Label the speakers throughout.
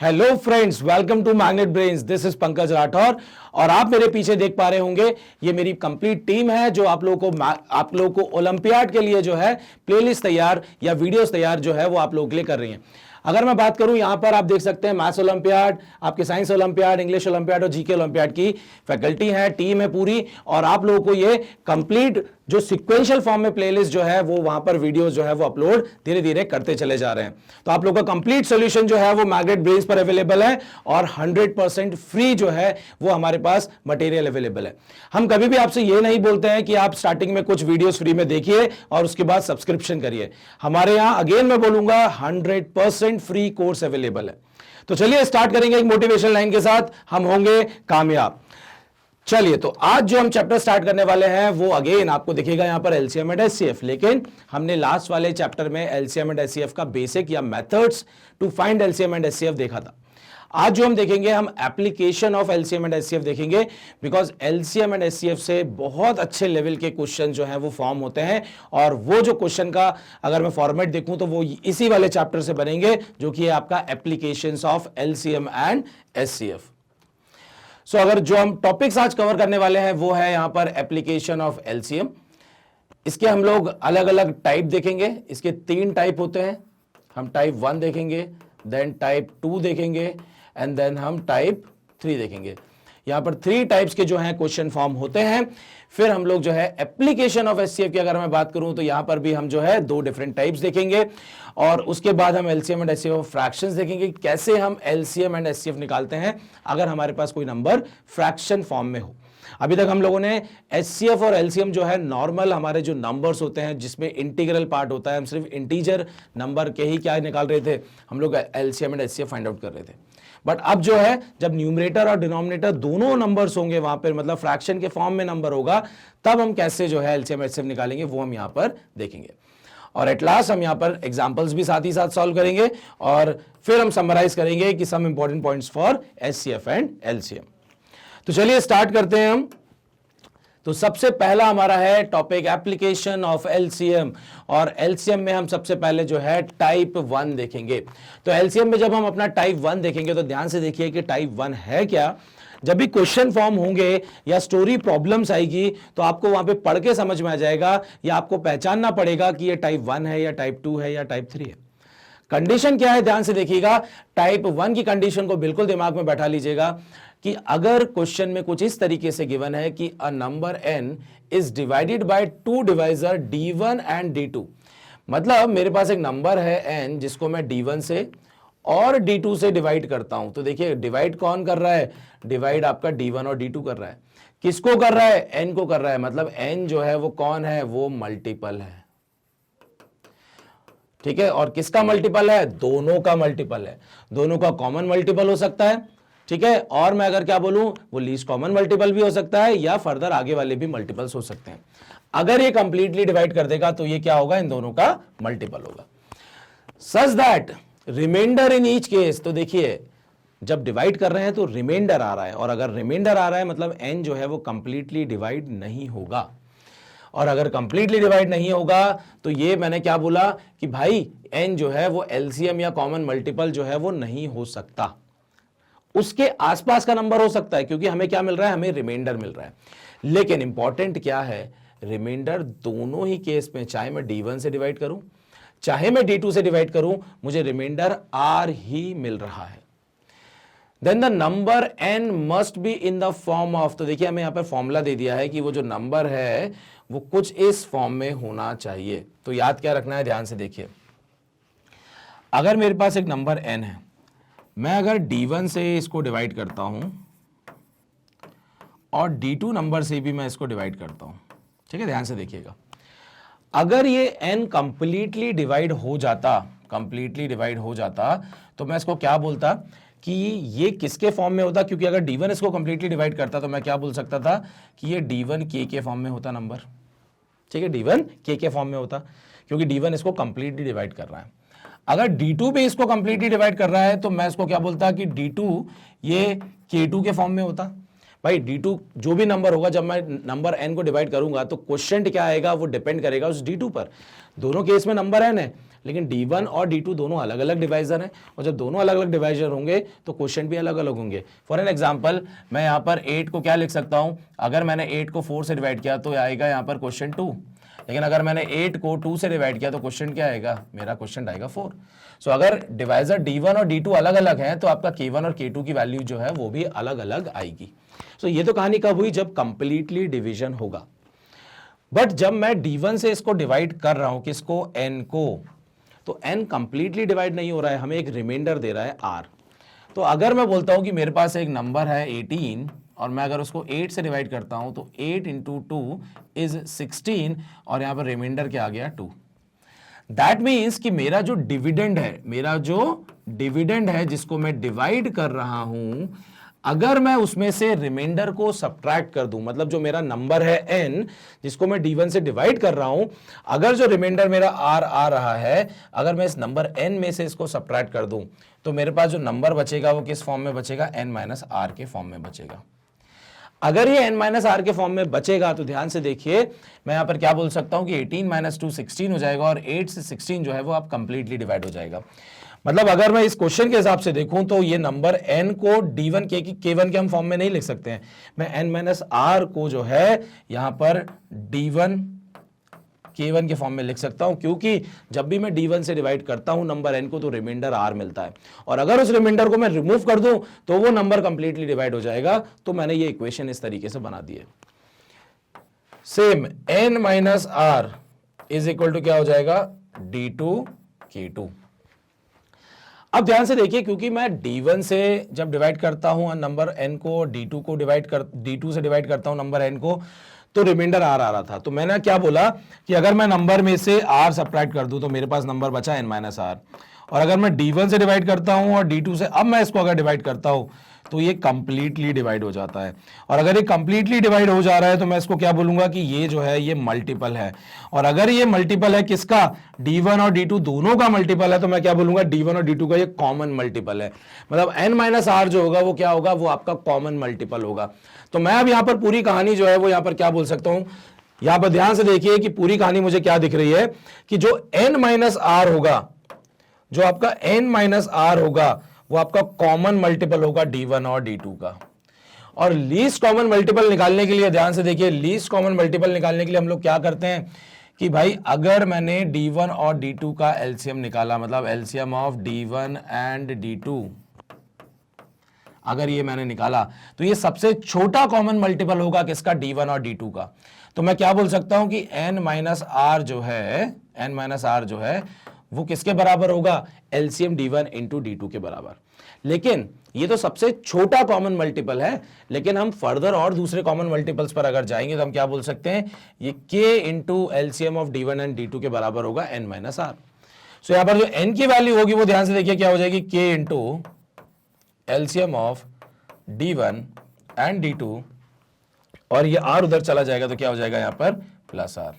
Speaker 1: Hello friends, welcome to Magnet Brains. This is Pankaj Rathore और आप मेरे पीछे देख पा रहे होंगे ये मेरी कंप्लीट टीम है जो आप लोगों को ओलंपियाड के लिए जो है प्लेलिस्ट तैयार या वीडियोस तैयार जो है वो आप लोगों के लिए कर रही हैं। अगर मैं बात करूं यहां पर आप देख सकते हैं मैथ्स ओलंपियाड, आपके साइंस ओलंपियाड, इंग्लिश ओलंपियाड और जीके ओलंपियाड की फैकल्टी है, टीम है पूरी, और आप लोगों को ये कंप्लीट जो सिक्वेंशियल फॉर्म में प्लेलिस्ट जो है वो वहां पर वीडियोस जो है वो अपलोड धीरे धीरे करते चले जा रहे हैं। तो आप लोगों का कंप्लीट सॉल्यूशन जो है वो मैग्नेट ब्रेन्स पर अवेलेबल है और 100% फ्री जो है वो हमारे पास मटेरियल अवेलेबल है। हम कभी भी आपसे ये नहीं बोलते हैं कि आप स्टार्टिंग में कुछ वीडियोस फ्री में देखिए और उसके बाद सब्सक्रिप्शन करिए। हमारे यहां अगेन मैं बोलूंगा 100% फ्री कोर्स अवेलेबल है। तो चलिए स्टार्ट करेंगे एक मोटिवेशन लाइन के साथ, हम होंगे कामयाब। चलिए, तो आज जो हम चैप्टर स्टार्ट करने वाले हैं वो अगेन आपको दिखेगा यहां पर एलसीएम एंड एचसीएफ, लेकिन हमने लास्ट वाले चैप्टर में एलसीएम एंड एचसीएफ का बेसिक या methods to find LCM and HCF देखा था। आज जो हम देखेंगे हम application of LCM and HCF देखेंगे, बिकॉज एलसीएम एंड एचसीएफ से बहुत अच्छे लेवल के क्वेश्चन जो हैं वो फॉर्म होते हैं और वो जो क्वेश्चन का अगर मैं फॉर्मेट देखूं तो वो इसी वाले चैप्टर से बनेंगे जो कि है आपका applications of LCM and HCF. So अगर जो हम टॉपिक्स आज कवर करने वाले हैं वो है यहां पर एप्लीकेशन ऑफ एलसीएम। इसके हम लोग अलग अलग टाइप देखेंगे। इसके 3 टाइप होते हैं। हम टाइप 1 देखेंगे, देन टाइप 2 देखेंगे एंड देन हम टाइप 3 देखेंगे। यहां पर 3 टाइप्स के जो हैं क्वेश्चन फॉर्म होते हैं। फिर हम लोग जो है एप्लीकेशन ऑफ एचसीएफ की अगर मैं बात करूं तो यहां पर भी हम जो है 2 डिफरेंट टाइप्स देखेंगे और उसके बाद हम LCM and HCF of fractions देखेंगे, कैसे हम एलसीएम एंड एचसीएफ निकालते हैं अगर हमारे पास कोई नंबर फ्रैक्शन फॉर्म में हो। अभी तक हम लोगों ने एचसीएफ और एलसीएम जो है नॉर्मल हमारे जो नंबर्स होते हैं जिसमें इंटीग्रल पार्ट होता है, हम सिर्फ इंटीजर नंबर के ही क्या निकाल रहे थे, हम लोग LCM and HCF find out कर रहे थे। बट अब जो है जब न्यूमरेटर और डिनोमिनेटर दोनों नंबर्स होंगे वहां पर, मतलब फ्रैक्शन के फॉर्म में नंबर होगा, तब हम कैसे जो है एलसीएम एचसीएफ निकालेंगे वो हम यहां पर देखेंगे। और एट लास्ट हम यहां पर एग्जांपल्स भी साथ ही साथ सॉल्व करेंगे और फिर हम समराइज करेंगे कि some important points for HCF and LCM. तो चलिए स्टार्ट करते हैं हम। तो सबसे पहला हमारा है टॉपिक एप्लीकेशन ऑफ एलसीएम और एलसीएम में हम सबसे पहले जो है टाइप 1 देखेंगे। तो एलसीएम में जब हम अपना टाइप 1 देखेंगे तो ध्यान से देखिए कि टाइप 1 है क्या। जब भी क्वेश्चन फॉर्म होंगे या स्टोरी प्रॉब्लम्स आएगी तो आपको वहां पे पढ़ के समझ में आ जाएगा या आपको पहचानना पड़ेगा कि ये टाइप 1 है या टाइप 2 है या टाइप 3 है। कंडीशन क्या है ध्यान से देखिएगा। टाइप 1 की कंडीशन को बिल्कुल दिमाग में बैठा लीजिएगा कि अगर क्वेश्चन में कुछ इस तरीके से गिवन है कि अ number n is divided by 2 divisor d1 and d2, मतलब मेरे पास एक नंबर है n जिसको मैं d1 से और d2 से डिवाइड करता हूं। तो देखिए डिवाइड कौन कर रहा है, डिवाइड आपका d1 और d2 कर रहा है। किसको कर रहा है, n को कर रहा है, मतलब n जो है वो कौन है, वो मल्टीपल है। ठीक है, और किसका मल्टीपल है, दोनों का मल्टीपल है। दोनों का कॉमन मल्टीपल हो सकता है, ठीक है, और मैं अगर क्या बोलूं वो लीस्ट कॉमन मल्टीपल भी हो सकता है या फर्दर आगे वाले भी मल्टीपल्स हो सकते हैं। अगर ये कंप्लीटली डिवाइड कर देगा तो ये क्या होगा, इन दोनों का मल्टीपल होगा। Such that remainder in each case, तो देखिए जब डिवाइड कर रहे हैं तो रिमाइंडर आ रहा है और अगर रिमाइंडर आ रहा है मतलब n जो है वो कंप्लीटली डिवाइड नहीं होगा। और अगर कंप्लीटली डिवाइड नहीं होगा तो ये मैंने क्या बोला कि भाई n जो है वो एलसीएम या कॉमन मल्टीपल जो है वो नहीं हो सकता, उसके आसपास का नंबर हो सकता है, क्योंकि हमें क्या मिल रहा है, हमें रिमाइंडर मिल रहा है। लेकिन इंपॉर्टेंट क्या है, रिमाइंडर दोनों ही केस में, चाहे मैं d1 से डिवाइड करूं चाहे मैं d2 से डिवाइड करूं, मुझे रिमाइंडर r ही मिल रहा है। Then the number n must be in the form of, तो देखिए हमें यहां पर फॉर्मूला दे दिया है कि वो जो नंबर है वो कुछ इस फॉर्म में होना चाहिए। तो याद क्या रखना है, ध्यान से देखिए। अगर मेरे पास एक नंबर n है, मैं अगर d1 से इसको डिवाइड करता हूं और d2 नंबर से भी मैं इसको डिवाइड करता हूं, ठीक है, ध्यान से देखिएगा। अगर ये n कंप्लीटली डिवाइड हो जाता तो मैं इसको क्या बोलता कि ये किसके फॉर्म में होता, क्योंकि अगर d1 इसको कंप्लीटली डिवाइड करता तो मैं क्या बोल सकता था कि ये d1 k के फॉर्म में होता नंबर, ठीक है, d1 k के फॉर्म में होता, क्योंकि d1 इसको कंप्लीटली डिवाइड कर रहा है। अगर d2 भी इसको कंप्लीटली डिवाइड कर रहा है तो मैं इसको क्या बोलता कि d2 ये k2 के फॉर्म में होता। भाई d2 जो भी नंबर होगा, जब मैं नंबर n को डिवाइड करूंगा तो क्वोशिएंट क्या आएगा, वो डिपेंड करेगा उस d2 पर। दोनों केस में नंबर n है, लेकिन D1 और D2 दोनों अलग अलग डिवाइजर हैं, और जब दोनों अलग अलग डिवाइजर होंगे तो क्वेश्चन भी अलग अलग होंगे। फॉर एन एग्जांपल मैं यहाँ पर 8 को क्या लिख सकता हूँ, अगर मैंने 8 को 4 से डिवाइड किया तो आएगा यहाँ पर क्वेश्चन 2, लेकिन अगर मैंने 8 को 2 से डिवाइड किया तो क्वेश्चन क्या आएगा, मेरा क्वेश्चन आएगा 4। सो अगर डिवाइजर D1 और D2 अलग अलग हैं तो आपका K1 और K2 की वैल्यू जो है वो भी अलग अलग आएगी। सो ये तो कहानी कब हुई, जब कंप्लीटली डिवीजन होगा। बट जब मैं D1 से इसको डिवाइड कर रहा हूं, किसको, n को, तो n कंप्लीटली डिवाइड नहीं हो रहा है, हमें एक रिमाइंडर दे रहा है r। तो अगर मैं बोलता हूं कि मेरे पास एक नंबर है 18 और मैं अगर उसको 8 से डिवाइड करता हूं तो 8 इंटू 2 इज 16 और यहां पर रिमाइंडर क्या आ गया 2। दैट मीन्स कि मेरा जो डिविडेंड है जिसको मैं डिवाइड कर रहा हूं, अगर मैं उसमें से रिमाइंडर को सब्ट्रैक्ट कर दूं, मतलब जो मेरा नंबर है n जिसको मैं D1 से डिवाइड कर रहा हूं, अगर जो रिमाइंडर मेरा r आ रहा है, अगर मैं इस नंबर n में से इसको सब्ट्रैक्ट कर दूं तो मेरे पास जो नंबर बचेगा वो किस फॉर्म में बचेगा, n माइनस r के फॉर्म में बचेगा। अगर ये n माइनस r के फॉर्म में बचेगा तो ध्यान से देखिए, मैं यहां पर क्या बोल सकता हूं कि 18 माइनस 2 16 हो जाएगा और 8 से 16 जो है वो आप कंप्लीटली डिवाइड हो जाएगा। मतलब अगर मैं इस क्वेश्चन के हिसाब से देखूं तो ये नंबर n को D1 K1 के हम फॉर्म में नहीं लिख सकते हैं, मैं n माइनस r को जो है यहां पर D1 K1 के फॉर्म में लिख सकता हूं, क्योंकि जब भी मैं D1 से डिवाइड करता हूं नंबर n को तो रिमाइंडर r मिलता है, और अगर उस रिमाइंडर को मैं रिमूव कर दूं तो वो नंबर कंप्लीटली डिवाइड हो जाएगा। तो मैंने ये इक्वेशन इस तरीके से बना दी है। Same n minus r is equal to क्या हो जाएगा, D2 K2। अब ध्यान से देखिए, क्योंकि मैं D1 से जब डिवाइड करता हूं नंबर n को, D2 से डिवाइड करता हूं नंबर n को, तो रिमाइंडर r आ रहा था। तो मैंने क्या बोला कि अगर मैं नंबर में से r सब्ट्रैक्ट कर दूं तो मेरे पास नंबर बचा n माइनस r, और अगर मैं D1 से डिवाइड करता हूं और D2 से अब मैं इसको अगर डिवाइड करता हूं तो ये कंप्लीटली डिवाइड हो जाता है। और अगर ये कंप्लीटली डिवाइड हो जा रहा है तो मैं इसको क्या बोलूंगा कि ये जो है ये मल्टीपल है, और अगर ये मल्टीपल है किसका, D1 और D2 दोनों का मल्टीपल है, तो मैं क्या बोलूंगा, D1 और D2 का ये कॉमन मल्टीपल है। मतलब n माइनस r जो होगा वो क्या होगा, वो आपका कॉमन मल्टीपल होगा। तो मैं अब यहां पर पूरी कहानी जो है वो यहां पर क्या बोल सकता हूं, यहां पर ध्यान से देखिए कि पूरी कहानी मुझे क्या दिख रही है कि जो n माइनस r होगा, जो आपका n माइनस r होगा वो आपका कॉमन मल्टीपल होगा D1 और D2 का। और लीस्ट कॉमन मल्टीपल निकालने के लिए ध्यान से देखिए, लीस्ट कॉमन मल्टीपल निकालने के लिए हम लोग क्या करते हैं कि भाई अगर मैंने D1 और D2 का एलसीएम निकाला, मतलब LCM of D1 and D2, अगर ये मैंने निकाला तो ये सबसे छोटा कॉमन मल्टीपल होगा किसका, D1 और D2 का। तो मैं क्या बोल सकता हूं कि n माइनस r जो है वो किसके बराबर होगा, एलसीएम D1 इंटू D2 के बराबर। लेकिन ये तो सबसे छोटा कॉमन मल्टीपल है, लेकिन हम फर्दर और दूसरे कॉमन मल्टीपल्स पर अगर जाएंगे तो हम क्या बोल सकते हैं, ये k into LCM of D1 and D2 के बराबर होगा n माइनस r। सो यहां पर जो n की वैल्यू होगी वो ध्यान से देखिए क्या हो जाएगी, k into LCM of D1 and D2, और ये r उधर चला जाएगा तो क्या हो जाएगा यहां पर प्लस r।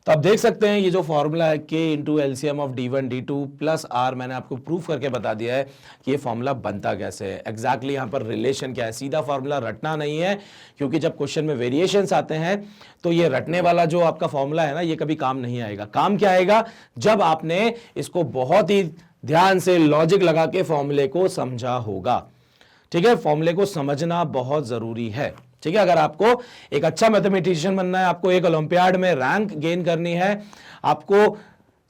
Speaker 1: तो आप देख सकते हैं ये जो फॉर्मूला है k into LCM of D1 D2 plus r, मैंने आपको प्रूफ करके बता दिया है कि ये फॉर्मूला बनता कैसे है। एग्जैक्टली यहाँ पर रिलेशन क्या है, सीधा फॉर्मूला रटना नहीं है, क्योंकि जब क्वेश्चन में वेरिएशंस आते हैं तो ये रटने वाला जो आपका फॉर्मूला है ना, ये कभी काम नहीं आएगा। काम क्या आएगा, जब आपने इसको बहुत ही ध्यान से लॉजिक लगा के फॉर्मूले को समझा होगा। ठीक है, फॉर्मूले को समझना बहुत जरूरी है। ठीक है, अगर आपको एक अच्छा मैथमेटिशियन बनना है, आपको एक ओलंपियाड में रैंक गेन करनी है, आपको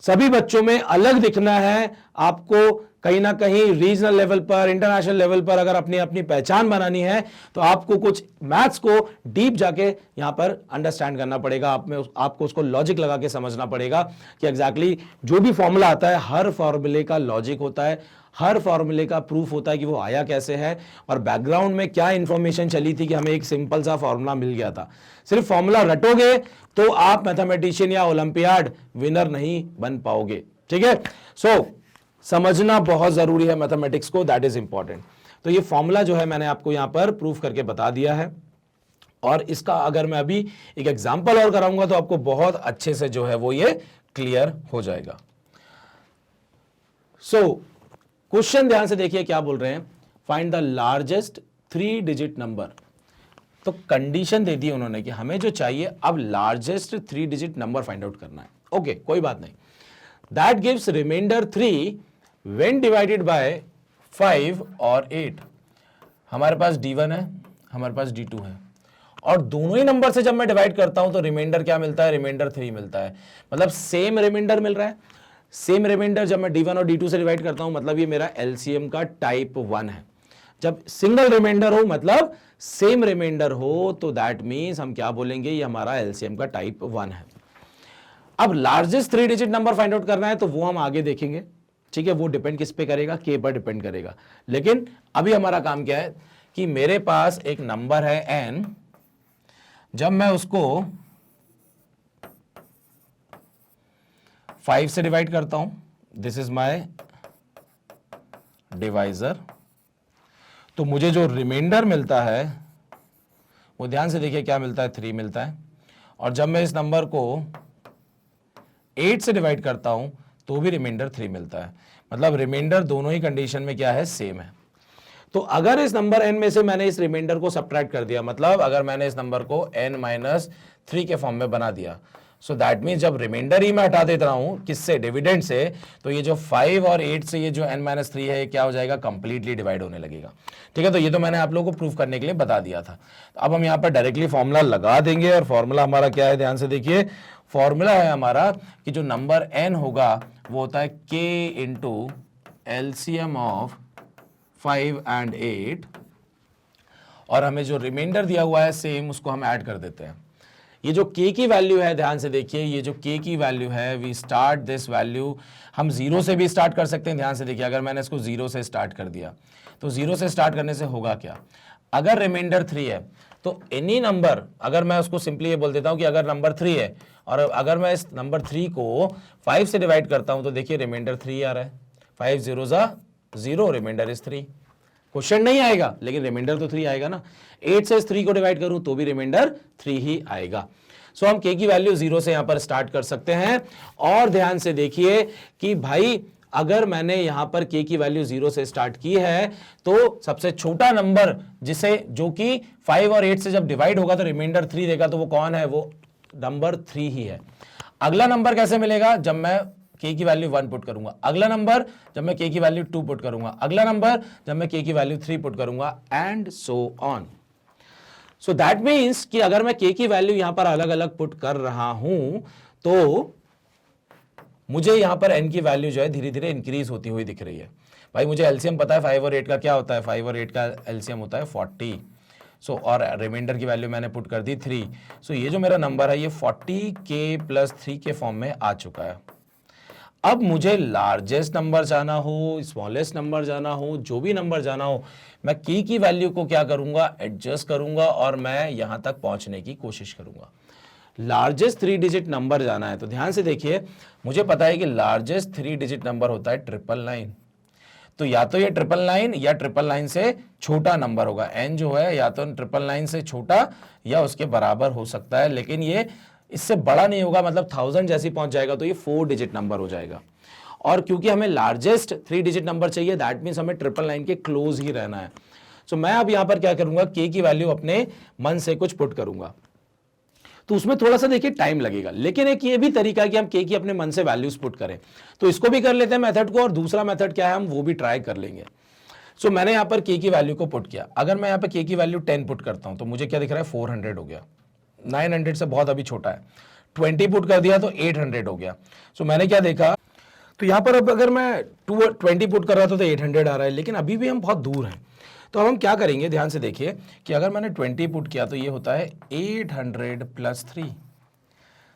Speaker 1: सभी बच्चों में अलग दिखना है, आपको कहीं ना कहीं रीजनल लेवल पर, इंटरनेशनल लेवल पर अगर अपनी अपनी पहचान बनानी है, तो आपको कुछ मैथ्स को डीप जाके यहां पर अंडरस्टैंड करना पड़ेगा। आपको उसको लॉजिक लगा के समझना पड़ेगा कि एग्जैक्टली जो भी फॉर्मूला आता है, हर फॉर्मूले का लॉजिक होता है, हर फॉर्मूले का प्रूफ होता है कि वो आया कैसे है, और बैकग्राउंड में क्या इंफॉर्मेशन चली थी कि हमें एक सिंपल सा फॉर्मूला मिल गया था। सिर्फ फॉर्मूला रटोगे तो आप मैथमेटिशियन या ओलंपियाड विनर नहीं बन पाओगे। ठीक है, सो समझना बहुत जरूरी है मैथमेटिक्स को, दैट इज इंपॉर्टेंट। तो ये फॉर्मूला जो है मैंने आपको यहां पर प्रूफ करके बता दिया है, और इसका अगर मैं अभी एक एग्जांपल और कराऊंगा तो आपको बहुत अच्छे से जो है वो ये क्लियर हो जाएगा। सो क्वेश्चन ध्यान से देखिए क्या बोल रहे हैं, find the largest 3 digit number. तो कंडीशन दे दी उन्होंने कि हमें जो चाहिए अब largest 3 digit number find out करना है। ओके, कोई बात नहीं। That gives remainder 3 when divided by 5 और 8। हमारे पास D1 है, हमारे पास D2 है, और दोनों ही नंबर से जब मैं डिवाइड करता हूं तो रिमाइंडर क्या मिलता है? रिमाइंडर 3 मिलता है। मतलब सेम रिमाइंडर मिल रहा है। सेम रिमाइंडर जब मैं D1 और D2 से डिवाइड करता हूं मतलब ये मेरा एलसीएम का टाइप 1 है। जब सिंगल रिमाइंडर हो मतलब सेम रिमाइंडर हो तो दैट मीन्स हम क्या बोलेंगे? ये हमारा एलसीएम का टाइप 1 है। अब largest 3 digit number find out करना है तो वो हम आगे देखेंगे, ठीक है। वो डिपेंड किस पे करेगा? K पर डिपेंड करेगा। लेकिन अभी हमारा काम क्या है कि मेरे पास एक नंबर है n, जब मैं उसको 5 से डिवाइड करता हूं, दिस इज माय डिवाइजर, तो मुझे जो रिमाइंडर मिलता है वो ध्यान से देखिए क्या मिलता है? 3 मिलता है। और जब मैं इस नंबर को 8 से डिवाइड करता हूं तो भी रिमाइंडर 3 मिलता है। मतलब रिमाइंडर दोनों ही कंडीशन में क्या है? सेम है। तो अगर इस नंबर n में से मैंने इस रिमाइंडर को सब्ट्रैक्ट कर दिया, मतलब अगर मैंने इस नंबर को n-3 के फॉर्म में बना दिया, सो दैट मीन्स जब रिमाइंडर ही मैं हटा देता हूं किससे? डिविडेंड से, तो ये जो 5 और 8 से ये जो n-3 है क्या हो जाएगा? कंप्लीटली डिवाइड होने लगेगा। ठीक है, तो ये तो मैंने आप लोगों को प्रूफ करने के लिए बता दिया था। अब हम यहाँ पर डायरेक्टली फॉर्मूला लगा देंगे, और फॉर्मूला हमारा क्या है? ध्यान से देखिए, फॉर्मूला है हमारा कि जो नंबर n होगा वो होता है k into LCM of 5 and 8, और हमें जो रिमाइंडर दिया हुआ है सेम उसको हम ऐड कर देते हैं। ये जो k की वैल्यू है, ध्यान से देखिए, ये जो k की वैल्यू है, वी स्टार्ट दिस वैल्यू, हम 0 से भी स्टार्ट कर सकते हैं। ध्यान से देखिए, अगर मैंने इसको 0 से स्टार्ट कर दिया तो 0 से स्टार्ट करने से होगा क्या? अगर रिमाइंडर 3 है तो एनी नंबर, अगर मैं उसको सिंपली ये बोल देता हूं कि अगर नंबर 3 है और अगर मैं इस नंबर 3 को 5 से डिवाइड करता हूं तो देखिए रिमाइंडर 3 आ रहा है। 5 0 0, रिमाइंडर इज 3। क्वेश्चन नहीं आएगा लेकिन रिमाइंडर तो 3 आएगा ना। 8 से इस 3 को डिवाइड करूं तो भी रिमाइंडर 3 ही आएगा। सो हम k की वैल्यू 0 से यहां पर स्टार्ट कर सकते हैं। और ध्यान से देखिए कि भाई अगर मैंने यहां पर k की वैल्यू 0 से स्टार्ट की है तो सबसे छोटा नंबर जिसे, जो कि 5 और 8 से जब डिवाइड होगा तो रिमाइंडर 3 देगा, तो वो कौन है? वो नंबर 3 ही है। अगला नंबर कैसे मिलेगा? जब मैं k की वैल्यू 1 पुट करूंगा। अगला नंबर जब मैं k की वैल्यू 2 पुट करूंगा। अगला नंबर जब मैं k की वैल्यू 3 पुट करूंगा, and so on. So that means कि अगर मैं k की वैल्यू यहां पर अलग अलग पुट कर रहा हूं तो मुझे यहां पर n की वैल्यू जो है धीरे धीरे इंक्रीज होती हुई दिख रही है। भाई मुझे एलसीएम पता है 5 और 8 का क्या होता है? 5 और 8 का एलसीएम होता है 40। सो और रिमाइंडर की वैल्यू मैंने पुट कर दी 3। सो ये जो मेरा नंबर है ये 40k+3 के फॉर्म में आ चुका है। अब मुझे लार्जेस्ट नंबर जाना हो, स्मॉलेस्ट नंबर जाना हो, जो भी नंबर जाना हो, मैं k की वैल्यू को क्या करूंगा? एडजस्ट करूंगा और मैं यहां तक पहुंचने की कोशिश करूंगा। लार्जेस्ट 3 डिजिट नंबर जाना है तो ध्यान से देखिए, मुझे पता है कि लार्जेस्ट 3 डिजिट नंबर होता है 999। तो या तो ये 999 या 999 से छोटा नंबर होगा। n जो है या तो 999 से छोटा या उसके बराबर हो सकता है, लेकिन ये इससे बड़ा नहीं होगा। मतलब 1000 जैसी पहुंच जाएगा तो ये 4 डिजिट नंबर हो जाएगा। और क्योंकि हमें लार्जेस्ट 3 डिजिट नंबर चाहिए, दैट मीन्स हमें 999 के क्लोज ही रहना है। सो मैं अब यहां पर क्या करूंगा? k की वैल्यू अपने मन से कुछ पुट करूंगा, तो उसमें थोड़ा सा देखिए टाइम लगेगा। लेकिन एक ये भी तरीका है कि हम k की अपने मन से वैल्यूज पुट करें, तो इसको भी कर लेते हैं मेथड को, और दूसरा मेथड क्या है हम वो भी ट्राई कर लेंगे। सो मैंने यहां पर k की वैल्यू को पुट किया। अगर मैं यहां पर k की वैल्यू 10 पुट करता हूं तो मुझे क्या दिख रहा है? 400 हो गया। 900 से बहुत अभी छोटा है। 20 पुट कर दिया तो 800 हो गया। सो मैंने क्या देखा, तो यहां पर अब अगर मैं 20 पुट कर रहा था तो 800 आ रहा है, लेकिन अभी भी हम बहुत दूर हैं। तो अब हम क्या करेंगे? ध्यान से देखिए कि अगर मैंने 20 पुट किया तो ये होता है 800+3।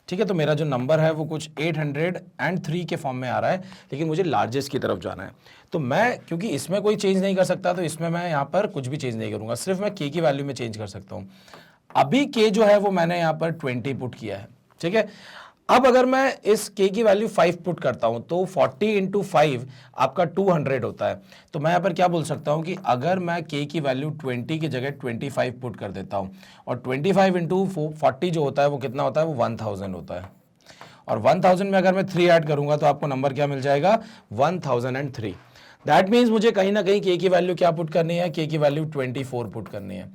Speaker 1: ठीक है, तो मेरा जो नंबर है वो कुछ 803 के फॉर्म में आ रहा है, लेकिन मुझे लार्जेस्ट की तरफ जाना है। तो मैं क्योंकि इसमें कोई चेंज नहीं कर सकता तो इसमें मैं यहाँ पर कुछ भी चेंज नहीं करूँगा, सिर्फ मैं k की वैल्यू में चेंज कर सकता हूँ। अभी k जो है वो मैंने यहाँ पर 20 पुट किया है। ठीक है, अब अगर मैं इस k की वैल्यू 5 पुट करता हूं तो 40 × 5 आपका 200 होता है। तो मैं यहाँ पर क्या बोल सकता हूं कि अगर मैं k की वैल्यू 20 की जगह 25 पुट कर देता हूं, और 25 × 40 जो होता है वो कितना होता है? वो 1000 होता है। और 1000 में अगर मैं 3 ऐड करूंगा तो आपको नंबर क्या मिल जाएगा? 1003। दैट मीन्स मुझे कहीं ना कहीं k की वैल्यू क्या पुट करनी है? k की वैल्यू 24 पुट करनी है।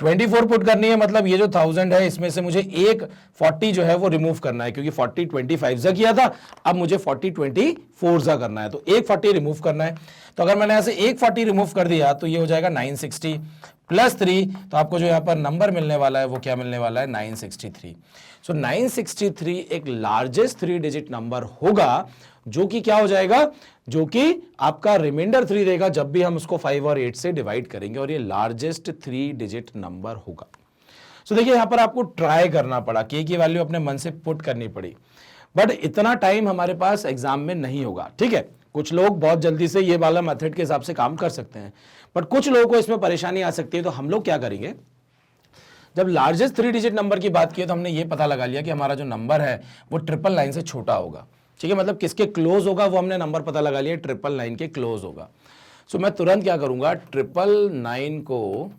Speaker 1: 24 पुट करनी है, मतलब ये जो 1000 है इसमें से मुझे एक 40 जो है वो रिमूव करना है, क्योंकि 40 25 जा किया था, अब मुझे 40 24 जा करना है, तो एक 40 रिमूव करना है। तो अगर मैंने ऐसे एक 40 रिमूव कर दिया तो ये हो जाएगा 960 प्लस 3, तो आपको जो यहाँ पर नंबर मिलने वाला है वो क्या मिलने वाला है, 963। सो 963 एक लार्जेस्ट 3 डिजिट नंबर होगा, जो कि क्या हो जाएगा, जो कि आपका रिमाइंडर 3 देगा जब भी हम उसको 5 और 8 से डिवाइड करेंगे, और ये लार्जेस्ट 3 डिजिट नंबर होगा। सो देखिए यहां पर आपको ट्राई करना पड़ा, के की वैल्यू अपने मन से पुट करनी पड़ी, बट इतना टाइम हमारे पास एग्जाम में नहीं होगा, ठीक है। कुछ लोग बहुत जल्दी से ये वाला मेथड के हिसाब से काम कर सकते हैं, बट कुछ लोगों को इसमें परेशानी आ सकती है। तो हम लोग क्या करेंगे, जब लार्जेस्ट 3 डिजिट नंबर की बात की तो हमने ये पता लगा लिया कि हमारा जो नंबर है वो 999 से छोटा होगा, ठीक है। मतलब किसके क्लोज होगा वो हमने नंबर पता लगा लिया, 999 के क्लोज होगा। सो मैं तुरंत क्या करूंगा, 999 को,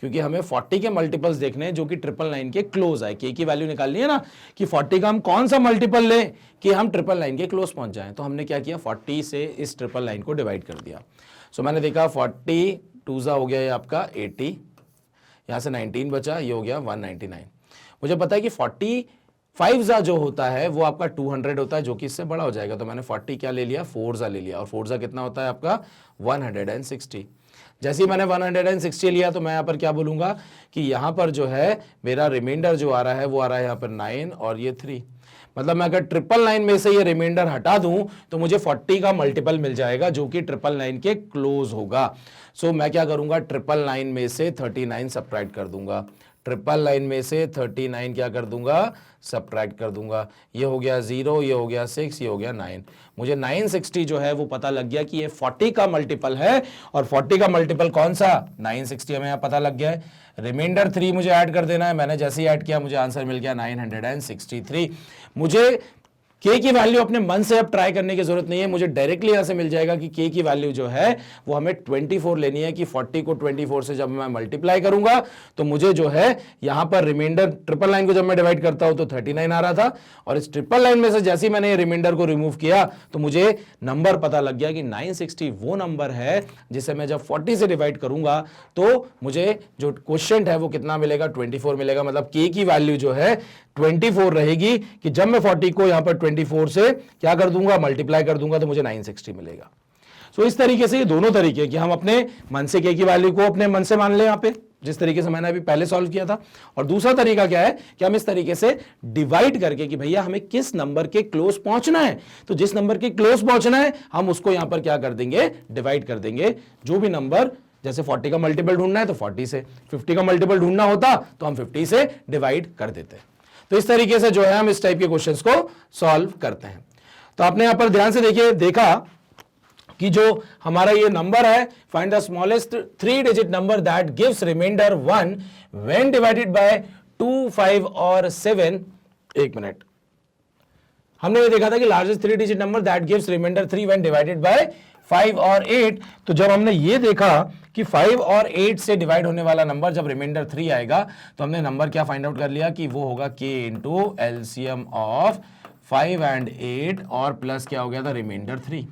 Speaker 1: क्योंकि हमें 40 के मल्टीपल्स देखने हैं जो कि 999 के क्लोज आए, के की वैल्यू निकालनी है ना, कि 40 का हम कौन सा मल्टीपल लें कि हम 999 के क्लोज पहुंच जाएं। तो हमने क्या किया, 40 से इस 999 को डिवाइड कर दिया। सो मैंने देखा 40 2 हो गया ये आपका 80, यहां से 19 बचा, ये हो गया 199। मुझे पता है कि 45 जा जो होता है वो आपका 200 होता है, जो कि इससे बड़ा हो जाएगा। तो मैंने 40 क्या ले लिया, 4 जा ले लिया, और 4 जा कितना होता है आपका 160। जैसे ही मैंने 160 लिया तो मैं यहाँ पर क्या बोलूंगा कि यहाँ पर जो है मेरा रिमाइंडर जो आ रहा है वो आ रहा है यहाँ पर 9 और ये 3। मतलब मैं अगर 999 में से ये रिमाइंडर हटा दूं तो मुझे 40 का मल्टीपल मिल जाएगा जो कि 999 के क्लोज होगा। सो मैं क्या करूंगा, 999 में से 39 सब्ट्रैक्ट कर दूंगा, 999 में से 39 क्या कर दूंगा, सब्ट्रैक्ट कर दूंगा। ये हो गया 0, ये हो गया 6, ये हो गया 9। मुझे 960 जो है वो पता लग गया कि ये 40 का मल्टीपल है, और 40 का मल्टीपल कौन सा, 960 हमें यहाँ पता लग गया है। रिमाइंडर 3 मुझे ऐड कर देना है, मैंने जैसे ही ऐड किया मुझे आंसर मिल गया 963। मुझे के की वैल्यू अपने मन से अब ट्राई करने की जरूरत नहीं है, मुझे डायरेक्टली यहां से मिल जाएगा कि के की वैल्यू जो है वो हमें 24 लेनी है, कि 40 को 24 से जब मैं मल्टीप्लाई करूंगा तो मुझे जो है यहां पर रिमाइंडर 999 को जब मैं डिवाइड करता हूं तो 39 आ रहा था, और इस 999 में से जैसे ही मैंने रिमाइंडर को रिमूव किया तो मुझे नंबर पता लग गया कि 960 वो नंबर है जिसे मैं जब 40 से डिवाइड करूंगा तो मुझे जो क्वोशिएंट है वो कितना मिलेगा, 24 मिलेगा। मतलब के की वैल्यू जो है 24 रहेगी, कि जब मैं 40 को यहां पर 24 से क्या कर दूंगा, मल्टीप्लाई कर दूंगा तो मुझे 960 मिलेगा। सो इस तरीके से ये दोनों तरीके कि हम अपने मन से के की वैल्यू को अपने मन से मान लें, यहां पे जिस तरीके से मैंने अभी पहले सॉल्व किया था, और दूसरा तरीका क्या है कि हम इस तरीके से डिवाइड करके कि भैया हमें किस नंबर के क्लोज पहुंचना है, तो जिस नंबर के क्लोज पहुंचना है हम उसको यहां पर क्या कर देंगे, डिवाइड कर देंगे। जो भी नंबर, जैसे 40 का मल्टीपल ढूंढना है तो 40 से, 50 का मल्टीपल ढूंढना होता तो हम 50 से डिवाइड कर देते। तो इस तरीके से जो है हम इस टाइप के क्वेश्चंस को सॉल्व करते हैं। तो आपने यहां पर ध्यान से देखिए, देखा कि जो हमारा ये नंबर है, find the smallest 3 digit number that gives remainder 1 when divided by 2, 5 और 7। एक मिनट, हमने ये देखा था कि largest 3 digit number that gives remainder 3 when divided by 5 और 8। तो जब हमने ये देखा कि 5 और 8 से डिवाइड होने वाला नंबर जब रिमाइंडर 3 आएगा तो हमने नंबर क्या फाइंड आउट कर लिया कि वो होगा k into LCM of 5 and 8 और प्लस क्या हो गया था, रिमाइंडर 3।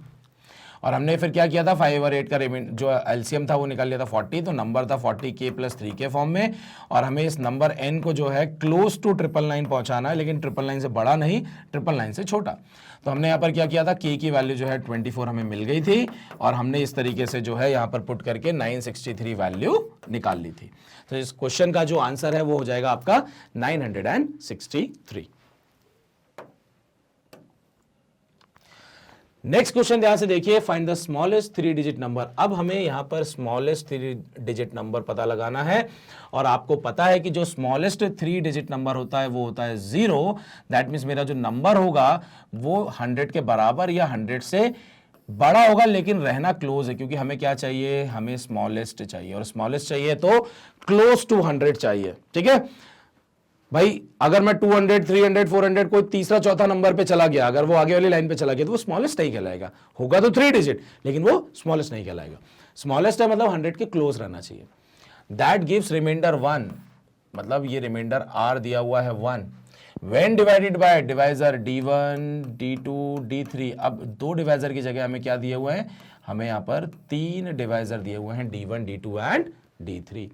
Speaker 1: और हमने फिर क्या किया था, 5 और 8 का जो एलसीएम था वो निकाल लिया था 40, तो नंबर था 40k प्लस 3 के फॉर्म में। और हमें इस नंबर n को जो है क्लोज टू 999 पहुंचाना है, लेकिन 999 से बड़ा नहीं, 999 से छोटा। तो हमने यहाँ पर क्या किया था, k की वैल्यू जो है 24 हमें मिल गई थी, और हमने इस तरीके से जो है यहाँ पर पुट करके 963 वैल्यू निकाल ली थी। तो इस क्वेश्चन का जो आंसर है वो हो जाएगा आपका 963। नेक्स्ट क्वेश्चन ध्यान से देखिए, find the smallest 3 digit number. अब हमें यहां पर स्मॉलेस्ट 3 डिजिट नंबर पता लगाना है, और आपको पता है कि जो स्मॉलेस्ट 3 डिजिट नंबर होता है वो होता है 0। दैट मीन्स मेरा जो नंबर होगा वो 100 के बराबर या 100 से बड़ा होगा, लेकिन रहना क्लोज है, क्योंकि हमें क्या चाहिए, हमें स्मॉलेस्ट चाहिए, और स्मॉलेस्ट चाहिए तो क्लोज टू 100 चाहिए, ठीक है भाई। अगर मैं 200, 300, 400 कोई तीसरा चौथा नंबर पे चला गया, अगर वो आगे वाली लाइन पे चला गया तो वो स्मॉलेस्ट नहीं कहलाएगा, होगा तो 3 डिजिट लेकिन वो स्मॉलेस्ट नहीं कहलाएगा। स्मॉलेस्ट है मतलब 100 के क्लोज रहना चाहिए। दैट गिव्स रिमाइंडर 1, मतलब ये रिमाइंडर r दिया हुआ है 1 when divided bye divisor d1, d2, d3। अब 2 डिवाइजर की जगह हमें क्या दिए हुए हैं, हमें यहां पर 3 डिवाइजर दिए हुए हैं, d1, d2 एंड D3।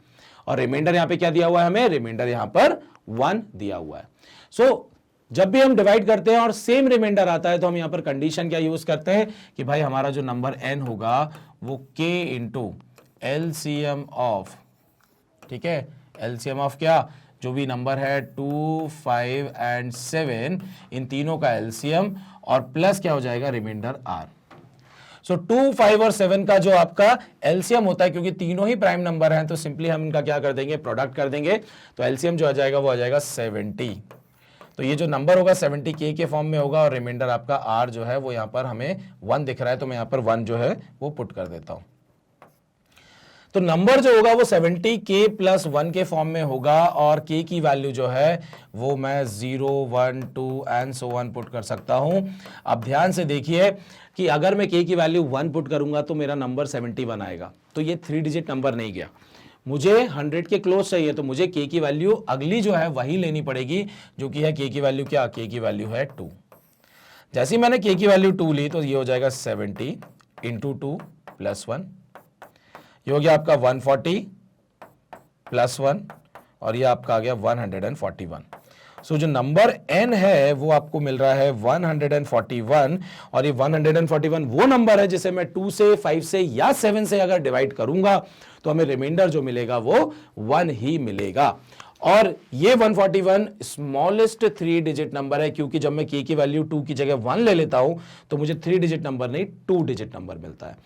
Speaker 1: और रिमाइंडर यहां पे क्या दिया हुआ है हमें, रिमाइंडर यहां पर 1 दिया हुआ है। सो जब भी हम डिवाइड करते हैं और सेम रिमाइंडर आता है तो हम यहां पर कंडीशन क्या यूज करते हैं कि भाई हमारा जो नंबर n होगा वो k इंटू एलसीएम ऑफ, ठीक है, एलसीएम ऑफ क्या, जो भी नंबर है 2, 5 एंड 7, इन तीनों का एलसीएम और प्लस क्या हो जाएगा, रिमाइंडर r। सो 2, 5 और 7 का जो आपका एलसीएम होता है, क्योंकि तीनों ही प्राइम नंबर हैं तो सिंपली हम इनका क्या कर देंगे, प्रोडक्ट कर देंगे, तो एलसीएम जो आ जाएगा वो आ जाएगा 70। तो ये जो नंबर होगा 70 के फॉर्म में होगा और रिमाइंडर आपका r जो है वो यहां पर हमें 1 दिख रहा है, तो मैं यहां पर 1 जो है वो पुट कर देता हूं। तो नंबर जो होगा वो 70 k प्लस 1 के फॉर्म में होगा और k की वैल्यू जो है वो मैं 0, 1, 2 एंड सो ऑन पुट कर सकता हूं। अब ध्यान से देखिए कि अगर मैं k की वैल्यू 1 पुट करूंगा तो मेरा नंबर 71 आएगा, तो ये 3 डिजिट नंबर नहीं गया, मुझे 100 के क्लोज चाहिए, तो मुझे k की वैल्यू अगली जो है वही लेनी पड़ेगी, जो कि है k की वैल्यू क्या, k की वैल्यू है 2। जैसे ही मैंने k की वैल्यू 2 ली तो ये हो जाएगा 70 इंटू 2 प्लस 1, ये हो गया आपका 140 प्लस 1 और ये आपका आ गया 141। सो जो नंबर n है वो आपको मिल रहा है 141 और ये 141 वो नंबर है जिसे मैं 2 से, 5 से या 7 से अगर डिवाइड करूंगा तो हमें रिमाइंडर जो मिलेगा वो 1 ही मिलेगा। और ये 141 स्मॉलेस्ट 3 डिजिट नंबर है, क्योंकि जब मैं k की वैल्यू 2 की जगह 1 ले लेता हूं तो मुझे 3 डिजिट नंबर नहीं 2 डिजिट नंबर मिलता है।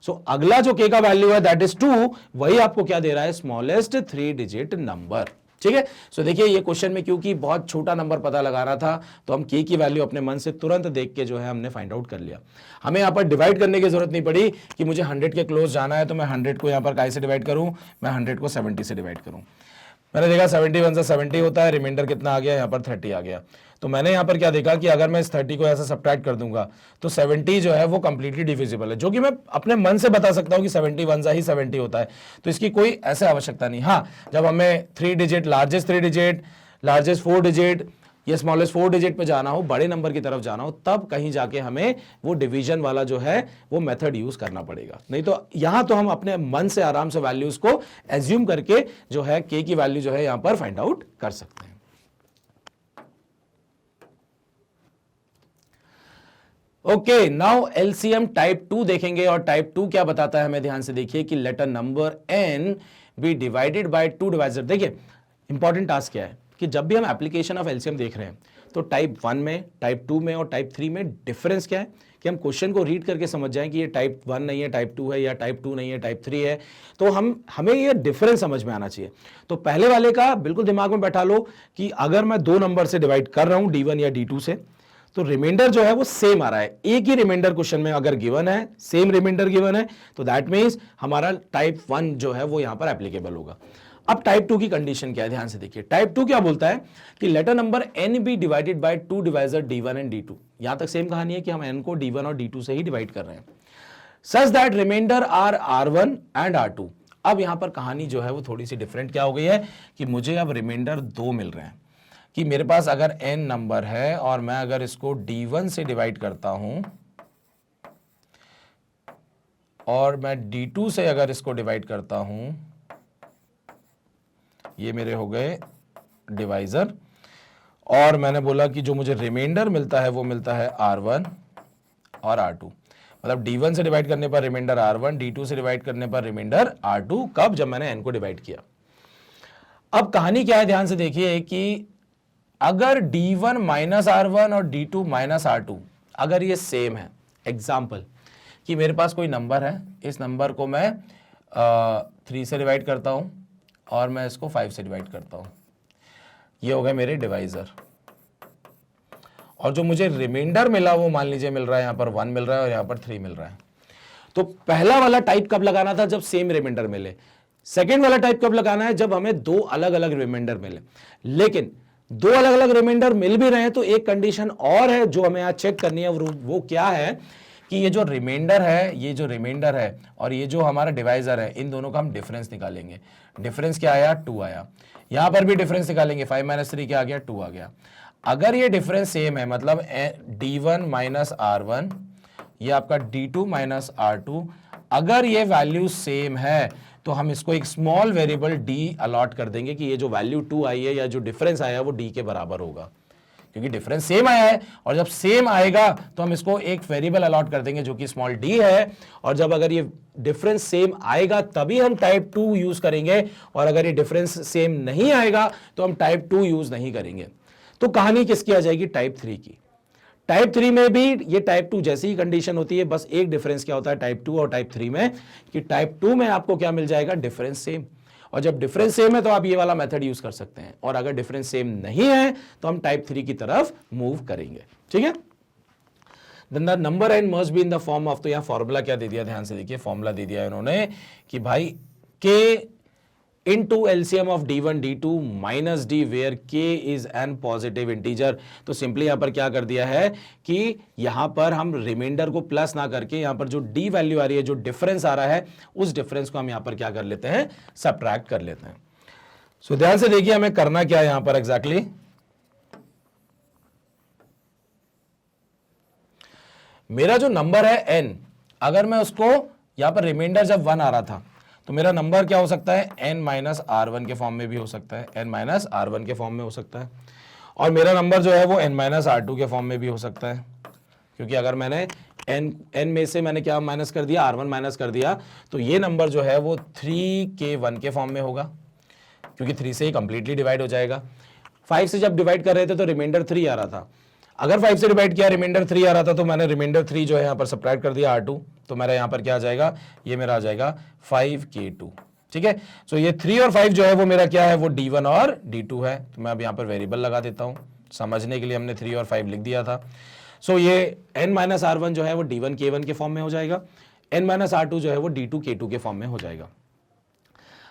Speaker 1: सो अगला जो k का वैल्यू है दैट इज 2, वही आपको क्या दे रहा है, स्मॉलेस्ट 3 डिजिट नंबर। ठीक है, सो देखिए ये क्वेश्चन में क्योंकि बहुत छोटा नंबर पता लगाना था तो हम k की वैल्यू अपने मन से तुरंत देख के जो है हमने फाइंड आउट कर लिया। हमें यहां पर डिवाइड करने की जरूरत नहीं पड़ी कि मुझे 100 के क्लोज जाना है तो मैं 100 को यहां पर काय से डिवाइड करूं, मैं 100 को 70 से डिवाइड करूं। मैंने देखा 71 से 70 होता है, रिमाइंडर कितना आ गया, यहां पर 30 आ गया। तो मैंने यहां पर क्या देखा कि अगर मैं इस 30 को ऐसा सब्ट्रैक्ट कर दूंगा तो 70 जो है वो कंप्लीटली डिविजिबल है, जो कि मैं अपने मन से बता सकता हूं कि 71 से ही 70 होता है, तो इसकी कोई ऐसे आवश्यकता नहीं। हाँ, जब हमें 3 digit, largest 3 digit, largest 4 digit या स्मॉलेस्ट 4 डिजिट पे जाना हो, बड़े नंबर की तरफ जाना हो, तब कहीं जाके हमें वो डिवीजन वाला जो है वो मेथड यूज करना पड़ेगा। नहीं तो यहां तो हम अपने मन से आराम से वैल्यूज को एज्यूम करके जो है k की वैल्यू जो है यहां पर फाइंड आउट कर सकते हैं। ओके, नाउ एलसीएम टाइप 2 देखेंगे और टाइप 2 क्या बताता है हमें, ध्यान से देखिए कि let a number n be divided by 2 divisor. देखिए इंपॉर्टेंट टास्क क्या है कि जब भी हम एप्लीकेशन ऑफ एलसीएम देख रहे हैं तो टाइप 1 में, टाइप 2 में और टाइप 3 में डिफरेंस क्या है, कि हम क्वेश्चन को रीड करके समझ जाएं कि ये टाइप 1 नहीं है, टाइप 2 है, या टाइप 2 नहीं है, टाइप 3 है, तो हमें ये डिफरेंस समझ में आना चाहिए। तो पहले वाले का बिल्कुल दिमाग में बैठा लो कि अगर मैं 2 नंबर से डिवाइड कर रहा हूं D1 या D2 से, तो रिमाइंडर जो है वो सेम आ रहा है, एक ही रिमाइंडर क्वेश्चन में अगर गिवन है, सेम रिमाइंडर गिवन है, तो दैट मींस हमारा टाइप 1 जो है वो यहां पर एप्लीकेबल होगा। अब टाइप 2 की कंडीशन क्या है, ध्यान से देखिए। टाइप 2 क्या बोलता है कि let a number n be divided by 2 divisor D1 and D2। यहां तक सेम कहानी है कि हम n को D1 और D2 से ही डिवाइड कर रहे हैं, such that remainder are R1 and R2। अब यहां पर कहानी जो है वो थोड़ी सी डिफरेंट क्या हो गई है कि मुझे अब रिमाइंडर 2 मिल रहे हैं, कि मेरे पास अगर n नंबर है और मैं अगर इसको D1 से डिवाइड करता हूं और मैं D2 से अगर इसको डिवाइड करता हूं, ये मेरे हो गए डिवाइजर, और मैंने बोला कि जो मुझे रिमाइंडर मिलता है वो मिलता है R1 और R2। मतलब D1 से डिवाइड करने पर रिमाइंडर R1, D2 से डिवाइड करने पर रिमाइंडर R2। कब? जब मैंने n को डिवाइड किया। अब कहानी क्या है, ध्यान से देखिए कि अगर D1 माइनस R1 और D2 माइनस R2 अगर ये सेम है, एग्जाम्पल कि मेरे पास कोई नंबर है, इस नंबर को मैं 3 से डिवाइड करता हूं और मैं इसको 5 से डिवाइड करता हूं, ये हो गए मेरे डिवाइजर, और जो मुझे रिमाइंडर मिला वो मान लीजिए मिल रहा है यहां पर 1 मिल रहा है और यहां पर 3 मिल रहा है। तो पहला वाला टाइप कब लगाना था? जब सेम रिमाइंडर मिले। सेकेंड वाला टाइप कब लगाना है? जब हमें 2 अलग अलग रिमाइंडर मिले। लेकिन 2 अलग अलग रिमाइंडर मिल भी रहे हैं तो एक कंडीशन और है जो हमें यहां चेक करनी है, वो क्या है कि ये जो रिमाइंडर है, ये जो रिमाइंडर है और ये जो हमारा डिवाइजर है, इन दोनों का हम डिफरेंस निकालेंगे। डिफरेंस क्या आया? 2 आया। यहां पर भी डिफरेंस निकालेंगे, 5 माइनस 3 क्या आ गया? 2 आ गया। अगर ये डिफरेंस सेम है, मतलब D1 माइनस R1, ये आपका D2 माइनस R2, अगर ये वैल्यू सेम है तो हम इसको एक स्मॉल वेरिएबल डी अलॉट कर देंगे कि ये जो वैल्यू 2 आई है या जो डिफरेंस आया है वो डी के बराबर होगा, क्योंकि डिफरेंस सेम आया है। और जब सेम आएगा तो हम इसको एक वेरिएबल अलॉट कर देंगे जो कि स्मॉल डी है, और जब अगर ये डिफरेंस सेम आएगा तभी हम टाइप 2 यूज करेंगे, और अगर ये डिफरेंस सेम नहीं आएगा तो हम टाइप 2 यूज नहीं करेंगे। तो कहानी किसकी आ जाएगी? टाइप 3 की। टाइप 3 में भी ये टाइप 2 जैसी ही कंडीशन होती है, बस एक डिफरेंस क्या होता है टाइप 2 और टाइप 3 में, कि टाइप 2 में आपको क्या मिल जाएगा? Difference same. और जब डिफरेंस सेम है तो आप ये वाला मेथड यूज कर सकते हैं, और अगर डिफरेंस सेम नहीं है तो हम टाइप 3 की तरफ मूव करेंगे। ठीक है, then the number and must be in the form of, तो यहां फॉर्मूला क्या दे दिया, ध्यान से देखिए, फॉर्मूला दे दिया इन्होंने कि भाई k into LCM of d1 d2 minus d where k is an positive integer। तो सिंपली यहां पर क्या कर दिया है कि यहां पर हम रिमाइंडर को प्लस ना करके यहां पर जो d वैल्यू आ रही है, जो डिफरेंस आ रहा है, उस डिफरेंस को हम यहां पर क्या कर लेते हैं? सब्ट्रैक्ट कर लेते हैं। सो ध्यान से देखिए हमें करना क्या है यहां पर एग्जैक्टली। मेरा जो नंबर है n, अगर मैं उसको यहां पर रिमाइंडर जब 1 आ रहा था तो मेरा नंबर क्या हो सकता है? n माइनस r1 के फॉर्म में भी हो सकता है, n माइनस r1 के फॉर्म में हो सकता है, और मेरा नंबर जो है वो n माइनस r2 के फॉर्म में भी हो सकता है, क्योंकि अगर मैंने n में से मैंने क्या माइनस कर दिया? r1 माइनस कर दिया, तो ये नंबर जो है वो 3k1 के फॉर्म में होगा, क्योंकि 3 से ही कंप्लीटली डिवाइड हो जाएगा। 5 से जब डिवाइड कर रहे थे तो रिमाइंडर 3 आ रहा था, अगर 5 से डिवाइड किया रिमाइंडर 3 आ रहा था तो मैंने रिमाइंडर 3 जो है यहाँ पर सब्ट्रैक्ट कर दिया r2, तो मेरा यहाँ पर क्या आ जाएगा? ये मेरा आ जाएगा 5k2। ठीक है, सो ये 3 और 5 जो है वो मेरा क्या है? वो d1 और d2 है। तो मैं अब यहाँ पर वेरिएबल लगा देता हूँ, समझने के लिए हमने 3 और 5 लिख दिया था। सो ये n माइनस r1 जो है वो d1 k1 के फॉर्म में हो जाएगा, n माइनस r2 जो है वो d2 k2 के फॉर्म में हो जाएगा।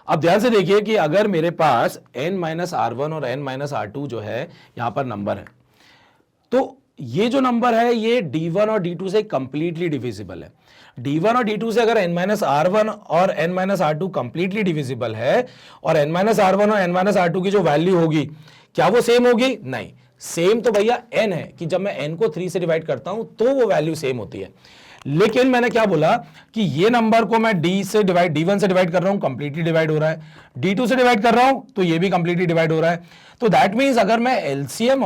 Speaker 1: अब ध्यान से देखिए कि अगर मेरे पास n माइनस r1 और n माइनस r2 जो है यहाँ पर नंबर है, तो ये जो नंबर है ये d1 और d2 से कंप्लीटली डिविजिबल है। d1 और d2 से अगर n माइनस r1 और n minus r2 completely divisible है, और n माइनस r1 और n माइनस r2 की जो वैल्यू होगी क्या वो सेम होगी? नहीं, सेम तो भैया n है कि जब मैं n को 3 से डिवाइड करता हूं तो वो वैल्यू सेम होती है। लेकिन मैंने क्या बोला कि ये नंबर को मैं d1 से डिवाइड कर रहा हूं, कंप्लीटली डिवाइड हो रहा है, d2 से डिवाइड कर रहा हूं तो ये भी कंप्लीटली डिवाइड हो रहा है। तो दैट मींस अगर मैं LCM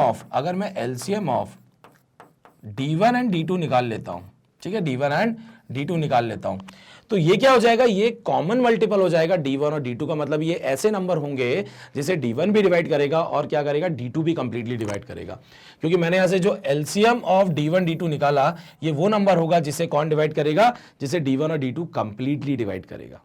Speaker 1: of d1 and d2 निकाल लेता हूं, ठीक है, d1 एंड d2 निकाल लेता हूं, तो ये क्या हो जाएगा? ये कॉमन मल्टीपल हो जाएगा d1 और d2 का। मतलब ये ऐसे नंबर होंगे जिसे d1 भी डिवाइड करेगा और क्या करेगा? d2 भी कंप्लीटली डिवाइड करेगा, क्योंकि मैंने यहां से जो एलसीएम ऑफ d1 d2 निकाला, ये वो नंबर होगा जिसे कौन डिवाइड करेगा? जिसे d1 और d2 कंप्लीटली डिवाइड करेगा।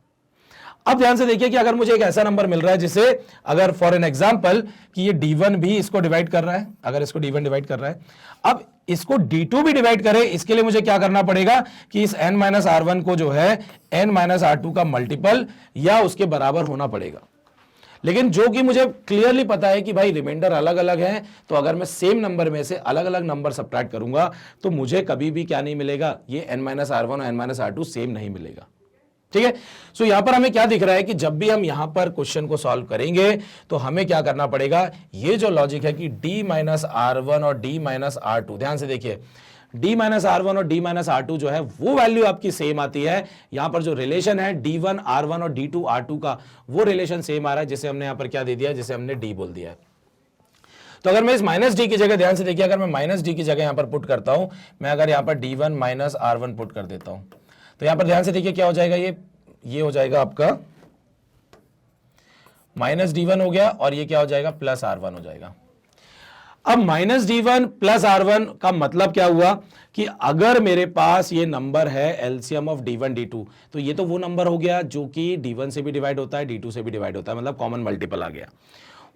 Speaker 1: अब ध्यान से देखिए कि अगर मुझे एक ऐसा नंबर मिल रहा है जिसे, अगर फॉर एन एग्जांपल कि ये d1 भी इसको डिवाइड कर रहा है, अगर इसको d1 डिवाइड कर रहा है, अब इसको d2 भी डिवाइड करे, इसके लिए मुझे क्या करना पड़ेगा कि इस n माइनस r1 को जो है n माइनस r2 का मल्टीपल या उसके बराबर होना पड़ेगा। लेकिन जो कि मुझे क्लियरली पता है कि भाई रिमाइंडर अलग अलग है, तो अगर मैं सेम नंबर में से अलग अलग नंबर सब्ट्रैक्ट करूंगा तो मुझे कभी भी क्या नहीं मिलेगा? ये n माइनस r1 और n माइनस r2 सेम नहीं मिलेगा। ठीक है, सो यहां पर हमें क्या दिख रहा है कि जब भी हम यहां पर क्वेश्चन को सॉल्व करेंगे तो हमें क्या करना पड़ेगा? ये जो लॉजिक है कि d माइनस r1 और d माइनस r2, ध्यान से देखिए, d माइनस r1 और d माइनस r2 जो है वो वैल्यू आपकी सेम आती है। यहां पर जो रिलेशन है d1 r1 और d2 r2 का, वो रिलेशन सेम आ रहा है, जिसे हमने यहां पर क्या दे दिया? जिसे हमने d बोल दिया है। तो अगर मैं इस माइनस डी की जगह, ध्यान से देखिए, अगर मैं माइनस डी की जगह यहां पर पुट करता हूं, मैं अगर यहां पर d1 माइनस r1 पुट कर देता हूं, तो यहां पर ध्यान से देखिए क्या हो जाएगा? ये हो जाएगा आपका माइनस d1 हो गया, और ये क्या हो जाएगा? प्लस r1 हो जाएगा। अब माइनस d1 प्लस r1 का मतलब क्या हुआ कि अगर मेरे पास ये नंबर है एलसीएम ऑफ d1 d2, तो ये तो वो नंबर हो गया जो कि d1 से भी डिवाइड होता है, d2 से भी डिवाइड होता है, मतलब कॉमन मल्टीपल आ गया।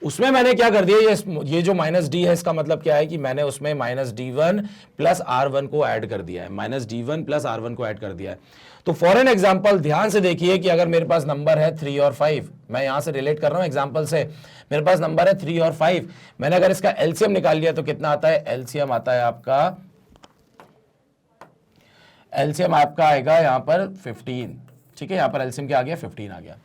Speaker 1: उसमें मैंने क्या कर दिया? ये जो माइनस डी है, इसका मतलब क्या है कि मैंने उसमें माइनस d1 प्लस r1 को ऐड कर दिया है, माइनस d1 प्लस r1 को ऐड कर दिया है। तो फॉर एन एग्जाम्पल ध्यान से देखिए कि अगर मेरे पास नंबर है 3 और 5, मैं यहां से रिलेट कर रहा हूं एग्जाम्पल से, मेरे पास नंबर है 3 और 5, मैंने अगर इसका एलसीएम निकाल लिया तो कितना आता है? एलसीएम आता है आपका, एलसीएम आपका आएगा यहां पर 15। ठीक है, यहां पर एलसीएम क्या आ गया? 15 आ गया।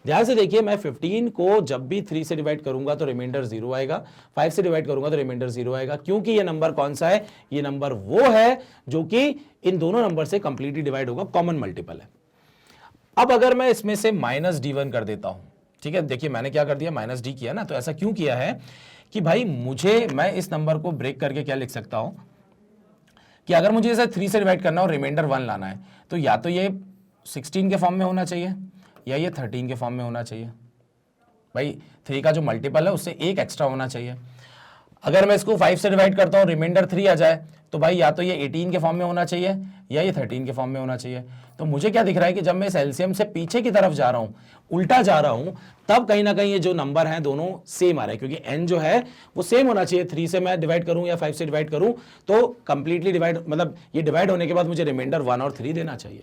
Speaker 1: ध्यान से देखिए, मैं 15 को जब भी 3 से डिवाइड करूंगा तो रिमाइंडर 0 आएगा, 5 से डिवाइड करूंगा तो रिमाइंडर 0 आएगा, क्योंकि ये नंबर कौन सा है? ये नंबर वो है जो कि इन दोनों नंबर से कंप्लीटली डिवाइड होगा, कॉमन मल्टीपल है। अब अगर मैं इसमें से -d1 कर देता हूं, ठीक है, देखिए मैंने क्या कर दिया, -d किया ना, तो ऐसा क्यों किया है कि भाई मैं इस नंबर को ब्रेक करके क्या लिख सकता हूं कि अगर मुझे इसे 3 से डिवाइड करना और रिमाइंडर 1 लाना है, तो या तो ये 16 के फॉर्म में होना चाहिए या ये 13 के फॉर्म में होना चाहिए। भाई 3 का जो मल्टीपल है उससे एक एक्स्ट्रा होना चाहिए। अगर मैं इसको 5 से डिवाइड करता हूँ, रिमाइंडर 3 आ जाए, तो भाई या तो ये 18 के फॉर्म में होना चाहिए या ये 13 के फॉर्म में होना चाहिए। तो मुझे क्या दिख रहा है कि जब मैं इस एलसीएम से पीछे की तरफ जा रहा हूं, उल्टा जा रहा हूं, तब कहीं ना कहीं ये जो नंबर है दोनों सेम आ रहे हैं, क्योंकि n जो है वो सेम होना चाहिए। 3 से मैं डिवाइड करूं या 5 से डिवाइड करूं तो कंप्लीटली डिवाइड, मतलब ये डिवाइड होने के बाद मुझे रिमाइंडर 1 और 3 देना चाहिए।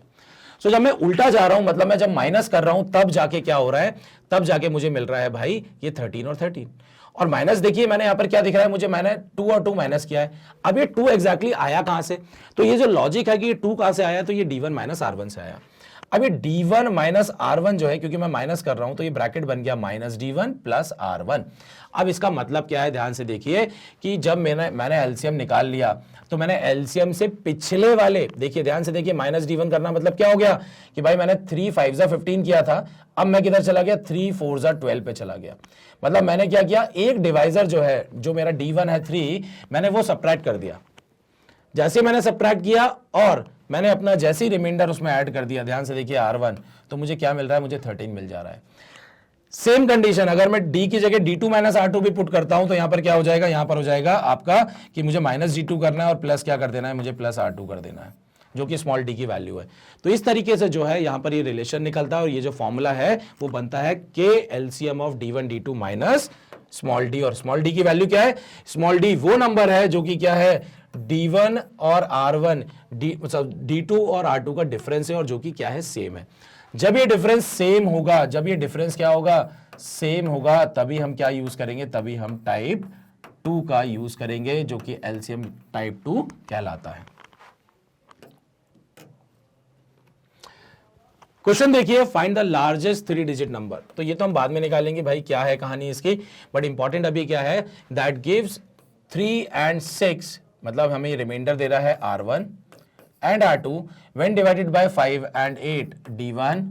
Speaker 1: सो जब मैं उल्टा जा रहा हूं, मतलब मैं जब माइनस कर रहा हूं, तब जाके क्या हो रहा है, तब जाके मुझे मिल रहा है भाई ये 13 और 13। और माइनस देखिए मैंने यहां पर क्या दिख रहा है, मुझे मैंने 2 और 2 माइनस किया है। अब ये 2 एग्जैक्टली आया कहां से, तो ये जो लॉजिक है कि ये 2 कहां से आया, तो ये d1 माइनस r1 से आया। अब ये d1 माइनस r1 जो है, क्योंकि मैं माइनस कर रहा हूं तो ये ब्रैकेट बन गया -d1 प्लस r1। अब इसका मतलब क्या है, ध्यान से देखिए कि जब मैंने एलसीएम निकाल लिया, तो मैंने एलसीएम से पिछले वाले, देखिए ध्यान से देखिए, -d1 करना मतलब क्या हो गया कि भाई मैंने 3 5 15 किया था, अब मैं किधर चला गया, 3 4 12 पे चला गया। मतलब मैंने क्या किया, एक डिवाइजर जो है, जो मेरा d1 है 3, मैंने वो सब्ट्रैक्ट कर दिया। जैसे मैंने सब्ट्रैक्ट किया और मैंने अपना जैसे ही रिमाइंडर उसमें ऐड कर दिया, ध्यान से देखिए r1, तो मुझे क्या मिल रहा है, मुझे 13 मिल जा रहा है। सेम कंडीशन अगर मैं d की जगह d2 माइनस r2 भी पुट करता हूं, तो यहां पर क्या हो जाएगा, यहां पर हो जाएगा आपका कि मुझे -d2 करना है और प्लस क्या कर देना है, मुझे प्लस r2 कर देना है, जो कि स्मॉल d की वैल्यू है। तो इस तरीके से जो है यहां पर ये रिलेशन निकलता है और ये जो फॉर्मूला है वो बनता है k LCM of d1 d2 minus small d। और स्मॉल d की वैल्यू क्या है, स्मॉल d वो नंबर है जो कि क्या है, d1 और r1 मतलब d2 और r2 का डिफरेंस है और जो कि क्या है, सेम है। जब ये डिफरेंस सेम होगा, जब ये डिफरेंस क्या होगा, सेम होगा, तभी हम क्या यूज करेंगे, तभी हम टाइप 2 का यूज करेंगे, जो कि एलसीएम टाइप 2 कहलाता है। क्वेश्चन देखिए, find the largest 3 digit number. तो ये तो हम बाद में निकालेंगे भाई, क्या है कहानी इसकी, बट इंपॉर्टेंट अभी क्या है, दैट गिव्स 3 and 6, मतलब हमें रिमाइंडर दे रहा है r1 and r2 when divided by 5 and 8 d1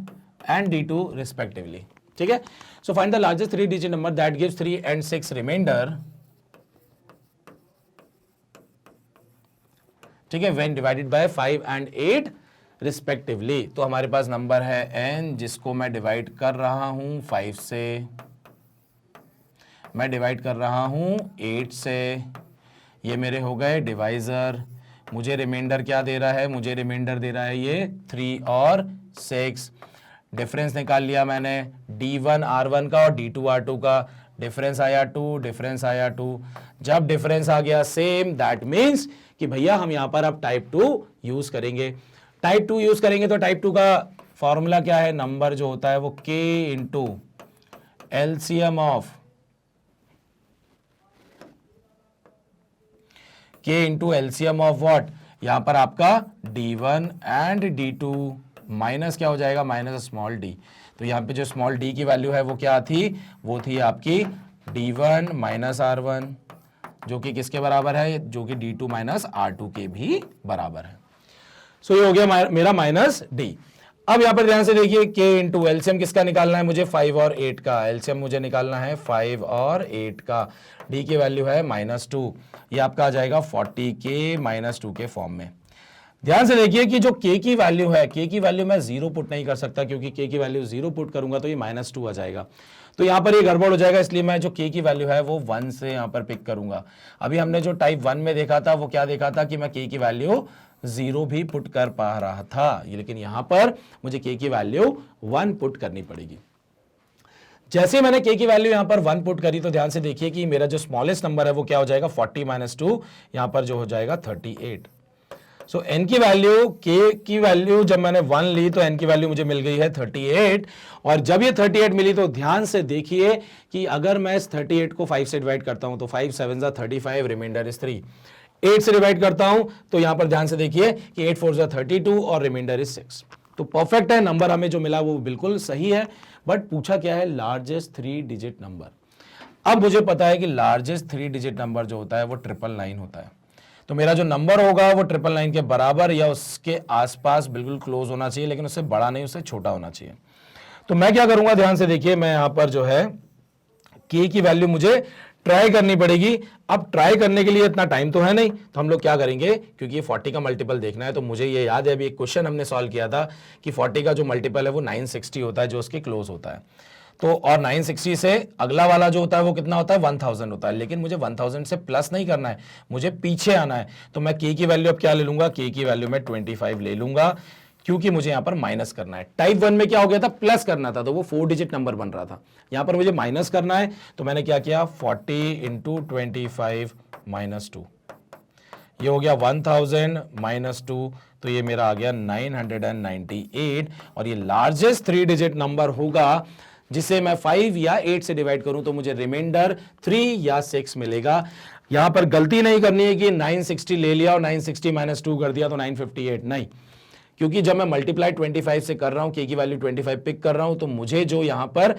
Speaker 1: and d2 respectively। ठीक है, so find the largest 3 digit number that gives 3 and 6 remainder, ठीक है, when divided by 5 and 8 respectively. तो हमारे पास नंबर है n, जिसको मैं डिवाइड कर रहा हूं 5 से, मैं डिवाइड कर रहा हूं 8 से, ये मेरे हो गए डिवाइजर। मुझे रिमाइंडर क्या दे रहा है, मुझे रिमाइंडर दे रहा है ये 3 और 6। डिफरेंस निकाल लिया मैंने d1 r1 का और d2 r2 का, डिफरेंस आया 2, डिफरेंस आया 2। जब डिफरेंस आ गया सेम, दैट मीन्स कि भैया हम यहां पर अब टाइप 2 यूज करेंगे। टाइप 2 यूज करेंगे तो टाइप 2 का फॉर्मूला क्या है, नंबर जो होता है वो k into LCM of what, यहां पर आपका d1 एंड d2 माइनस क्या हो जाएगा, माइनस स्मॉल d। तो यहां पे जो स्मॉल d की वैल्यू है वो क्या थी, वो थी आपकी d1 माइनस r1, जो कि किसके बराबर है, जो कि d2 माइनस r2 के भी बराबर है। सो ये हो गया मेरा -d। अब यहां पर ध्यान से देखिए, k इंटू एलसीएम किसका निकालना है मुझे, 5 और 8 का। एलसीएम मुझे निकालना है 5 और 8 का। d की वैल्यू है -2, ये आपका आ जाएगा 40k -2 के फॉर्म में। ध्यान से देखिए कि जो k की वैल्यू है, k की वैल्यू मैं 0 पुट नहीं कर सकता, क्योंकि k की वैल्यू 0 पुट करूंगा तो ये -2 आ जाएगा, तो यहां पर ये गड़बड़ हो जाएगा। इसलिए मैं जो k की वैल्यू है वो 1 से यहां पर पिक करूंगा। अभी हमने जो टाइप 1 में देखा था वो क्या देखा था कि मैं k की वैल्यू 0 भी पुट कर पा रहा था, लेकिन यहां पर मुझे k की वैल्यू 1 पुट करनी पड़ेगी। जैसे मैंने k की वैल्यू यहां पर 1 पुट करी, तो ध्यान से देखिए कि मेरा जो स्मॉलेस्ट नंबर है वो क्या हो जाएगा, 40 - 2, यहां पर जो हो जाएगा 38। सो n की वैल्यू, k की वैल्यू जब मैंने 1 ली तो n की वैल्यू मुझे मिल गई है 38। और जब ये 38 मिली तो ध्यान से देखिए कि अगर मैं इस 38 को 5 से डिवाइड करता हूं तो 5 7 35, रिमाइंडर इज 3। 8 से डिवाइड करता हूं तो यहां पर ध्यान से देखिए कि 8 4 32 और रिमाइंडर इज 6। तो परफेक्ट है, नंबर हमें जो मिला वो बिल्कुल सही है। बट पूछा क्या है, लार्जेस्ट 3 डिजिट नंबर। अब मुझे पता है कि लार्जेस्ट 3 डिजिट नंबर जो होता है वो 999 होता है। तो मेरा जो नंबर होगा वो 999 के बराबर या उसके आसपास बिल्कुल क्लोज होना चाहिए, लेकिन उससे बड़ा नहीं, उससे छोटा होना चाहिए। तो मैं क्या करूंगा, ध्यान से देखिए, मैं यहां पर जो है k की वैल्यू मुझे ट्राई करनी पड़ेगी। अब ट्राई करने के लिए इतना टाइम तो है नहीं, तो हम लोग क्या करेंगे, क्योंकि ये 40 का मल्टीपल देखना है, तो मुझे ये याद है अभी एक क्वेश्चन हमने सॉल्व किया था कि 40 का जो मल्टीपल है वो 960 होता है, जो उसके क्लोज होता है। तो और 960 से अगला वाला जो होता है वो कितना होता है, 1000 होता है। लेकिन मुझे 1000 से प्लस नहीं करना है, मुझे पीछे आना है। तो मैं k की वैल्यू अब क्या ले लूंगा, k की वैल्यू में 25 ले लूंगा, क्योंकि मुझे यहां पर माइनस करना है। टाइप 1 में क्या हो गया था, प्लस करना था, तो वो 4 डिजिट नंबर बन रहा था। यहां पर मुझे माइनस करना है, तो मैंने क्या किया, 40 इंटू 25 माइनस 2, ये हो गया 1000 माइनस 2, तो ये मेरा आ गया 998। और ये लार्जेस्ट 3 डिजिट नंबर होगा जिसे मैं 5 या 8 से डिवाइड करूं, तो मुझे रिमाइंडर 3 या 6 मिलेगा। यहां पर गलती नहीं करनी है कि 960 ले लिया और 960 माइनस 2 कर दिया तो 958, नहीं, क्योंकि जब मैं मल्टीप्लाई 25 से कर रहा हूं, k की वैल्यू 25 पिक कर रहा हूं, तो मुझे जो यहां पर,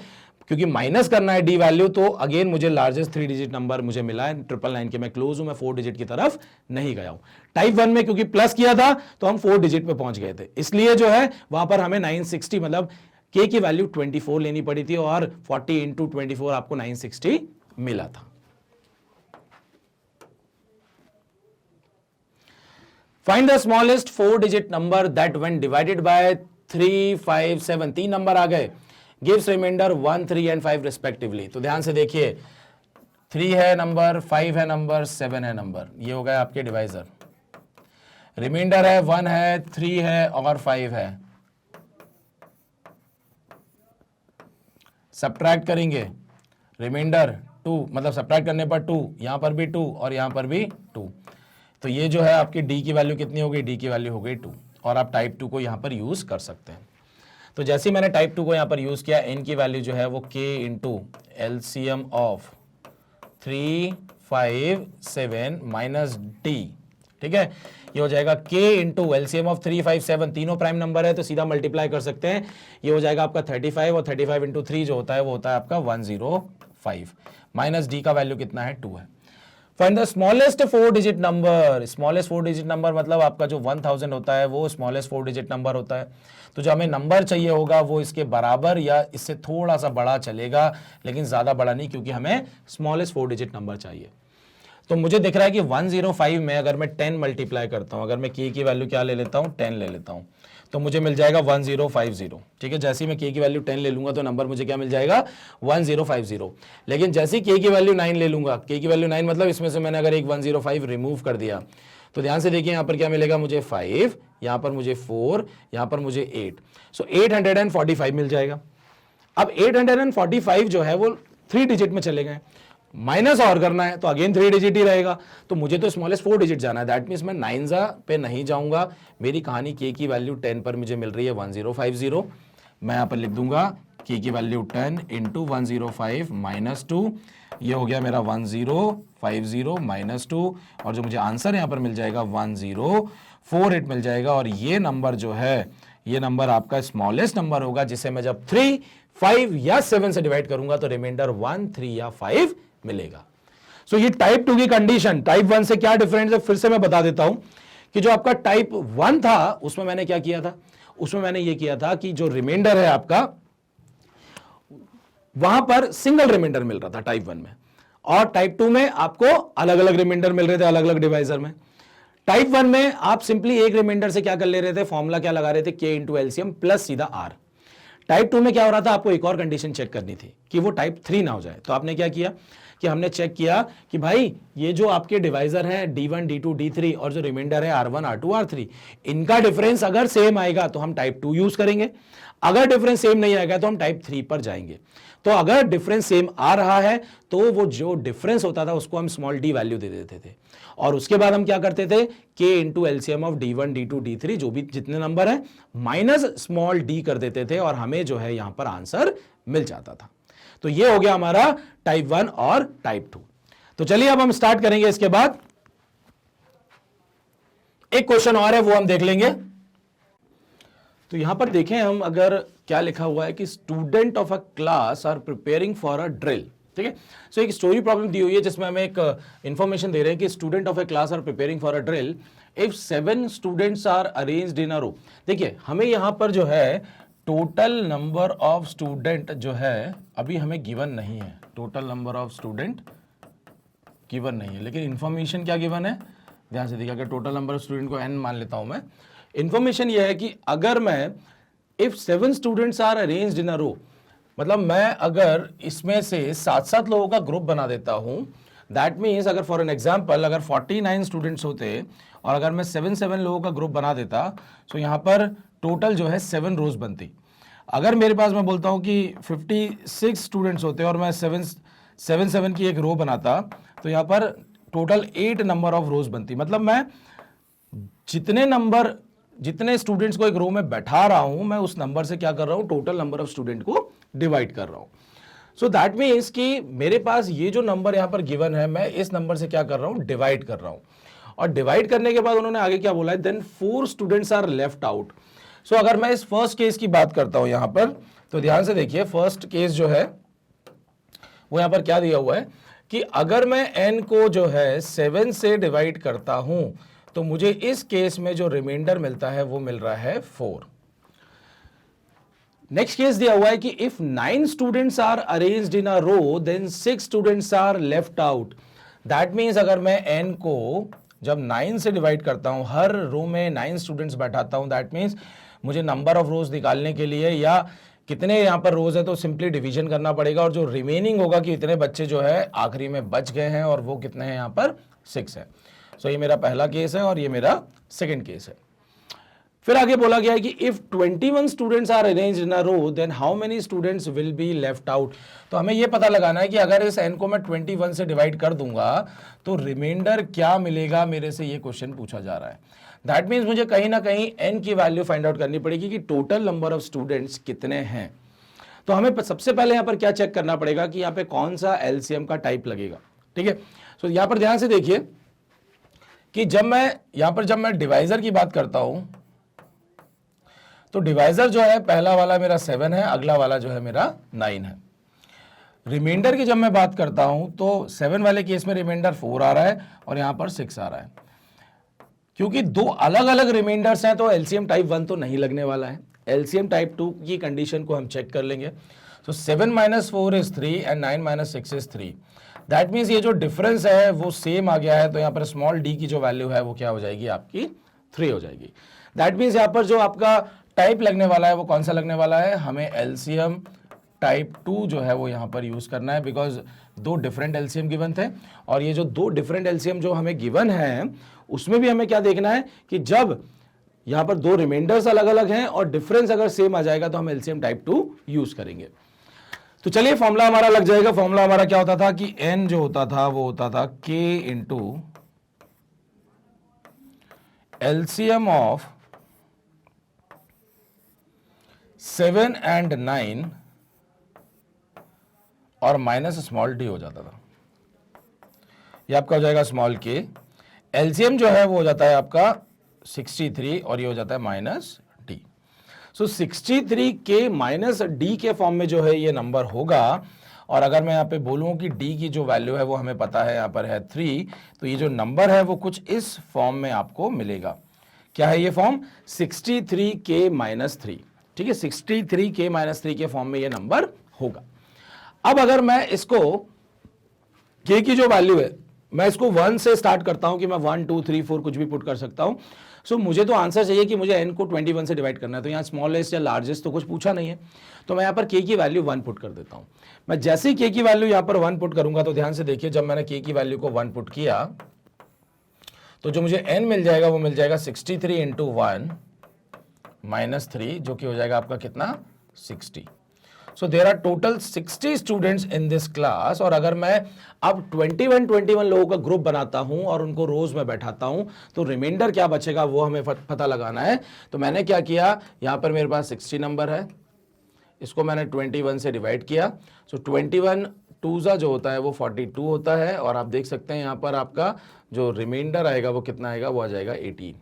Speaker 1: क्योंकि माइनस करना है डी वैल्यू, तो अगेन मुझे लार्जेस्ट 3 डिजिट नंबर मुझे मिला है 999 के, मैं क्लोज हूं, मैं 4 डिजिट की तरफ नहीं गया हूं। टाइप 1 में क्योंकि प्लस किया था तो हम 4 डिजिट पे पहुंच गए थे, इसलिए जो है वहां पर हमें 960 मतलब k की वैल्यू 24 लेनी पड़ी थी, और 40 इंटू 24 आपको 960 मिला था। Find the smallest 4 digit number that when divided by 3, 5, 7, 3 number आ गए, गिव्स रिमाइंडर 1, 3 एंड 5 रिस्पेक्टिवली। तो ध्यान से देखिए, 3 है नंबर, 5 है नंबर, 7 है नंबर, ये हो गए आपके डिवाइजर। रिमाइंडर है 1 है, 3 है और 5 है। सब्ट्रैक्ट करेंगे, रिमाइंडर 2, मतलब सब्ट्रैक्ट करने पर 2, यहां पर भी 2 और यहां पर भी 2, तो ये जो है आपकी d की वैल्यू कितनी हो गई, d की वैल्यू हो गई 2, और आप टाइप 2 को यहां पर यूज कर सकते हैं। तो जैसे ही मैंने टाइप 2 को यहां पर यूज किया, n की वैल्यू जो है वो k into LCM of 3, 5, 7 minus d, ठीक है, ये हो जाएगा k इंटू एलसीएम ऑफ 3, 5, 7, तीनों प्राइम नंबर है तो सीधा मल्टीप्लाई कर सकते हैं, ये हो जाएगा आपका 35, और 35 इंटू 3 जो होता है वो होता है आपका 105, माइनस d का वैल्यू कितना है, 2 है। Find the smallest 4 digit number, smallest 4 digit number मतलब आपका जो 1000 होता है वो स्मॉलेस्ट 4 डिजिट नंबर होता है। तो जो हमें नंबर चाहिए होगा वो इसके बराबर या इससे थोड़ा सा बड़ा चलेगा, लेकिन ज्यादा बड़ा नहीं, क्योंकि हमें स्मॉलेस्ट 4 डिजिट नंबर चाहिए। तो मुझे दिख रहा है कि 105 में अगर मैं 10 मल्टीप्लाई करता हूं, अगर मैं k की वैल्यू क्या ले लेता हूं, 10 ले लेता हूं, तो मुझे मिल जाएगा 1050, ठीक है। जैसे ही मैं k की वैल्यू 10 ले लूंगा तो नंबर मुझे क्या मिल जाएगा, 1050। लेकिन जैसे ही k की वैल्यू 9 ले लूंगा, k की वैल्यू 9 मतलब इसमें से मैंने अगर एक 105 रिमूव कर दिया, तो ध्यान से देखिए यहां पर क्या मिलेगा मुझे, 5, यहां पर मुझे 4, यहां पर मुझे 8, सो 845 मिल जाएगा। अब 845 जो है वो 3 डिजिट में चले गए, माइनस और करना है तो अगेन 3 डिजिट ही रहेगा, तो मुझे तो स्मॉलेस्ट 4 डिजिट जाना है, दैट मीन्स मैं 9 पे नहीं जाऊंगा। मेरी कहानी k की वैल्यू 10 पर मुझे मिल रही है 1050, मैं यहां पर लिख दूंगा k की वैल्यू 10 इंटू 105 माइनस 2, ये हो गया मेरा 1050 माइनस 2, और जो मुझे आंसर यहां पर मिल जाएगा 1048 मिल जाएगा। और ये नंबर जो है, ये नंबर आपका स्मॉलेस्ट नंबर होगा जिसे मैं जब 3, 5 या 7 से डिवाइड करूंगा तो रिमाइंडर 1, 3 या 5 मिलेगा। सो ये टाइप 2 की कंडीशन। टाइप 1 से क्या डिफरेंस है फिर से मैं बता देता हूं कि जो आपका टाइप 1 था उसमें मैंने क्या किया था, उसमें मैंने ये किया था कि जो रिमाइंडर है आपका वहां पर सिंगल रिमाइंडर मिल रहा था टाइप 1 में, और टाइप 2 में आपको अलग अलग रिमाइंडर मिल रहे थे अलग अलग डिवाइजर में। टाइप 1 में आप सिंपली एक रिमाइंडर से क्या कर ले रहे थे, फॉर्मूला क्या लगा रहे थे, k इंटू एलसीएम प्लस सीधा r। टाइप 2 में क्या हो रहा था, आपको एक और कंडीशन चेक करनी थी कि वो टाइप 3 ना हो जाए। तो आपने क्या किया कि हमने चेक किया कि भाई ये जो आपके डिवाइजर है d1, d2, d3 और जो रिमाइंडर है r1, r2, r3, इनका डिफरेंस अगर सेम आएगा तो हम टाइप 2 यूज करेंगे, अगर डिफरेंस सेम नहीं आएगा तो हम टाइप 3 पर जाएंगे। तो अगर डिफरेंस सेम आ रहा है तो वो जो डिफरेंस होता था उसको हम स्मॉल d वैल्यू दे देते थे, और उसके बाद हम क्या करते थे, k into LCM of d1, d2, d3 जो भी जितने नंबर है माइनस स्मॉल d कर देते थे, और हमें जो है यहां पर आंसर मिल जाता था। तो ये हो गया हमारा टाइप 1 और टाइप 2। तो चलिए अब हम स्टार्ट करेंगे। इसके बाद एक क्वेश्चन और है वो हम देख लेंगे। तो यहां पर देखें हम, अगर क्या लिखा हुआ है कि student of a class are preparing for a drill, ठीक है। सो एक स्टोरी प्रॉब्लम दी हुई है जिसमें हमें एक इंफॉर्मेशन दे रहे हैं कि student of a class are preparing for a drill if 7 students are arranged in a row. देखिए हमें यहां पर जो है टोटल नंबर ऑफ स्टूडेंट जो है अभी हमें गिवन नहीं है, total number of student given नहीं है, लेकिन इंफॉर्मेशन क्या गिवन है, ध्यान से देखिए। अगर टोटल नंबर ऑफ स्टूडेंट को n मान लेता हूं मैं, इंफॉर्मेशन यह है कि अगर मैं if 7 students are arranged in a row, मतलब मैं अगर इसमें से 7-7 लोगों का ग्रुप बना देता हूं, दैट मीन्स अगर फॉर एन एग्जांपल अगर 49 स्टूडेंट्स होते और अगर मैं 7-7 लोगों का ग्रुप बना देता, तो यहां पर टोटल जो है 7 रोज बनती। अगर मेरे पास मैं बोलता हूं कि 56 स्टूडेंट्स होते और मैं 7-7 की एक रो बनाता, तो यहां पर टोटल 8 नंबर ऑफ रोज बनती। मतलब मैं जितने स्टूडेंट्स को एक रो में बैठा रहा हूं, मैं उस नंबर से क्या कर रहा हूं, टोटल नंबर ऑफ स्टूडेंट को डिवाइड कर रहा हूं। सो दैट मीन्स कि मेरे पास ये जो नंबर यहां पर गिवन है, मैं इस नंबर से क्या कर रहा हूं, डिवाइड कर रहा हूं। और डिवाइड करने के बाद उन्होंने आगे क्या बोला है, then 4 students are left out. So अगर मैं इस फर्स्ट केस की बात करता हूं यहां पर, तो ध्यान से देखिए फर्स्ट केस जो है वो यहां पर क्या दिया हुआ है कि अगर मैं n को जो है 7 से डिवाइड करता हूं, तो मुझे इस केस में जो रिमाइंडर मिलता है वो मिल रहा है 4। नेक्स्ट केस दिया हुआ है कि if 9 students are arranged in a row then 6 students are left out. That means अगर मैं n को जब 9 से डिवाइड करता हूं, हर रो में 9 स्टूडेंट्स बैठाता हूं, दैट मीन्स मुझे नंबर ऑफ रोज निकालने के लिए या कितने यहां पर रोज है तो सिंपली डिवीजन करना पड़ेगा, और जो रिमेनिंग होगा कि इतने बच्चे जो है आखिरी में बच गए हैं और वो कितने हैं, यहां पर 6 है। सो ये मेरा पहला केस है और ये मेरा सेकंड केस है। फिर आगे बोला गया है कि if 21 students are arranged in a row then how many students will be left out. तो हमें यह पता लगाना है कि अगर इस n को मैं 21 से डिवाइड कर दूंगा तो रिमाइंडर क्या मिलेगा, मेरे से ये क्वेश्चन पूछा जा रहा है। दैट मीन्स मुझे कहीं ना कहीं n की वैल्यू फाइंड आउट करनी पड़ेगी कि टोटल नंबर ऑफ स्टूडेंट्स कितने हैं। तो हमें सबसे पहले यहां पर क्या चेक करना पड़ेगा कि यहां पे कौन सा एलसीएम का टाइप लगेगा। ठीक है, तो यहां पर ध्यान से देखिए कि जब मैं डिवाइजर की बात करता हूं, तो डिवाइजर जो है पहला वाला मेरा 7 है, अगला वाला जो है मेरा 9 है। रिमाइंडर की जब मैं बात करता हूं तो 7 वाले केस में रिमाइंडर 4 आ रहा है और यहां पर 6 आ रहा है। क्योंकि दो अलग अलग रिमाइंडर्स हैं तो एलसीएम टाइप 1 तो नहीं लगने वाला है। एलसीएम टाइप 2 की कंडीशन को हम चेक कर लेंगे। तो 7 - 4 is 3 and 9 - 6 is 3। That means ये जो डिफरेंस है वो सेम आ गया है, तो यहां पर स्मॉल डी की जो वैल्यू है वो क्या हो जाएगी, आपकी 3 हो जाएगी। दैट मीन्स यहां पर जो आपका टाइप लगने वाला है वो कौन सा लगने वाला है, हमें एलसीएम टाइप 2 जो है वो यहां पर यूज करना है, बिकॉज दो डिफरेंट एलसीएम गिवन थे। और ये जो दो डिफरेंट एलसीएम जो हमें गिवन है उसमें भी हमें क्या देखना है कि जब यहां पर दो रिमाइंडर्स अलग अलग हैं और डिफरेंस अगर सेम आ जाएगा तो हम एलसीएम टाइप 2 यूज करेंगे। तो चलिए फॉर्मूला हमारा लग जाएगा। फॉर्मूला हमारा क्या होता था कि n जो होता था वो होता था k into LCM of 7 and 9 और माइनस स्मॉल डी हो जाता था। ये आपका हो जाएगा स्मॉल के। एलसीएम जो है वो हो जाता है आपका 63 और ये हो जाता है माइनस डी। सो 63 के माइनस डी के फॉर्म में जो है ये नंबर होगा। और अगर मैं यहाँ पे बोलूँ कि डी की जो वैल्यू है वो हमें पता है यहाँ पर है 3, तो ये जो नंबर है वो कुछ इस फॉर्म में आपको मिलेगा। क्या है ये फॉर्म, 63 के माइनस 3। ठीक है, 63 के माइनस 3 के फॉर्म में ये नंबर होगा। अब अगर मैं इसको k की जो वैल्यू है मैं इसको 1 से स्टार्ट करता हूं कि मैं 1 2 3 4 कुछ भी पुट कर सकता हूं। सो मुझे तो आंसर चाहिए कि मुझे n को 21 से डिवाइड करना है, तो यहाँ स्मॉलेस्ट या लार्जेस्ट तो कुछ पूछा नहीं है, तो मैं यहाँ पर k की वैल्यू 1 पुट कर देता हूं। मैं जैसे ही k की वैल्यू यहाँ पर 1 पुट करूंगा तो ध्यान से देखिए, जब मैंने k की वैल्यू को 1 पुट किया तो जो मुझे n मिल जाएगा वो मिल जाएगा 63 इंटू 1 माइनस 3, जो कि हो जाएगा आपका कितना, 60। So there are total 60 students in this class. और अगर मैं अब 21 लोगों का ग्रुप बनाता हूं और उनको रोज में बैठाता हूं तो रिमाइंडर क्या बचेगा वो हमें पता लगाना है। तो मैंने क्या किया, यहां पर मेरे पास 60 नंबर है, इसको मैंने 21 से डिवाइड किया। सो 21 2 जो होता है वो 42 होता है, और आप देख सकते हैं यहां पर आपका जो रिमाइंडर आएगा वो कितना आएगा, वो आ जाएगा 18।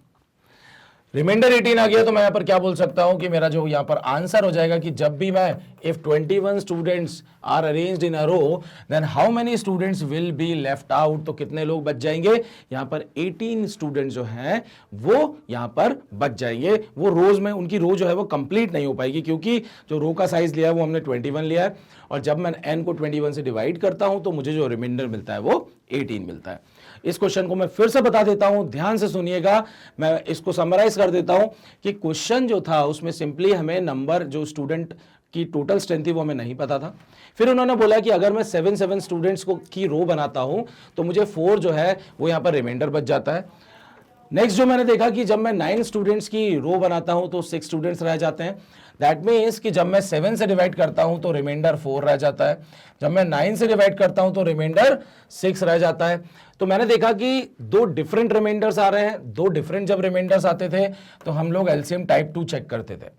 Speaker 1: रिमाइंडर 18 आ गया, तो मैं यहां पर क्या बोल सकता हूं कि मेरा जो यहां पर आंसर हो जाएगा कि जब भी मैं if 21 students are arranged in a row then how many students will be left out, तो कितने लोग बच जाएंगे, यहां पर 18 स्टूडेंट्स जो हैं वो यहां पर बच जाएंगे। वो रोज में उनकी रो जो है वो कंप्लीट नहीं हो पाएगी, क्योंकि जो रो का साइज लिया है वो हमने 21 लिया है, और जब मैं n को 21 से डिवाइड करता हूं तो मुझे जो रिमाइंडर मिलता है वो 18 मिलता है। इस क्वेश्चन को मैं फिर से बता देता हूं, ध्यान से सुनिएगा, मैं इसको समराइज कर देता हूं कि क्वेश्चन जो था उसमें सिंपली हमें नंबर जो स्टूडेंट की टोटल स्ट्रेंथ थी वो हमें नहीं पता था। फिर उन्होंने बोला कि अगर मैं 7 स्टूडेंट्स को की रो बनाता हूं तो मुझे 4 जो है वो यहां पर रिमाइंडर बच जाता है। नेक्स्ट जो मैंने देखा कि जब मैं 9 स्टूडेंट्स की रो बनाता हूं तो 6 स्टूडेंट्स रह जाते हैं। दैट मीन्स कि जब मैं 7 से डिवाइड करता हूं तो रिमाइंडर 4 रह जाता है, जब मैं 9 से डिवाइड करता हूं तो रिमाइंडर 6 रह जाता है। तो मैंने देखा कि दो डिफरेंट रिमाइंडर्स आ रहे हैं, दो डिफरेंट जब रिमाइंडर्स आते थे तो हम लोग एलसीएम टाइप 2 चेक करते थे।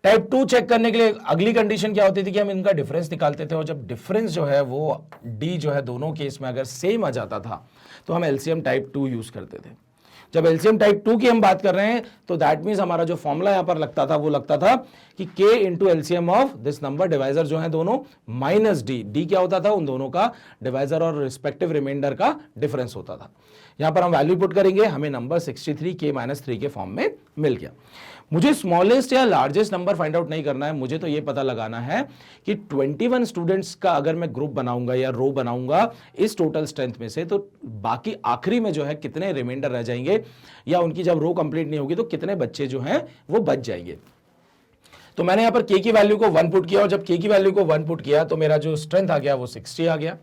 Speaker 1: टाइप 2 चेक करने के लिए अगली कंडीशन क्या होती थी कि हम इनका डिफरेंस निकालते थे, और जब डिफरेंस जो है वो डी जो है दोनों केस में अगर सेम आ जाता था तो हम एलसीएम टाइप 2 यूज करते थे। जब एलसीएम टाइप 2 की हम बात कर रहे हैं तो दैट मींस हमारा जो फॉर्मूला यहां पर लगता था वो लगता था कि k into LCM of this number, divisor जो है दोनों, माइनस डी। डी क्या होता था, उन दोनों का डिवाइजर और रिस्पेक्टिव रिमाइंडर का डिफरेंस होता था। यहां पर हम वैल्यू पुट करेंगे, हमें नंबर 63 k माइनस 3 के फॉर्म में मिल गया। मुझे स्मॉलेस्ट या लार्जेस्ट नंबर फाइंड आउट नहीं करना है, मुझे तो ये पता लगाना है कि 21 स्टूडेंट्स का अगर मैं ग्रुप बनाऊंगा या रो बनाऊंगा इस टोटल स्ट्रेंथ में से, तो बाकी आखिरी में जो है कितने रिमाइंडर रह जाएंगे, या उनकी जब रो कंप्लीट नहीं होगी तो कितने बच्चे जो हैं वो बच जाएंगे। तो मैंने यहां पर k की वैल्यू को 1 पुट किया, और जब k की वैल्यू को 1 पुट किया तो मेरा जो स्ट्रेंथ आ गया वो 60 आ गया,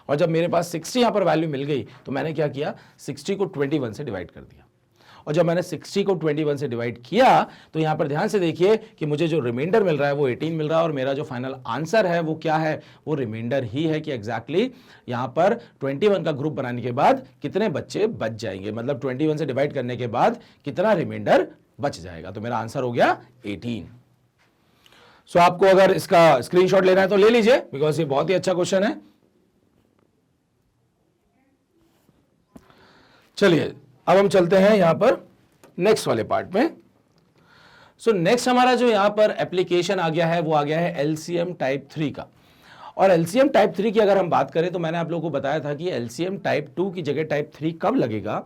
Speaker 1: और जब मेरे पास 60 यहां पर वैल्यू मिल गई तो मैंने क्या किया, 60 को 21 से डिवाइड कर दिया, और जब मैंने 60 को 21 से डिवाइड किया तो यहां पर ध्यान से देखिए कि मुझे जो रिमाइंडर मिल रहा है वो 18 मिल रहा है, और मेरा जो फाइनल आंसर है वो क्या है, वो रिमाइंडर ही है कि एग्जैक्टली यहां पर 21 का ग्रुप बनाने के बाद कितने बच्चे बच जाएंगे, मतलब 21 से डिवाइड करने के बाद कितना रिमाइंडर बच जाएगा। तो मेरा आंसर हो गया 18। सो आपको अगर इसका स्क्रीनशॉट लेना है तो ले लीजिए, बिकॉज ये बहुत ही अच्छा क्वेश्चन है। चलिए अब हम चलते हैं यहां पर नेक्स्ट वाले पार्ट में। सो नेक्स्ट हमारा जो यहां पर एप्लीकेशन आ गया है वो आ गया है एलसीएम टाइप 3 का। और एलसीएम टाइप 3 की अगर हम बात करें तो मैंने आप लोगों को बताया था कि एलसीएम टाइप 2 की जगह टाइप 3 कब लगेगा,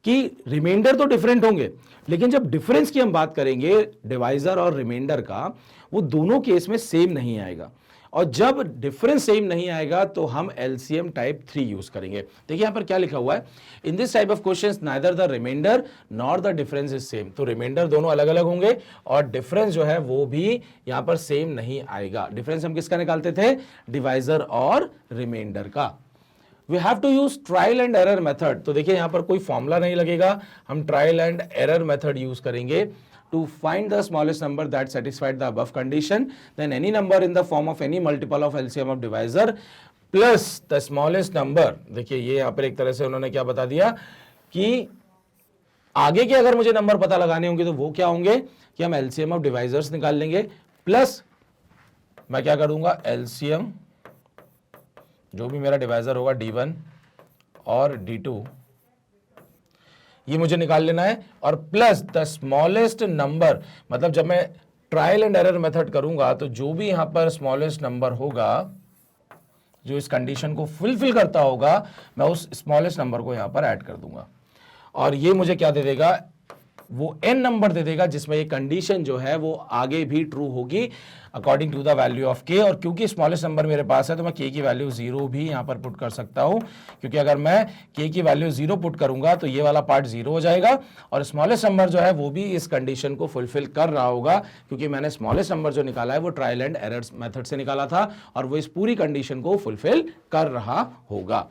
Speaker 1: कि रिमाइंडर तो डिफरेंट होंगे लेकिन जब डिफरेंस की हम बात करेंगे डिवाइजर और रिमाइंडर का, वो दोनों केस में सेम नहीं आएगा, और जब डिफरेंस सेम नहीं आएगा तो हम एलसीएम टाइप 3 यूज करेंगे। देखिए यहां पर क्या लिखा हुआ है, in this type of questions neither the remainder nor the difference is same. तो रिमाइंडर दोनों अलग अलग होंगे और डिफरेंस जो है वो भी यहां पर सेम नहीं आएगा। डिफरेंस हम किसका निकालते थे, डिवाइजर और रिमाइंडर का। We have to use trial and error method. तो देखिए यहां पर कोई फॉर्मूला नहीं लगेगा, हम trial and error method use करेंगे to find the smallest number that satisfied the above condition, then any number in the form of any multiple of LCM of divisor plus the smallest number। देखिए ये यहां पर एक तरह से उन्होंने क्या बता दिया कि आगे के अगर मुझे नंबर पता लगाने होंगे तो वो क्या होंगे कि हम LCM ऑफ डिवाइजर्स निकाल लेंगे, प्लस मैं क्या करूंगा LCM जो भी मेरा डिवाइजर होगा D1 और D2 ये मुझे निकाल लेना है, और प्लस द स्मॉलेस्ट नंबर, मतलब जब मैं ट्रायल एंड एरर मेथड करूंगा तो जो भी यहां पर स्मॉलेस्ट नंबर होगा जो इस कंडीशन को फुलफिल करता होगा मैं उस स्मॉलेस्ट नंबर को यहां पर ऐड कर दूंगा, और ये मुझे क्या दे देगा, वो n नंबर दे देगा जिसमें ये कंडीशन जो है वो आगे भी ट्रू होगी according to the value of k। और क्योंकि स्मॉलेस्ट नंबर मेरे पास है तो मैं k की वैल्यू 0 भी यहां पर पुट कर सकता हूं, क्योंकि अगर मैं k की वैल्यू 0 पुट करूंगा तो ये वाला पार्ट 0 हो जाएगा, और स्मॉलेस्ट नंबर जो है वो भी इस कंडीशन को फुलफिल कर रहा होगा, क्योंकि मैंने स्मॉलेस्ट नंबर जो निकाला है वो ट्रायल एंड एरर मेथड से निकाला था और वो इस पूरी कंडीशन को फुलफिल कर रहा होगा।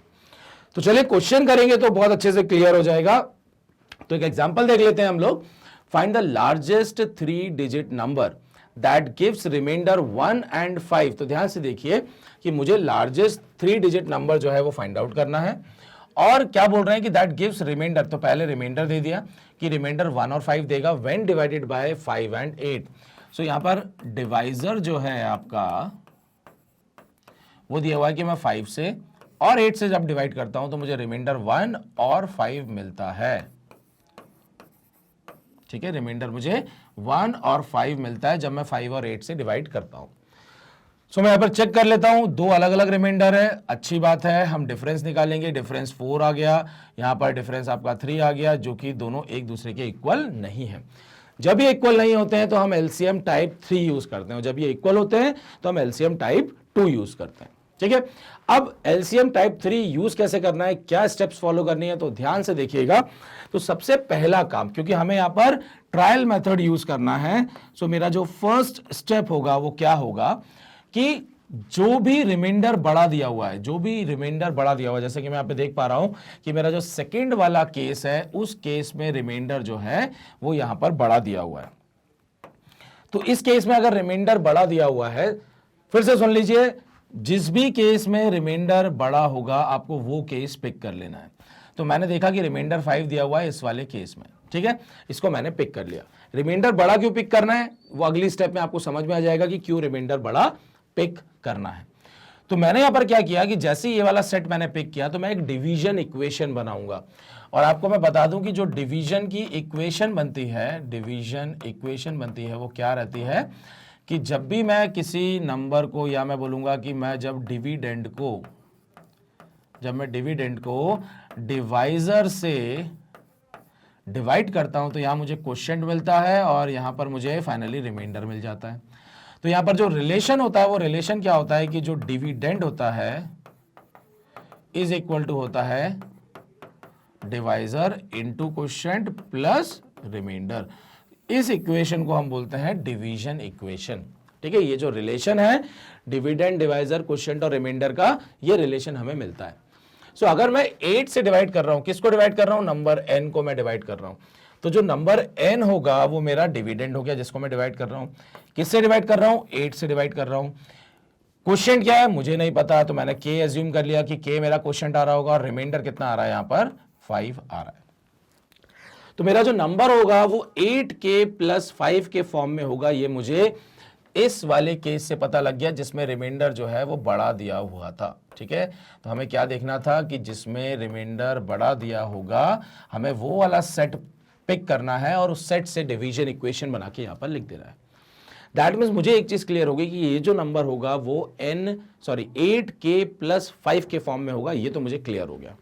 Speaker 1: तो चलिए क्वेश्चन करेंगे तो बहुत अच्छे से क्लियर हो जाएगा। तो एक एग्जांपल देख लेते हैं हम लोग। Find the largest 3 digit number that gives remainder 1 and 5। तो ध्यान से देखिए कि मुझे लार्जेस्ट 3 डिजिट नंबर जो है वो फाइंड आउट करना है, और क्या बोल रहे हैं कि दैट गिव्स रिमाइंडर, तो पहले रिमाइंडर दे दिया कि रिमाइंडर 1 और 5 देगा व्हेन डिवाइडेड बाय 5 and 8। सो यहां पर डिवाइजर जो है आपका वो दिया हुआ है कि मैं 5 से और 8 से जब डिवाइड करता हूं तो मुझे रिमाइंडर 1 और 5 मिलता है। ठीक है, रिमाइंडर मुझे 1 और 5 मिलता है जब मैं 5 और 8 से डिवाइड करता हूं। सो मैं यहाँ पर चेक कर लेता हूं, दो अलग अलग रिमाइंडर है, अच्छी बात है। हम डिफरेंस निकालेंगे, डिफरेंस 4 आ गया, यहाँ पर डिफरेंस आपका 3 आ गया, जो कि दोनों एक दूसरे के इक्वल नहीं है। जब ये इक्वल नहीं होते हैं तो हम एलसीएम टाइप 3 यूज करते हैं, जब ये इक्वल होते हैं तो हम एलसीएम टाइप 2 यूज करते हैं। ठीक है, अब एलसीएम टाइप 3 यूज कैसे करना है, क्या स्टेप्स फॉलो करनी है, तो ध्यान से देखिएगा। तो सबसे पहला काम, क्योंकि हमें यहां पर ट्रायल मेथड यूज करना है, सो मेरा जो फर्स्ट स्टेप होगा वो क्या होगा कि जो भी रिमाइंडर बड़ा दिया हुआ है, जो भी रिमाइंडर बड़ा दिया हुआ है, जैसे कि मैं यहाँ पे देख पा रहा हूं कि मेरा जो सेकंड वाला केस है उस केस में रिमाइंडर जो है वो यहां पर बड़ा दिया हुआ है। तो इस केस में अगर रिमाइंडर बड़ा दिया हुआ है, फिर से सुन लीजिए, जिस भी केस में रिमाइंडर बड़ा होगा आपको वो केस पिक कर लेना है। तो मैंने देखा कि रिमाइंडर 5 दिया हुआ है इस वाले केस में, ठीक है, इसको मैंने पिक कर लिया। रिमाइंडर बड़ा क्यों पिक करना है वो अगली स्टेप में आपको समझ में आ जाएगा कि क्यों रिमाइंडर बड़ा पिक करना है। तो मैंने यहां पर क्या किया कि जैसे ये वाला सेट मैंने पिक किया तो मैं एक डिवीजन इक्वेशन बनाऊंगा। और आपको मैं बता दूं कि जो डिवीजन की इक्वेशन बनती है, डिवीजन इक्वेशन बनती है, वो क्या रहती है कि जब भी मैं किसी नंबर को, या मैं बोलूंगा कि मैं जब डिविडेंड को डिवाइजर से डिवाइड करता हूं तो यहां मुझे क्वोशिएंट मिलता है और यहां पर मुझे फाइनली रिमाइंडर मिल जाता है। तो यहां पर जो रिलेशन होता है वो रिलेशन क्या होता है कि जो डिविडेंड होता है इज इक्वल टू होता है divisor into quotient plus remainder. इस इक्वेशन को हम बोलते हैं डिवीजन इक्वेशन। ठीक है, ये जो रिलेशन है डिविडेंड, डिवाइजर, क्वोशिएंट और रिमाइंडर का, ये रिलेशन हमें मिलता है। सो अगर मैं 8 से डिवाइड कर रहा हूं, किसको डिवाइड कर रहा हूं, नंबर n को मैं डिवाइड कर रहा हूं, तो जो नंबर n होगा वो मेरा डिविडेंड हो गया जिसको मैं डिवाइड कर रहा हूं। किससे डिवाइड कर रहा हूं, 8 से डिवाइड कर रहा हूं। क्वोशिएंट क्या है मुझे नहीं पता, तो मैंने k एज्यूम कर लिया कि k मेरा क्वोशिएंट आ रहा होगा और रिमाइंडर कितना आ रहा है, यहां पर 5 आ रहा है। तो मेरा जो नंबर होगा वो 8k प्लस 5 के फॉर्म में होगा। ये मुझे इस वाले केस से पता लग गया जिसमें रिमाइंडर जो है वो बड़ा दिया हुआ था। ठीक है, तो हमें क्या देखना था कि जिसमें रिमाइंडर बड़ा दिया होगा हमें वो वाला सेट पिक करना है और उस सेट से डिवीजन इक्वेशन बना के यहां पर लिख देना है। दैट मीन्स मुझे एक चीज क्लियर होगी कि ये जो नंबर होगा वो 8k प्लस 5 के फॉर्म में होगा, ये तो मुझे क्लियर हो गया।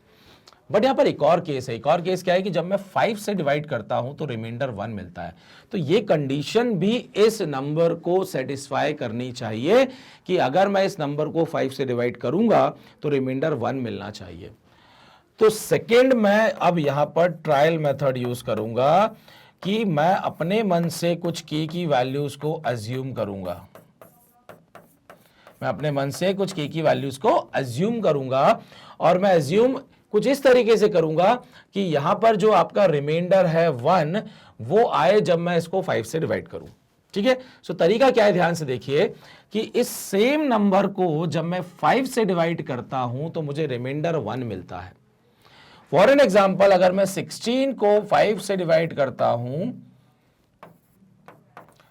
Speaker 1: बट यहां पर एक और केस है। एक और केस क्या है कि जब मैं 5 से डिवाइड करता हूं तो रिमाइंडर 1 मिलता है। तो ये कंडीशन भी इस नंबर को सेटिस्फाई करनी चाहिए कि अगर मैं इस नंबर को 5 से डिवाइड करूंगा तो रिमाइंडर 1 मिलना चाहिए। तो सेकेंड, मैं अब यहां पर ट्रायल मेथड यूज करूंगा कि मैं अपने मन से कुछ की वैल्यूज को अज्यूम करूंगा। मैं अपने मन से कुछ की वैल्यूज को अज्यूम करूंगा और मैं अज्यूम कुछ इस तरीके से करूंगा कि यहां पर जो आपका रिमाइंडर है 1 वो आए जब मैं इसको 5 से डिवाइड करूं। ठीक है, सो तरीका क्या है, ध्यान से देखिए कि इस सेम नंबर को जब मैं 5 से डिवाइड करता हूं तो मुझे रिमाइंडर 1 मिलता है। फॉर एन एग्जाम्पल, अगर मैं 16 को 5 से डिवाइड करता हूं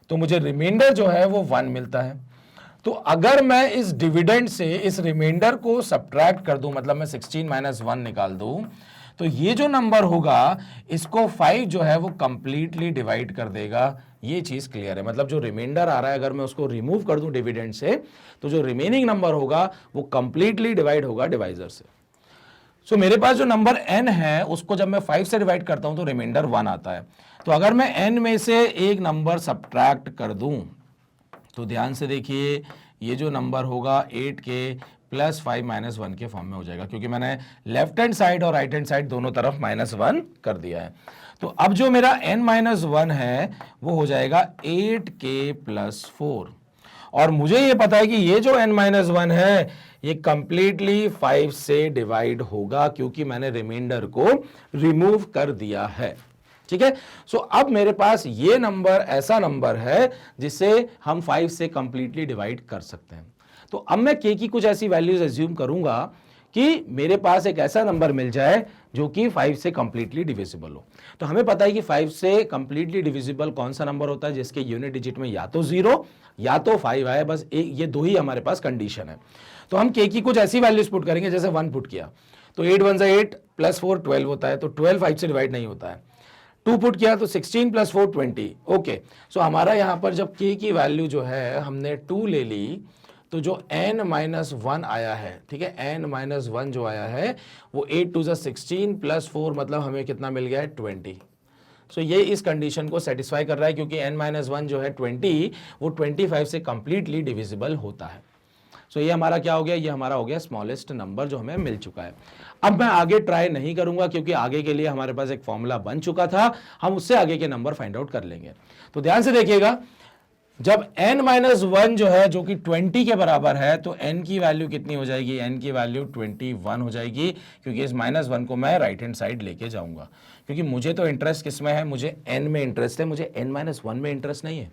Speaker 1: तो मुझे रिमाइंडर जो है वो 1 मिलता है। तो अगर मैं इस डिविडेंड से इस रिमाइंडर को सब्ट्रैक्ट कर दूं, मतलब मैं 16 माइनस 1 निकाल दूं, तो ये जो नंबर होगा इसको 5 जो है वो कंप्लीटली डिवाइड कर देगा। ये चीज क्लियर है, मतलब जो रिमाइंडर आ रहा है अगर मैं उसको रिमूव कर दूं डिविडेंड से तो जो रिमेनिंग नंबर होगा वो कंप्लीटली डिवाइड होगा डिवाइजर से। सो मेरे पास जो नंबर n है उसको जब मैं 5 से डिवाइड करता हूं तो रिमाइंडर 1 आता है। तो अगर मैं n में से एक नंबर सब्ट्रैक्ट कर दूं तो ध्यान से देखिए ये जो नंबर होगा 8k प्लस 5 माइनस 1 के फॉर्म में हो जाएगा, क्योंकि मैंने लेफ्ट हैंड साइड और राइट हैंड साइड दोनों तरफ -1 कर दिया है। तो अब जो मेरा n-1 है वो हो जाएगा 8k प्लस 4 और मुझे ये पता है कि ये जो n-1 है ये कंप्लीटली 5 से डिवाइड होगा क्योंकि मैंने रिमाइंडर को रिमूव कर दिया है। ठीक है, सो अब मेरे पास ये नंबर ऐसा नंबर है जिसे हम 5 से कंप्लीटली डिवाइड कर सकते हैं। तो अब मैं k की कुछ ऐसी वैल्यूज एज्यूम करूंगा कि मेरे पास एक ऐसा नंबर मिल जाए जो कि 5 से कंप्लीटली डिविजिबल हो। तो हमें पता है कि 5 से कंप्लीटली डिविजिबल कौन सा नंबर होता है जिसके यूनिट डिजिट में या तो 0 या तो 5 आए, बस ये दो ही हमारे पास कंडीशन है। तो हम k की कुछ ऐसी वैल्यूज पुट करेंगे, जैसे 1 पुट किया तो 8 1 8 प्लस 4 12 होता है, तो 12 5 से डिवाइड नहीं होता है। 2 पुट किया तो 16 प्लस 4 20। ओके, सो हमारा यहां पर जब k की वैल्यू जो है हमने 2 ले ली तो जो n-1 आया है, ठीक है, n-1 जो आया है वो 8 टू 16 प्लस 4 मतलब हमें कितना मिल गया है 20। सो ये इस कंडीशन को सेटिस्फाई कर रहा है क्योंकि n-1 जो है 20 वो 25 से कंप्लीटली डिविजिबल होता है। सो ये हमारा क्या हो गया, ये हमारा हो गया स्मॉलेस्ट नंबर जो हमें मिल चुका है। अब मैं आगे ट्राई नहीं करूंगा क्योंकि आगे के लिए हमारे पास एक फॉर्मूला बन चुका था, हम उससे आगे के नंबर फाइंड आउट कर लेंगे। तो ध्यान से देखिएगा, जब n-1 जो है जो कि 20 के बराबर है तो n की वैल्यू कितनी हो जाएगी, n की वैल्यू 21 हो जाएगी क्योंकि इस -1 को मैं राइट हैंड साइड लेके जाऊंगा। क्योंकि मुझे तो इंटरेस्ट किस में है, मुझे n में इंटरेस्ट है, मुझे n-1 में इंटरेस्ट नहीं है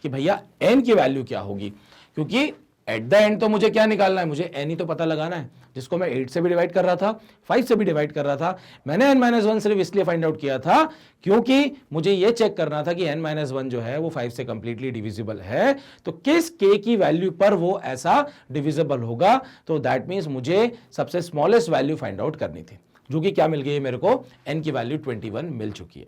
Speaker 1: कि भैया n की वैल्यू क्या होगी, क्योंकि एट द एंड तो मुझे क्या निकालना है, मुझे n ही तो पता लगाना है, जिसको मैं 8 से भी डिवाइड कर रहा था, 5 से भी डिवाइड कर रहा था। मैंने n-1 सिर्फ इसलिए फाइंड आउट किया था क्योंकि मुझे ये चेक करना था कि n-1 जो है वो 5 से कंप्लीटली डिविजिबल है, तो किस k की वैल्यू पर वो ऐसा डिविजिबल होगा। तो दैट मीन्स मुझे सबसे स्मॉलेस्ट वैल्यू फाइंड आउट करनी थी, जो कि क्या मिल गई है मेरे को, n की वैल्यू 21 मिल चुकी है।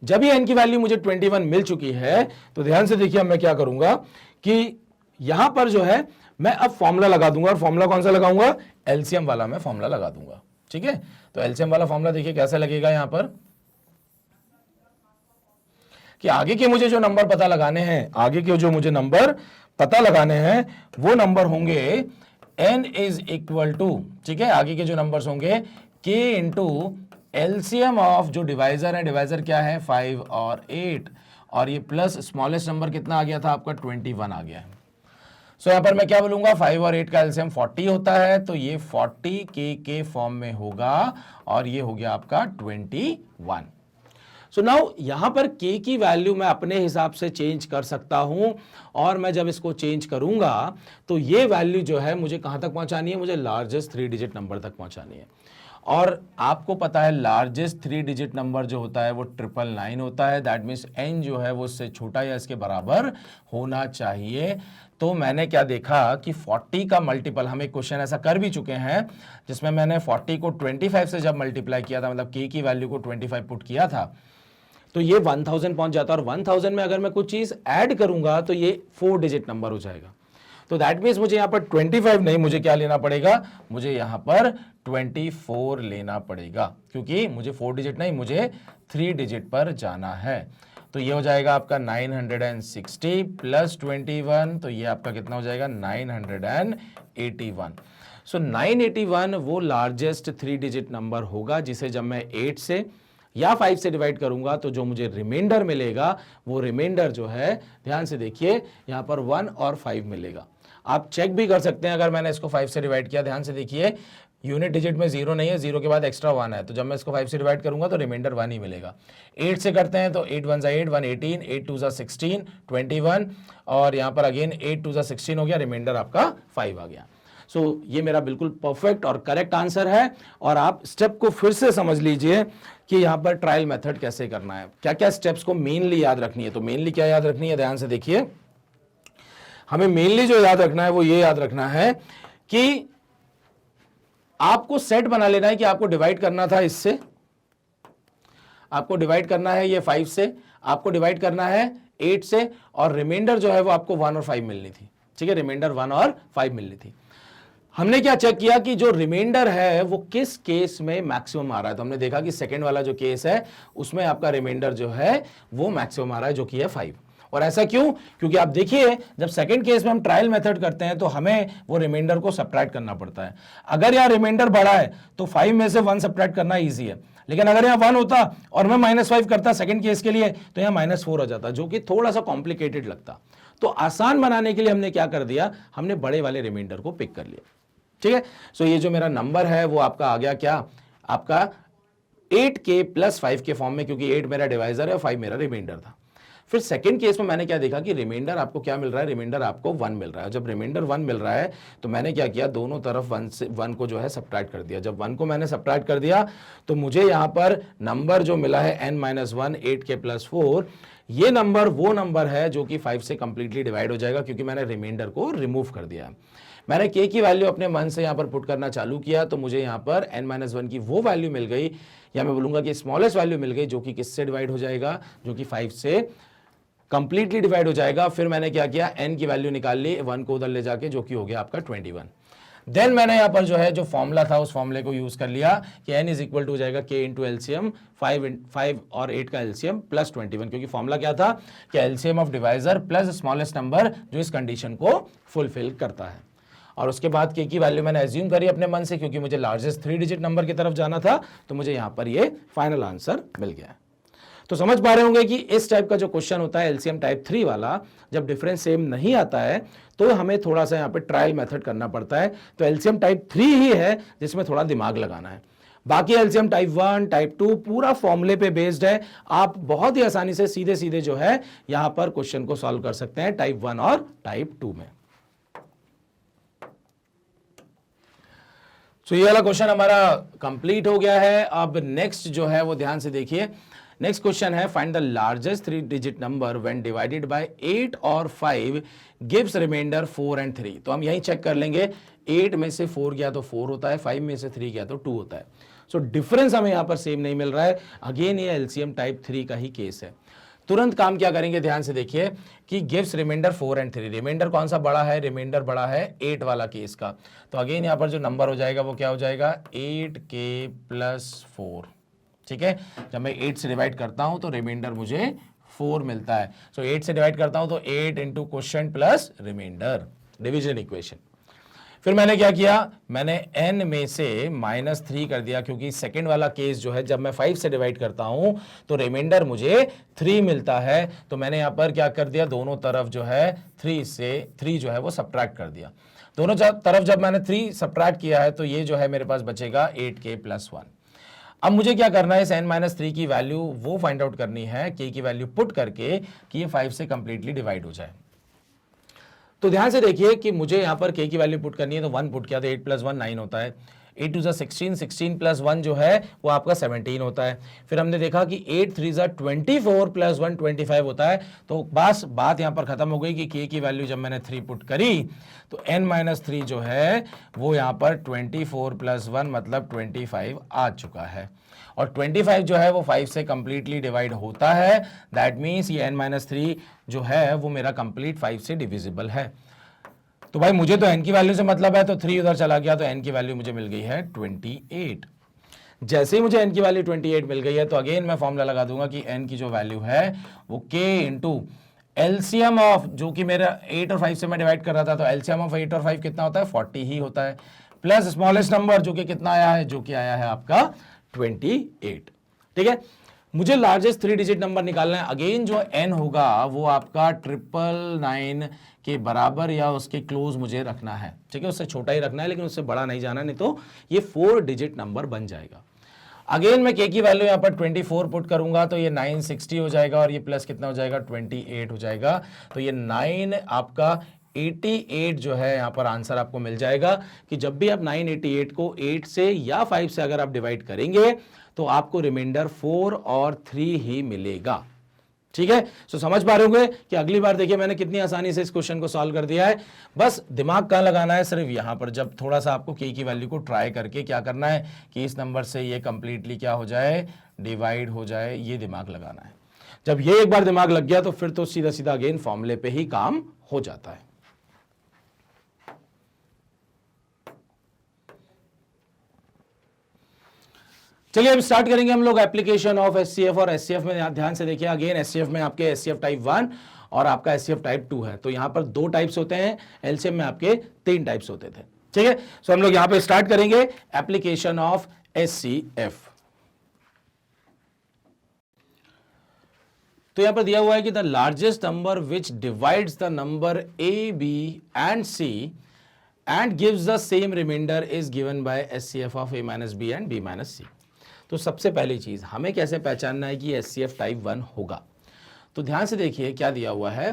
Speaker 1: जब ये n की वैल्यू मुझे 21 मिल चुकी है तो ध्यान से देखिए, मैं क्या करूंगा कि यहां पर जो है मैं अब फॉर्मूला लगा दूंगा, और फॉर्मूला कौन सा लगाऊंगा, एलसीएम वाला मैं फॉर्मूला लगा दूंगा। ठीक है, तो एलसीएम वाला फॉर्मूला देखिए कैसा लगेगा यहां पर, कि आगे के मुझे जो नंबर पता लगाने हैं, आगे के जो मुझे नंबर पता लगाने हैं वो नंबर होंगे n इज इक्वल टू, ठीक है, आगे के जो नंबर्स होंगे k इंटू एलसीएम ऑफ जो डिवाइजर है, डिवाइजर क्या है 5 और 8, और ये प्लस स्मॉलेस्ट नंबर कितना आ गया था आपका 21 आ गया है। सो यहां पर मैं क्या बोलूंगा, 5 और 8 का एलसीएम 40 होता है, तो ये 40 के फॉर्म में होगा, और ये हो गया आपका 21। सो नाउ यहां पर k की वैल्यू मैं अपने हिसाब से चेंज कर सकता हूं, और मैं जब इसको चेंज करूंगा तो ये वैल्यू जो है मुझे कहां तक पहुंचानी है, मुझे लार्जेस्ट 3 डिजिट नंबर तक पहुंचानी है। और आपको पता है लार्जेस्ट 3 डिजिट नंबर जो होता है वो 999 होता है, दैट मीन्स n जो है वो उससे छोटा या इसके बराबर होना चाहिए। तो मैंने क्या देखा कि 40 का मल्टीपल, हम एक क्वेश्चन ऐसा कर भी चुके हैं जिसमें मैंने 40 को 25 से जब मल्टीप्लाई किया था, मतलब k की वैल्यू को 25 पुट किया था, तो ये 1000 पहुंच जाता है, और 1000 में अगर मैं कुछ चीज ऐड करूंगा तो ये 4 डिजिट नंबर हो जाएगा। तो दैट मीन्स मुझे यहां पर 25 नहीं, मुझे क्या लेना पड़ेगा, मुझे यहां पर 24 लेना पड़ेगा, क्योंकि मुझे 4 डिजिट नहीं, मुझे 3 डिजिट पर जाना है। तो ये हो जाएगा आपका 960 प्लस 21, तो ये आपका कितना हो जाएगा 981। सो 981 वो लार्जेस्ट 3 डिजिट नंबर होगा जिसे जब मैं 8 से या 5 से डिवाइड करूंगा तो जो मुझे रिमाइंडर मिलेगा, वो रिमाइंडर जो है, ध्यान से देखिए, यहां पर 1 और 5 मिलेगा। आप चेक भी कर सकते हैं, अगर मैंने इसको 5 से डिवाइड किया, ध्यान से देखिए यूनिट डिजिट में 0 नहीं है, 0 के बाद एक्स्ट्रा 1 है, तो जब मैं इसको 5 से डिवाइड करूंगा तो रिमाइंडर 1 ही मिलेगा। 8 से करते हैं तो 8 1 8 1 18, 8 2 16 21, और यहां पर अगेन 8 2 16 हो गया, रिमाइंडर आपका 5 आ गया। सो ये मेरा बिल्कुल परफेक्ट और करेक्ट आंसर है। और आप स्टेप को फिर से समझ लीजिए कि यहां पर ट्रायल मेथड कैसे करना है, क्या क्या स्टेप्स को मेनली याद रखनी है। तो मेनली क्या याद रखनी है, ध्यान से देखिए, हमें मेनली जो याद रखना है वो ये याद रखना है कि आपको सेट बना लेना है कि आपको डिवाइड करना था इससे, आपको डिवाइड करना है ये 5 से, आपको डिवाइड करना है 8 से, और रिमाइंडर जो है वो आपको 1 और 5 मिलनी थी। ठीक है, रिमाइंडर 1 और 5 मिलनी थी। हमने क्या चेक किया कि जो रिमाइंडर है वो किस केस में मैक्सिमम आ रहा है, तो हमने देखा कि सेकंड वाला जो केस है उसमें आपका रिमाइंडर जो है वो मैक्सिमम आ रहा है, जो कि है 5। और ऐसा क्यों, क्योंकि आप देखिए जब सेकंड केस में हम ट्रायल मेथड करते हैं तो हमें वो रिमाइंडर को सब्ट्रैक्ट करना पड़ता है। अगर यहाँ रिमाइंडर बड़ा है तो 5 में से 1 सब्ट्रैक्ट करना ईजी है, लेकिन अगर यहाँ 1 होता और मैं -5 करता सेकंड केस के लिए तो यहाँ -4 हो जाता, जो कि थोड़ा सा कॉम्प्लिकेटेड लगता। तो आसान बनाने के लिए हमने क्या कर दिया, हमने बड़े वाले रिमाइंडर को पिक कर लिया। ठीक है, सो ये जो मेरा नंबर है वो आपका आ गया क्या, आपका 8k + 5 के फॉर्म में, क्योंकि 8 मेरा डिवाइजर है और 5 मेरा रिमाइंडर था। फिर सेकंड केस में मैंने क्या देखा कि रिमाइंडर आपको क्या मिल रहा है, रिमाइंडर आपको 1 मिल रहा है। जब रिमाइंडर 1 मिल रहा है तो मैंने क्या किया, दोनों तरफ 1 को जो है सब्ट्रैक्ट कर दिया। जब 1 को मैंने सब्ट्रैक्ट कर दिया तो मुझे यहाँ पर नंबर जो मिला है n-1 8k + 4, ये नंबर वो नंबर है जो कि 5 से कंप्लीटली डिवाइड हो जाएगा, क्योंकि मैंने रिमाइंडर को रिमूव कर दिया। मैंने k की वैल्यू अपने मन से यहां पर पुट करना चालू किया, तो मुझे यहां पर n-1 की वो वैल्यू मिल गई, या मैं बोलूंगा कि स्मॉलेस्ट वैल्यू मिल गई, जो कि किससे डिवाइड हो जाएगा, जो कि 5 से कंप्लीटली डिवाइड हो जाएगा। फिर मैंने क्या किया, n की वैल्यू निकाल ली 1 को उधर ले जाके, जो कि हो गया आपका 21। देन मैंने यहां पर जो है जो फॉर्मूला था उस फॉर्मूले को यूज कर लिया कि n इज इक्वल टू हो जाएगा k इंटू एलसीएम 5 और 8 का एलसीएम प्लस 21, क्योंकि फॉर्मूला क्या था कि LCM of divisor plus smallest number जो इस कंडीशन को फुलफिल करता है। और उसके बाद k की वैल्यू मैंने एज्यूम करी अपने मन से, क्योंकि मुझे लार्जेस्ट 3 डिजिट नंबर की तरफ जाना था, तो मुझे यहां पर ये फाइनल आंसर मिल गया। तो समझ पा रहे होंगे कि इस टाइप का जो क्वेश्चन होता है एलसीएम टाइप 3 वाला, जब डिफरेंस सेम नहीं आता है तो हमें थोड़ा सा यहाँ पे ट्रायल मेथड करना पड़ता है। तो एलसीएम टाइप 3 ही है जिसमें थोड़ा दिमाग लगाना है। बाकी एलसीएम टाइप 1 टाइप 2 पूरा फॉर्मूले पे बेस्ड है। आप बहुत ही आसानी से सीधे सीधे जो है यहां पर क्वेश्चन को सॉल्व कर सकते हैं टाइप 1 और टाइप 2 में। तो ये वाला क्वेश्चन हमारा कंप्लीट हो गया है। अब नेक्स्ट जो है वो ध्यान से देखिए। नेक्स्ट क्वेश्चन है find the largest 3 digit number when divided bye 8 और 5 गिव्स रिमाइंडर 4 एंड 3। तो हम यही चेक कर लेंगे, 8 में से 4 गया तो 4 होता है, 5 में से 3 गया तो 2 होता है। सो डिफरेंस हमें यहां पर सेम नहीं मिल रहा है। अगेन ये एलसीएम टाइप 3 का ही केस है। तुरंत काम क्या करेंगे, ध्यान से देखिए कि गिव्स रिमाइंडर 4 एंड 3। रिमाइंडर कौन सा बड़ा है, रिमाइंडर बड़ा है 8 वाला केस का। तो अगेन यहां पर जो नंबर हो जाएगा वो क्या हो जाएगा, 8k प्लस 4। ठीक है, जब मैं 8 से डिवाइड करता हूं तो रिमाइंडर मुझे 4 मिलता है। सो 8 से डिवाइड करता हूं तो 8 into quotient plus remainder, division equation. फिर मैंने क्या किया, मैंने n में से -3 कर दिया, क्योंकि सेकंड वाला केस जो है जब मैं 5 से डिवाइड करता हूं तो रिमाइंडर मुझे 3 मिलता है। तो मैंने यहां पर क्या कर दिया, दोनों तरफ जो है 3 से 3 जो है वो सब्ट्रैक्ट कर दिया। दोनों तरफ जब मैंने 3 सब्ट्रैक्ट किया है तो ये जो है मेरे पास बचेगा 8k प्लस 1। अब मुझे क्या करना है, इस n-3 की वैल्यू वो फाइंड आउट करनी है k की वैल्यू पुट करके कि ये 5 से कंप्लीटली डिवाइड हो जाए। तो ध्यान से देखिए कि मुझे यहां पर k की वैल्यू पुट करनी है, तो 1 पुट किया तो 8 प्लस 1 9 होता है। 8 2 16, 16 प्लस 1 जो है वो आपका 17 होता है। फिर हमने देखा कि 8 3 24 प्लस 1 25 होता है। तो बस बात यहां पर खत्म हो गई कि k की वैल्यू जब मैंने 3 पुट करी तो n-3 जो है वो यहां पर 24 प्लस 1 मतलब 25 आ चुका है। और 25 जो है वो 5 से कंप्लीटली डिवाइड होता है। दैट मीन्स ये n-3 जो है वो मेरा कंप्लीट 5 से डिविजिबल है। तो भाई मुझे तो n की वैल्यू से मतलब है, तो 3 उधर चला गया तो n की वैल्यू मुझे मिल गई है 28। जैसे ही मुझे n की वैल्यू 28 मिल गई है तो अगेन मैं फॉर्मूला लगा दूंगा कि n की जो वैल्यू है वो k इंटू एलसीएम ऑफ, जो कि मेरा 8 और 5 से मैं डिवाइड कर रहा था, तो एलसीएम ऑफ 8 और 5 कितना होता है, 40 ही होता है, प्लस स्मॉलेस्ट नंबर जो कि कितना आया है, जो कि आया है आपका 28। ठीक है, मुझे लार्जेस्ट 3 डिजिट नंबर निकालना है। अगेन जो n होगा वो आपका 999 के बराबर या उसके क्लोज मुझे रखना है। ठीक है, उससे छोटा ही रखना है, लेकिन उससे बड़ा नहीं जाना, नहीं तो ये 4 डिजिट नंबर बन जाएगा। अगेन मैं k की वैल्यू यहां पर 24 पुट करूंगा तो ये 960 हो जाएगा, और ये प्लस कितना हो जाएगा, 28 हो जाएगा। तो ये 9 आपका 88 जो है यहां पर आंसर आपको मिल जाएगा कि जब भी आप 988 को 8 से या 5 से अगर आप डिवाइड करेंगे तो आपको रिमाइंडर 4 और 3 ही मिलेगा। ठीक है, सो समझ पा रहे होंगे कि अगली बार देखिए मैंने कितनी आसानी से इस क्वेश्चन को सॉल्व कर दिया है। बस दिमाग कहां लगाना है, सिर्फ यहां पर, जब थोड़ा सा आपको k की वैल्यू को ट्राई करके क्या करना है कि इस नंबर से ये कंप्लीटली क्या हो जाए, डिवाइड हो जाए, ये दिमाग लगाना है। जब ये एक बार दिमाग लग गया तो फिर तो सीधा सीधा अगेन फॉर्मूले पे ही काम हो जाता है। चलिए अब स्टार्ट करेंगे हम लोग एप्लीकेशन ऑफ एचसीएफ। और एचसीएफ में ध्यान से देखिए, अगेन एचसीएफ में आपके एचसीएफ टाइप 1 और आपका एचसीएफ टाइप 2 है। तो यहां पर 2 टाइप्स होते हैं, एलसीएम में आपके 3 टाइप्स होते थे। ठीक है, सो हम लोग यहां पे स्टार्ट करेंगे एप्लीकेशन ऑफ एचसीएफ। तो यहां पर दिया हुआ है कि the largest number which divides the number A B and C and gives the same remainder is given by HCF of A minus B and B minus C. तो सबसे पहली चीज हमें कैसे पहचानना है कि एचसीएफ टाइप 1 होगा। तो ध्यान से देखिए क्या दिया हुआ है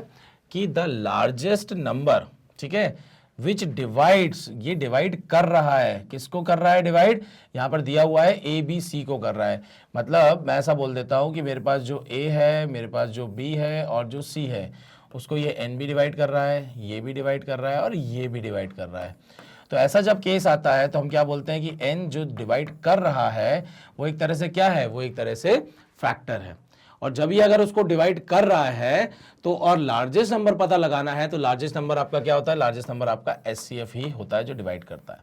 Speaker 1: कि द लार्जेस्ट नंबर, ठीक है, विच डिवाइड्स, ये डिवाइड कर रहा है, किसको कर रहा है डिवाइड, यहां पर दिया हुआ है ए बी सी को कर रहा है। मतलब मैं ऐसा बोल देता हूं कि मेरे पास जो ए है, मेरे पास जो बी है और जो सी है, उसको ये एन भी डिवाइड कर रहा है, ये भी डिवाइड कर रहा है और ये भी डिवाइड कर रहा है। तो ऐसा जब केस आता है तो हम क्या बोलते हैं कि एन जो डिवाइड कर रहा है वो एक तरह से क्या है, वो एक तरह से फैक्टर है। और जब ये अगर उसको डिवाइड कर रहा है तो और लार्जेस्ट नंबर पता लगाना है तो लार्जेस्ट नंबर आपका क्या होता है, लार्जेस्ट नंबर आपका एचसीएफ ही होता है जो डिवाइड करता है।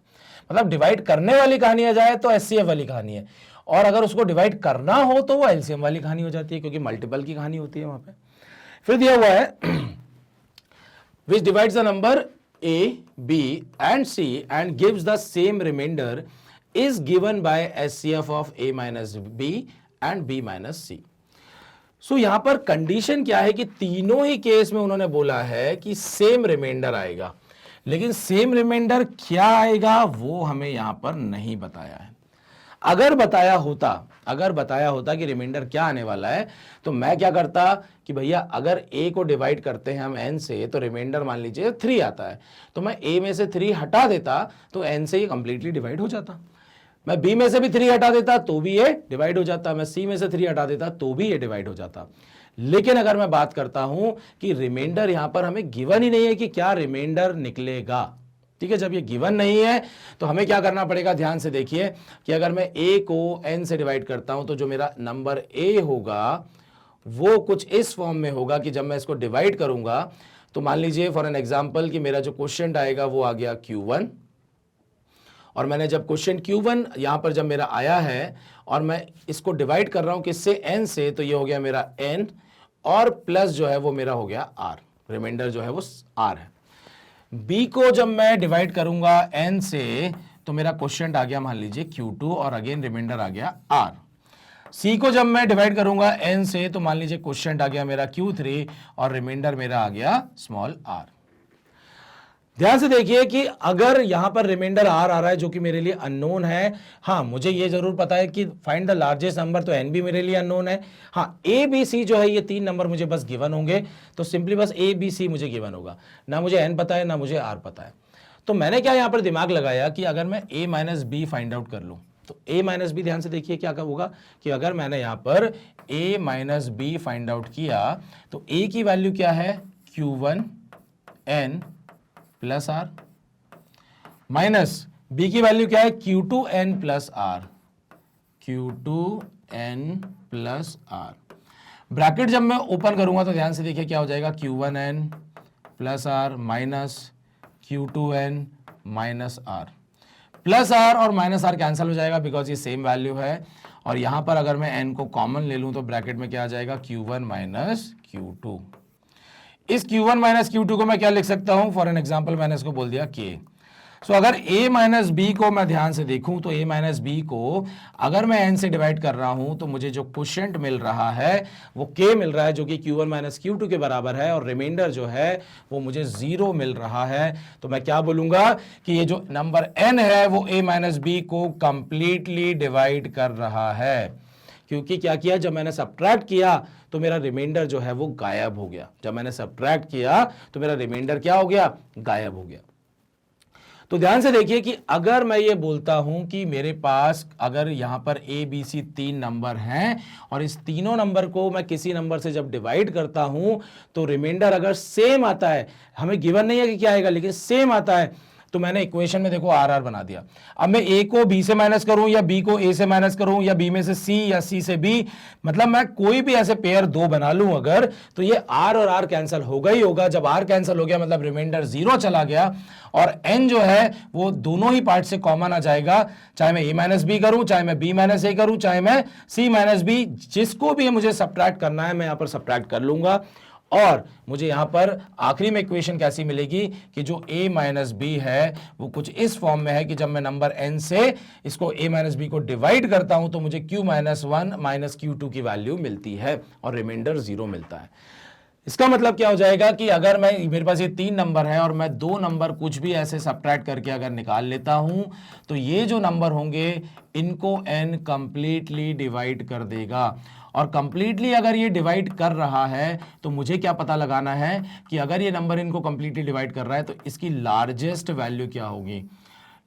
Speaker 1: मतलब डिवाइड करने वाली कहानी आ जाए तो एचसीएफ वाली कहानी है, और अगर उसको डिवाइड करना हो तो वो एलसीएम वाली कहानी हो जाती है, क्योंकि मल्टीपल की कहानी होती है वहां पे। फिर दिया हुआ है विच divides the number A, B and C and gives the same remainder is given by HCF of A minus B and B minus C. So यहां पर कंडीशन क्या है कि तीनों ही केस में उन्होंने बोला है कि सेम रिमाइंडर आएगा, लेकिन सेम रिमाइंडर क्या आएगा वो हमें यहां पर नहीं बताया है। अगर बताया होता कि रिमाइंडर क्या आने वाला है तो मैं क्या करता कि भैया अगर a को डिवाइड करते हैं हम n से तो रिमाइंडर मान लीजिए 3 आता है, तो मैं a में से 3 हटा देता तो n से ये कंप्लीटली डिवाइड हो जाता। मैं b में से भी 3 हटा देता तो भी ये डिवाइड हो जाता। मैं c में से 3 हटा देता तो भी ये डिवाइड हो जाता। लेकिन अगर मैं बात करता हूं कि रिमाइंडर यहां पर हमें गिवन ही नहीं है कि क्या रिमाइंडर निकलेगा, ठीक है। जब ये गिवन नहीं है तो हमें क्या करना पड़ेगा, ध्यान से देखिए कि अगर मैं a को n से डिवाइड करता हूं तो जो मेरा नंबर a होगा वो कुछ इस फॉर्म में होगा कि जब मैं इसको डिवाइड करूंगा तो मान लीजिए फॉर एन एग्जांपल कि मेरा जो क्वोशिएंट आएगा वो आ गया Q1, और मैंने जब क्वोशिएंट Q1 यहां पर जब मेरा आया है और मैं इसको डिवाइड कर रहा हूं किससे, n से, तो ये हो गया मेरा n और प्लस जो है वो मेरा हो गया r, रिमाइंडर जो है वो r है। b को जब मैं डिवाइड करूंगा n से तो मेरा क्वोशिएंट आ गया मान लीजिए Q2 और अगेन रिमाइंडर आ गया r। c को जब मैं डिवाइड करूंगा n से तो मान लीजिए क्वोशिएंट आ गया मेरा Q3 और रिमाइंडर मेरा आ गया स्मॉल r। ध्यान से देखिए कि अगर यहां पर रिमाइंडर r आ रहा है जो कि मेरे लिए अननोन है, हाँ मुझे ये जरूर पता है कि फाइंड द लार्जेस्ट नंबर, तो n भी मेरे लिए अननोन है। हाँ a b c जो है ये 3 नंबर मुझे बस गिवन होंगे, तो सिंपली बस a b c मुझे गिवन होगा, ना मुझे n पता है ना मुझे r पता है। तो मैंने क्या यहां पर दिमाग लगाया कि अगर मैं a minus B find out कर लूं तो a माइनस बी, ध्यान से देखिए क्या होगा कि अगर मैंने यहां पर a minus B find out किया तो a की वैल्यू क्या है, Q1 n plus R, minus b की वैल्यू क्या है, Q2n plus R, Q2n plus R. Bracket जब मैं ओपन करूंगा तो ध्यान से देखिए क्या हो जाएगा, Q1n plus R minus Q2n minus R. Plus R और माइनस आर कैंसिल हो जाएगा बिकॉज ये सेम वैल्यू है, और यहां पर अगर मैं n को कॉमन ले लूं तो ब्रैकेट में क्या आ जाएगा, Q1 माइनस Q2। इस Q1 माइनस Q2 को मैं क्या लिख सकता हूं, फॉर एन एग्जांपल मैंने इसको बोल दिया K। सो अगर a माइनस बी को मैं ध्यान से देखूं तो a माइनस बी को अगर मैं n से डिवाइड कर रहा हूं तो मुझे जो क्वोशिएंट मिल रहा है वो k मिल रहा है जो कि Q1 माइनस Q2 के बराबर है, और रिमाइंडर जो है वो मुझे 0 मिल रहा है। तो मैं क्या बोलूंगा कि ये जो नंबर n है वो a माइनस बी को कंप्लीटली डिवाइड कर रहा है, क्योंकि क्या किया, जब मैंने सब्ट्रैक्ट किया तो मेरा रिमाइंडर जो है वो गायब हो गया। जब मैंने सब्ट्रैक्ट किया तो मेरा रिमाइंडर क्या हो गया, गायब हो गया। तो ध्यान से देखिए कि अगर मैं ये बोलता हूं कि मेरे पास अगर यहां पर ए बी सी 3 नंबर हैं और इस तीनों नंबर को मैं किसी नंबर से जब डिवाइड करता हूं तो रिमाइंडर अगर सेम आता है, हमें गिवन नहीं है कि क्या आएगा लेकिन सेम आता है, तो मैंने इक्वेशन में देखो आर आर बना दिया। अब मैं ए को बी से माइनस करूं या बी को ए से माइनस करूं या बी में से सी या सी से बी, मतलब मैं कोई भी ऐसे पेयर 2 बना लूं अगर, तो ये आर और आर कैंसिल होगा ही होगा। जब आर कैंसिल हो गया मतलब रिमाइंडर 0 चला गया, और एन जो है वो दोनों ही पार्ट से कॉमन आ जाएगा, चाहे मैं ए माइनस बी करूं, चाहे मैं बी माइनस ए करूं, चाहे मैं सी माइनस बी, जिसको भी मुझे सब्ट्रैक्ट करना है मैं यहां पर सब्ट्रैक्ट कर लूंगा। और मुझे यहां पर आखिरी में इक्वेशन कैसी मिलेगी कि जो a माइनस बी है वो कुछ इस फॉर्म में है कि जब मैं नंबर n से इसको a माइनस बी को डिवाइड करता हूं तो मुझे q माइनस 1 माइनस Q2 की वैल्यू मिलती है और रिमाइंडर 0 मिलता है। इसका मतलब क्या हो जाएगा कि अगर मैं मेरे पास ये 3 नंबर है और मैं 2 नंबर कुछ भी ऐसे सब्ट्रैक्ट करके अगर निकाल लेता हूं तो ये जो नंबर होंगे इनको n कंप्लीटली डिवाइड कर देगा। और कंप्लीटली अगर ये डिवाइड कर रहा है तो मुझे क्या पता लगाना है कि अगर ये नंबर इनको कंप्लीटली डिवाइड कर रहा है तो इसकी लार्जेस्ट वैल्यू क्या होगी।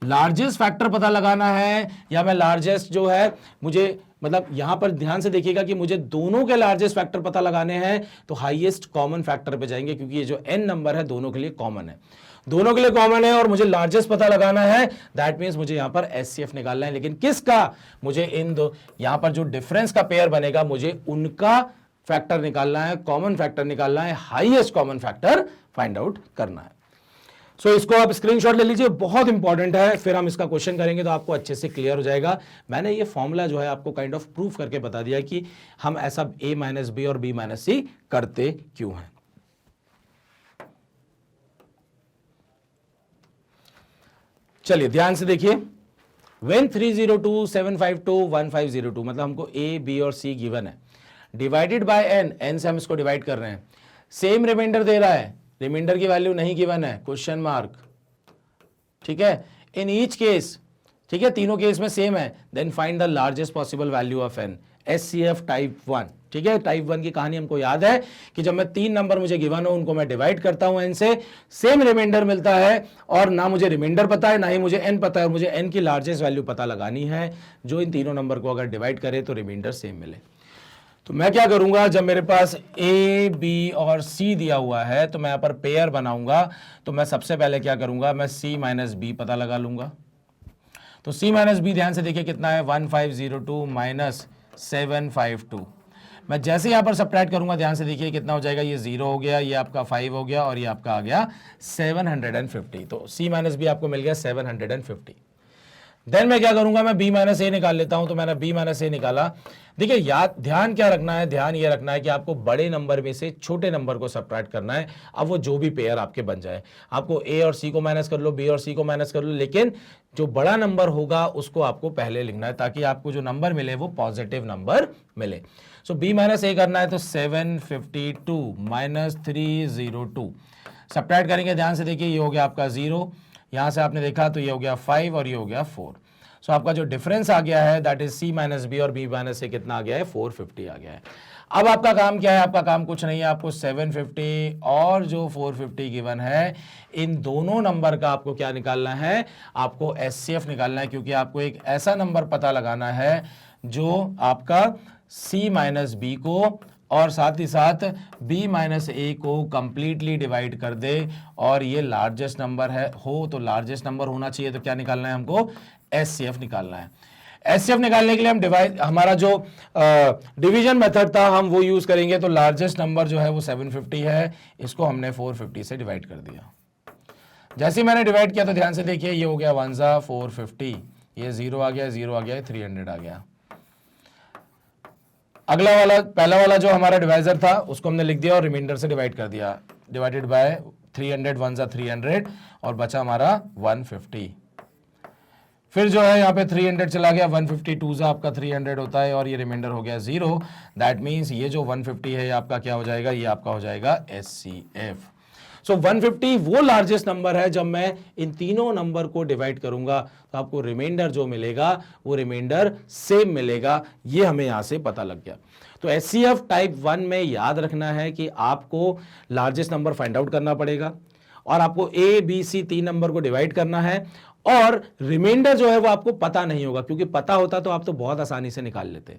Speaker 1: लार्जेस्ट फैक्टर पता लगाना है या मैं लार्जेस्ट जो है मुझे मतलब यहां पर ध्यान से देखिएगा कि मुझे दोनों के लार्जेस्ट फैक्टर पता लगाने हैं तो हाईएस्ट कॉमन फैक्टर पे जाएंगे क्योंकि ये जो n नंबर है दोनों के लिए कॉमन है, दोनों के लिए कॉमन है और मुझे लार्जेस्ट पता लगाना है। दैट मींस मुझे यहां पर एचसीएफ निकालना है, लेकिन किसका, मुझे इन दो यहां पर जो डिफरेंस का पेयर बनेगा मुझे उनका फैक्टर निकालना है, कॉमन फैक्टर निकालना है, highest common factor find out करना है। सो इसको आप स्क्रीनशॉट ले लीजिए, बहुत इंपॉर्टेंट है, फिर हम इसका क्वेश्चन करेंगे तो आपको अच्छे से क्लियर हो जाएगा। मैंने ये फॉर्मूला जो है आपको काइंड ऑफ प्रूफ करके बता दिया कि हम ऐसा a माइनस बी और b माइनस सी करते क्यों हैं। चलिए ध्यान से देखिए, when 302 752 1502 मतलब हमको a b और c गिवन है, डिवाइडेड बाय n से हम इसको डिवाइड कर रहे हैं, सेम रिमाइंडर दे रहा है, रिमाइंडर की वैल्यू नहीं गिवन है, क्वेश्चन मार्क, ठीक है, इन ईच केस, ठीक है, तीनों केस में सेम है, then find the largest possible value of n, HCF type 1, ठीक है। टाइप 1 की कहानी हमको याद है कि जब मैं 3 नंबर मुझे गिवन हो उनको मैं डिवाइड करता हूं n से, सेम रिमाइंडर मिलता है और ना मुझे रिमाइंडर पता है ना ही मुझे n पता है, मुझे n की लार्जेस्ट वैल्यू पता लगानी है जो इन तीनों नंबर को अगर डिवाइड करे तो रिमाइंडर सेम मिले। तो मैं क्या करूंगा, जब मेरे पास a b और c दिया हुआ है तो मैं यहाँ पर पेयर बनाऊंगा, तो मैं सबसे पहले क्या करूंगा, मैं c माइनस बी पता लगा लूंगा। तो c माइनस बी ध्यान से देखिए कितना है, 1502 माइनस 752। मैं जैसे यहाँ पर सब्ट्रैक्ट करूंगा ध्यान से देखिए कितना हो जाएगा, ये 0 हो गया, ये आपका 5 हो गया और ये आपका आ गया 750। तो c माइनस बी आपको मिल गया 750। देन मैं क्या करूंगा, मैं b माइनस ए निकाल लेता हूं। तो मैंने b माइनस ए निकाला। देखिए याद ध्यान क्या रखना है, ध्यान ये रखना है कि आपको बड़े नंबर में से छोटे नंबर को सब्ट्रैक्ट करना है। अब वो जो भी पेयर आपके बन जाए, आपको a और c को माइनस कर लो, b और c को माइनस कर लो, लेकिन जो बड़ा नंबर होगा उसको आपको पहले लिखना है ताकि आपको जो नंबर मिले वो पॉजिटिव नंबर मिले। सो b माइनस ए करना है तो 752 माइनस 302 सब्ट्रैक्ट करेंगे। ध्यान से देखिए ये हो गया आपका 0, यहां से आपने देखा तो ये हो गया 5 और ये हो गया 4। सो आपका जो डिफरेंस आ गया है that is c minus B और b माइनस से कितना आ गया है, 450 आ गया है। अब आपका काम क्या है, आपका काम कुछ नहीं है, आपको 750 और जो 450 गिवन है इन दोनों नंबर का आपको क्या निकालना है, आपको एचसीएफ निकालना है, क्योंकि आपको एक ऐसा नंबर पता लगाना है जो आपका c माइनस बी को और साथ ही साथ b माइनस ए को कंप्लीटली डिवाइड कर दे और ये लार्जेस्ट नंबर है हो, तो लार्जेस्ट नंबर होना चाहिए, तो क्या निकालना है हमको, एचसीएफ निकालना है। एचसीएफ निकालने के लिए हम हमारा जो डिवीजन मेथड था हम वो यूज करेंगे। तो लार्जेस्ट नंबर जो है वो 750 है, इसको हमने 450 से डिवाइड कर दिया। जैसे ही मैंने डिवाइड किया तो ध्यान से देखिए ये हो गया 1 ज़ा 450, ये 0 आ गया, 0 आ गया, 300 आ गया। अगला वाला पहला वाला जो हमारा डिवाइजर था उसको हमने लिख दिया और रिमाइंडर से डिवाइड कर दिया, डिवाइडेड बाय 300, 1 ज़ा 300 और बचा हमारा 150। फिर जो है यहाँ पे 300 चला गया, 150 2 ज़ा आपका 300 होता है और ये रिमाइंडर हो गया 0। दैट मीन्स ये जो 150 है ये आपका क्या हो जाएगा, ये आपका हो जाएगा एचसीएफ। सो 150 वो लार्जेस्ट नंबर है। जब मैं इन तीनों नंबर को डिवाइड करूंगा तो आपको रिमाइंडर जो मिलेगा वो रिमाइंडर सेम मिलेगा, ये हमें यहां से पता लग गया। तो एचसीएफ टाइप 1 में याद रखना है कि आपको लार्जेस्ट नंबर फाइंड आउट करना पड़ेगा और आपको ए बी सी 3 नंबर को डिवाइड करना है और रिमाइंडर जो है वो आपको पता नहीं होगा, क्योंकि पता होता तो आप तो बहुत आसानी से निकाल लेते।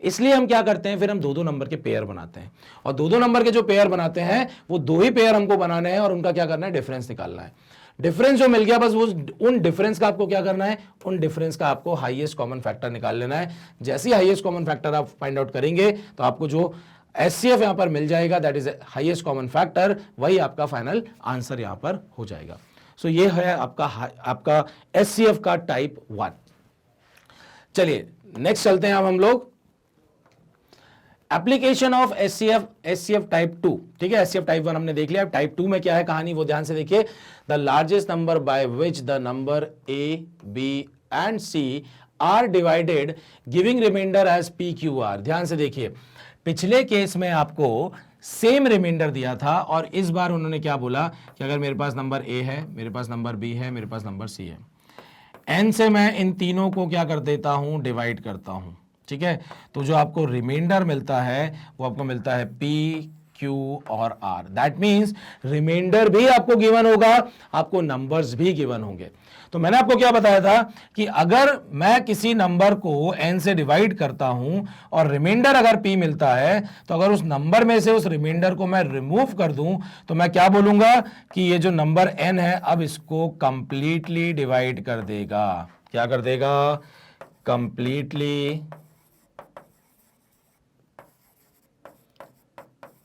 Speaker 1: इसलिए हम क्या करते हैं, फिर हम 2-2 नंबर के पेयर बनाते हैं और 2-2 नंबर के जो पेयर बनाते हैं वो 2 ही पेयर हमको बनाने हैं और उनका क्या करना है, डिफरेंस निकालना है। डिफरेंस जो मिल गया बस वो उन डिफरेंस का आपको क्या करना है, उन डिफरेंस का आपको हाईएस्ट कॉमन फैक्टर निकाल लेना है। जैसे ही हाईएस्ट कॉमन फैक्टर आप फाइंड आउट करेंगे तो आपको जो एचसीएफ यहां पर मिल जाएगा that is highest common factor, वही आपका फाइनल आंसर यहां पर हो जाएगा। सो ये है आपका एचसीएफ का टाइप 1। चलिए नेक्स्ट चलते हैं अब हम लोग एप्लीकेशन ऑफ एचसीएफ टाइप 2। ठीक है, एचसीएफ टाइप 1 हमने देख लिया, टाइप 2 में क्या है कहानी वो ध्यान से देखिए। The largest number by which the number A B and C are divided giving remainder as P Q R. ध्यान से देखिए, पिछले केस में आपको सेम रिमाइंडर दिया था और इस बार उन्होंने क्या बोला कि अगर मेरे पास नंबर ए है, मेरे पास नंबर बी है, मेरे पास नंबर सी है, एन से मैं इन तीनों को क्या कर देता हूं, डिवाइड करता हूं, ठीक है। तो जो आपको रिमाइंडर मिलता है वो आपको मिलता है पी, क्यू और आर। दैट मीन्स रिमाइंडर भी आपको गिवन होगा, आपको नंबर्स भी गिवन होंगे। तो मैंने आपको क्या बताया था कि अगर मैं किसी नंबर को n से डिवाइड करता हूं और रिमाइंडर अगर p मिलता है, तो अगर उस नंबर में से उस रिमाइंडर को मैं रिमूव कर दूं तो मैं क्या बोलूंगा कि ये जो नंबर n है अब इसको कंप्लीटली डिवाइड कर देगा। क्या कर देगा? कंप्लीटली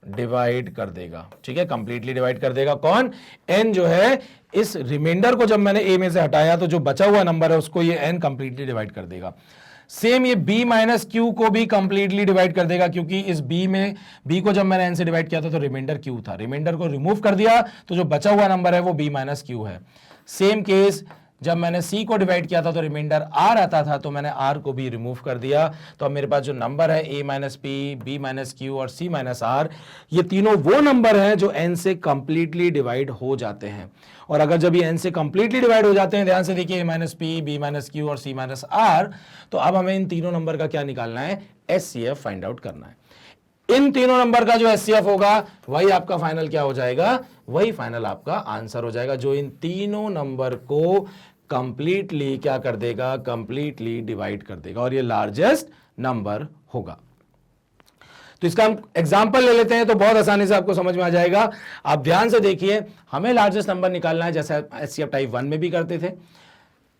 Speaker 1: डिवाइड कर देगा, ठीक है, कंप्लीटली डिवाइड कर देगा। कौन? n जो है, इस रिमाइंडर को जब मैंने a में से हटाया तो जो बचा हुआ नंबर है उसको ये n कंप्लीटली डिवाइड कर देगा। सेम ये b माइनस क्यू को भी कंप्लीटली डिवाइड कर देगा, क्योंकि इस b को जब मैंने n से डिवाइड किया था तो रिमाइंडर q था, रिमाइंडर को रिमूव कर दिया तो जो बचा हुआ नंबर है वो b माइनस क्यू है। सेम केस जब मैंने c को डिवाइड किया था तो रिमाइंडर r आता था, तो मैंने r को भी रिमूव कर दिया। तो अब मेरे पास जो नंबर है a minus P, b minus Q और c माइनस r, ये तीनों वो नंबर हैं जो n से कंप्लीटली डिवाइड हो जाते हैं। और अगर जब ये n से कंप्लीटली डिवाइड हो जाते हैं, ध्यान से देखिए, a minus P, b minus Q और c माइनस r, तो अब हमें इन तीनों नंबर का क्या निकालना है? SCF फाइंड आउट करना है। इन तीनों नंबर का जो SCF होगा वही आपका फाइनल क्या हो जाएगा? वही फाइनल आपका आंसर हो जाएगा, जो इन तीनों नंबर को कंप्लीटली क्या कर देगा? कंप्लीटली डिवाइड कर देगा, और ये लार्जेस्ट नंबर होगा। तो इसका हम एग्जांपल ले लेते हैं तो बहुत आसानी से आपको समझ में आ जाएगा। आप ध्यान से देखिए, हमें लार्जेस्ट नंबर निकालना है, जैसे SCF टाइप 1 में भी करते थे।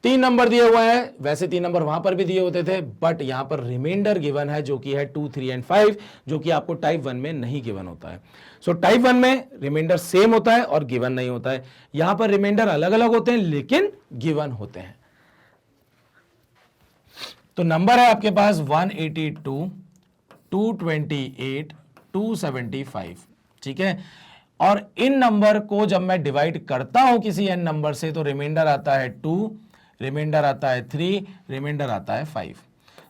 Speaker 1: 3 नंबर दिए हुए हैं, वैसे 3 नंबर वहां पर भी दिए होते थे, बट यहां पर रिमाइंडर गिवन है जो कि है 2, 3 एंड 5, जो कि आपको टाइप 1 में नहीं गिवन होता है। सो टाइप 1 में रिमाइंडर सेम होता है और गिवन नहीं होता है। यहां पर रिमाइंडर अलग अलग होते हैं लेकिन गिवन होते हैं। तो नंबर है आपके पास 182, 228, 275, ठीक है। और इन नंबर को जब मैं डिवाइड करता हूं किसी n नंबर से, तो रिमाइंडर आता है 2, रिमाइंडर आता है 3, रिमाइंडर आता है 5।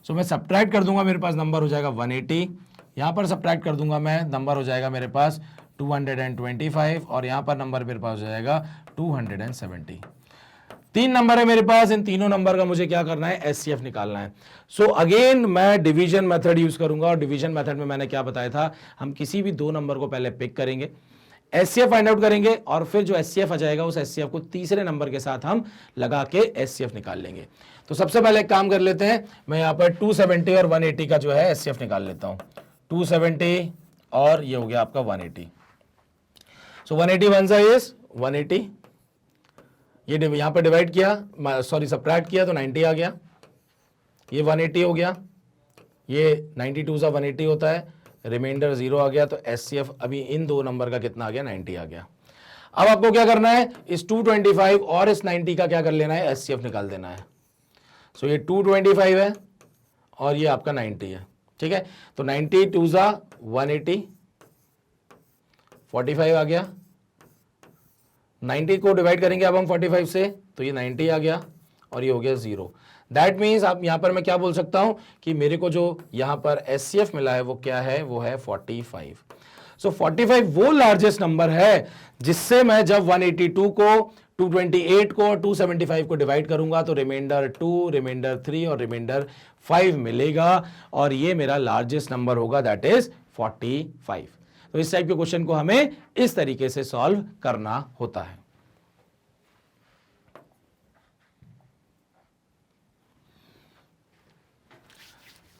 Speaker 1: सो मैं सब्ट्रैक्ट कर दूंगा, मेरे पास नंबर हो जाएगा 180, यहां पर सब्ट्रैक्ट कर दूंगा मैं, नंबर हो जाएगा मेरे पास 225, और यहां पर नंबर मेरे पास हो जाएगा 270। 3 नंबर है मेरे पास, इन तीनों नंबर का मुझे क्या करना है? SCF निकालना है। सो अगेन मैं डिवीजन मेथड यूज करूंगा, और डिवीजन मेथड में मैंने क्या बताया था, हम किसी भी 2 नंबर को पहले पिक करेंगे, SCF फाइंड आउट करेंगे, और फिर जो SCF आ जाएगा उस SCF को तीसरे नंबर के साथ हम लगा के SCF निकाल लेंगे। तो सबसे पहले एक काम कर लेते हैं, मैं यहाँ पर 270 और 180 का जो है SCF निकाल लेता हूँ। 270 और ये हो गया आपका 180। सो 180 वन सा इज 180, ये यहां पर डिवाइड किया, सॉरी सब्ट्रैक्ट किया तो 90 आ गया, ये 180 हो गया, ये 92 सा 180 होता है, रिमाइंडर 0 आ गया, तो SCF अभी इन 2 नंबर का कितना आ गया? 90 आ गया। अब आपको क्या करना है? इस 225 और इस 90 का क्या कर लेना है? SCF निकाल देना है। सो ये 225 है और ये आपका 90 है, ठीक है। तो 92 सा 180, 45 आ गया, 90 को डिवाइड करेंगे अब हम 45 से, तो ये 90 आ गया और ये हो गया 0। दैट मीन्स आप यहां पर मैं क्या बोल सकता हूं कि मेरे को जो यहां पर SCF मिला है वो क्या है? वो है 45। सो 45 वो लार्जेस्ट नंबर है जिससे मैं जब 182 को, 228 को और 275 को डिवाइड करूंगा तो रिमाइंडर 2, रिमाइंडर 3 और रिमाइंडर 5 मिलेगा, और ये मेरा लार्जेस्ट नंबर होगा, दैट इज 45। तो इस टाइप के क्वेश्चन को हमें इस तरीके से सॉल्व करना होता है।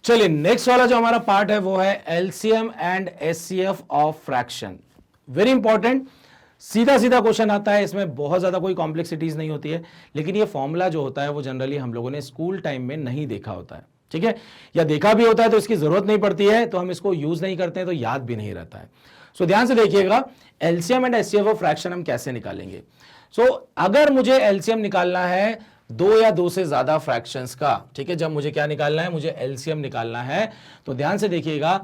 Speaker 1: चलिए नेक्स्ट वाला जो हमारा पार्ट है वो है LCM and HCF of fraction. Very important, सीधा सीधा क्वेश्चन आता है, इसमें बहुत ज्यादा कोई कॉम्प्लेक्सिटीज नहीं होती है, लेकिन ये फॉर्मूला जो होता है वो जनरली हम लोगों ने स्कूल टाइम में नहीं देखा होता है, ठीक है, या देखा भी होता है तो इसकी जरूरत नहीं पड़ती है, तो हम इसको यूज नहीं करते हैं तो याद भी नहीं रहता है। सो ध्यान से देखिएगा, LCM and HCF of fraction हम कैसे निकालेंगे। सो अगर मुझे एलसीएम निकालना है 2 या 2 से ज्यादा फ्रैक्शंस का, ठीक है, जब मुझे क्या निकालना है, मुझे एलसीएम निकालना है, तो ध्यान से देखिएगा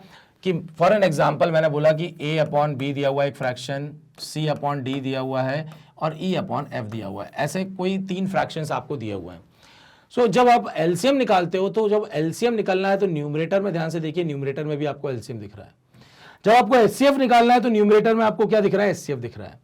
Speaker 1: कि फॉर एन एग्जांपल मैंने बोला कि a अपॉन बी दिया हुआ है एक फ्रैक्शन, c अपॉन डी दिया हुआ है और e अपॉन f दिया हुआ है, ऐसे कोई 3 फ्रैक्शंस आपको दिए हुए हैं। सो जब आप एलसीएम निकालते हो तो जब एलसीएम निकालना है तो न्यूमरेटर में ध्यान से देखिए, न्यूमरेटर में भी आपको एलसीएम दिख रहा है, जब आपको एचसीएफ निकालना है तो न्यूमरेटर में आपको क्या दिख रहा है, एचसीएफ दिख रहा है।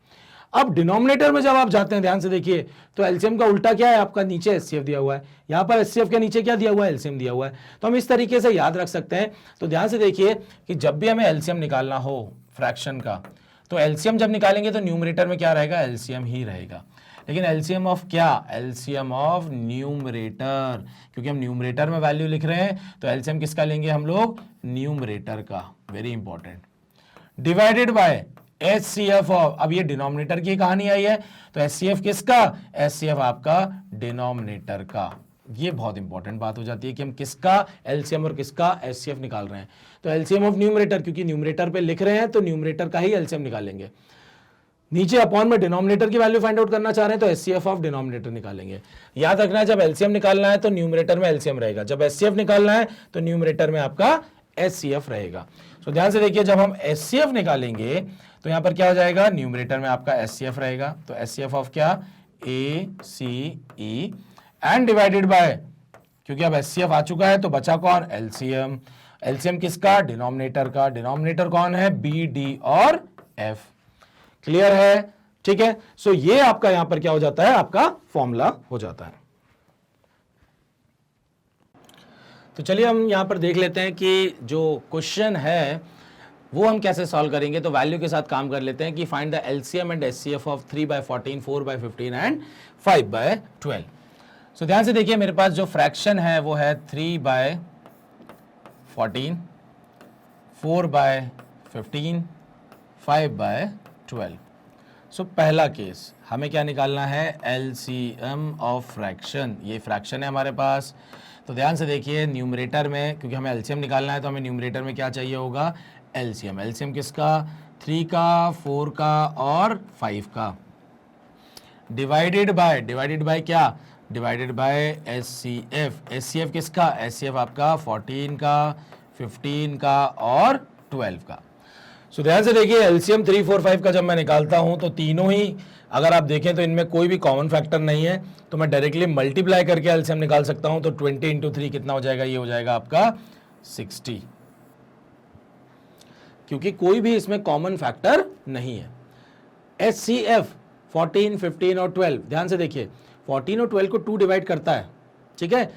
Speaker 1: अब डिनोमिनेटर में जब आप जाते हैं, ध्यान से देखिए, तो एलसीएम का उल्टा क्या है, आपका नीचे एचसीएफ दिया हुआ है, यहां पर एचसीएफ के नीचे क्या दिया हुआ है, एलसीएम दिया हुआ है। तो हम इस तरीके से याद रख सकते हैं। तो ध्यान से देखिए कि जब भी हमें एलसीएम निकालना हो फ्रैक्शन का, तो एलसीएम जब निकालेंगे तो न्यूमरेटर में क्या रहेगा, एलसीएम ही रहेगा। लेकिन एलसीएम ऑफ क्या, एलसीएम ऑफ न्यूमरेटर, क्योंकि हम न्यूमरेटर में वैल्यू लिख रहे हैं, तो एलसीएम किसका लेंगे हम लोग, न्यूमरेटर का, very important, divided by HCF of, अब ये डिनोमिनेटर की कहानी आई है, तो एचसीएफ किसका, एचसीएफ आपका डिनोमिनेटर का। ये बहुत इंपॉर्टेंट बात हो जाती है कि हम किसका एलसीएम और किसका एचसीएफ निकाल रहे हैं। तो एलसीएम ऑफ न्यूमरेटर, क्योंकि न्यूमरेटर पे लिख रहे हैं तो न्यूमरेटर का ही एलसीएम निकालेंगे। नीचे अपॉन में डिनोमिनेटर की वैल्यू फाइंड आउट करना चाह रहे हैं तो एचसीएफ ऑफ डिनोमिनेटर निकालेंगे। याद रखना है, जब एलसीएम निकालना है तो न्यूमरेटर में एलसीएम रहेगा, जब एचसीएफ निकालना है तो न्यूमरेटर में आपका एचसीएफ रहेगा। सो ध्यान से देखिए, जब हम एचसीएफ निकालेंगे तो यहां पर क्या हो जाएगा, न्यूमरेटर में आपका एचसीएफ रहेगा, तो एचसीएफ ऑफ क्या, ए सी ई एंड डिवाइडेड बाय, क्योंकि अब एचसीएफ आ चुका है तो बचा कौन, एलसीएम। एलसीएम किसका, डिनोमिनेटर का, डिनोमिनेटर कौन है, बी डी और एफ। क्लियर है, ठीक है। सो ये आपका यहां पर क्या हो जाता है, आपका फॉर्मूला हो जाता है। तो चलिए हम यहां पर देख लेते हैं कि जो क्वेश्चन है वो हम कैसे सॉल्व करेंगे। तो वैल्यू के साथ काम कर लेते हैं कि find the LCM and HCF of 3/14, 4/15 and 5/12। सो ध्यान से देखिए, मेरे पास जो फ्रैक्शन है वो है 3/14, 4/15, 5/12। सो पहला केस हमें क्या निकालना है, एलसीएम ऑफ फ्रैक्शन। ये फ्रैक्शन है हमारे पास, तो ध्यान से देखिए, न्यूमरेटर में, क्योंकि हमें एलसीएम निकालना है तो हमें न्यूमरेटर में क्या चाहिए होगा, एलसीएम। एलसीएम किसका, 3 का, 4 का और 5 का, डिवाइडेड बाय क्या, डिवाइडेड बाय एचसीएफ। एचसीएफ किसका, एचसीएफ आपका 14 का, 15 का और 12 का। सो ध्यान से देखिए, एलसीएम 3, 4, 5 का जब मैं निकालता हूं तो तीनों ही, अगर आप देखें तो इनमें कोई भी कॉमन फैक्टर नहीं है, तो मैं डायरेक्टली मल्टीप्लाई करके एलसीएम निकाल सकता हूं। तो 20 × 3 कितना हो जाएगा, ये हो जाएगा आपका 60, क्योंकि कोई भी इसमें कॉमन फैक्टर नहीं है। एचसीएफ 14, 15 और 12, ध्यान से देखिए, 14 और 12 को 2 डिवाइड करता है, ठीक है,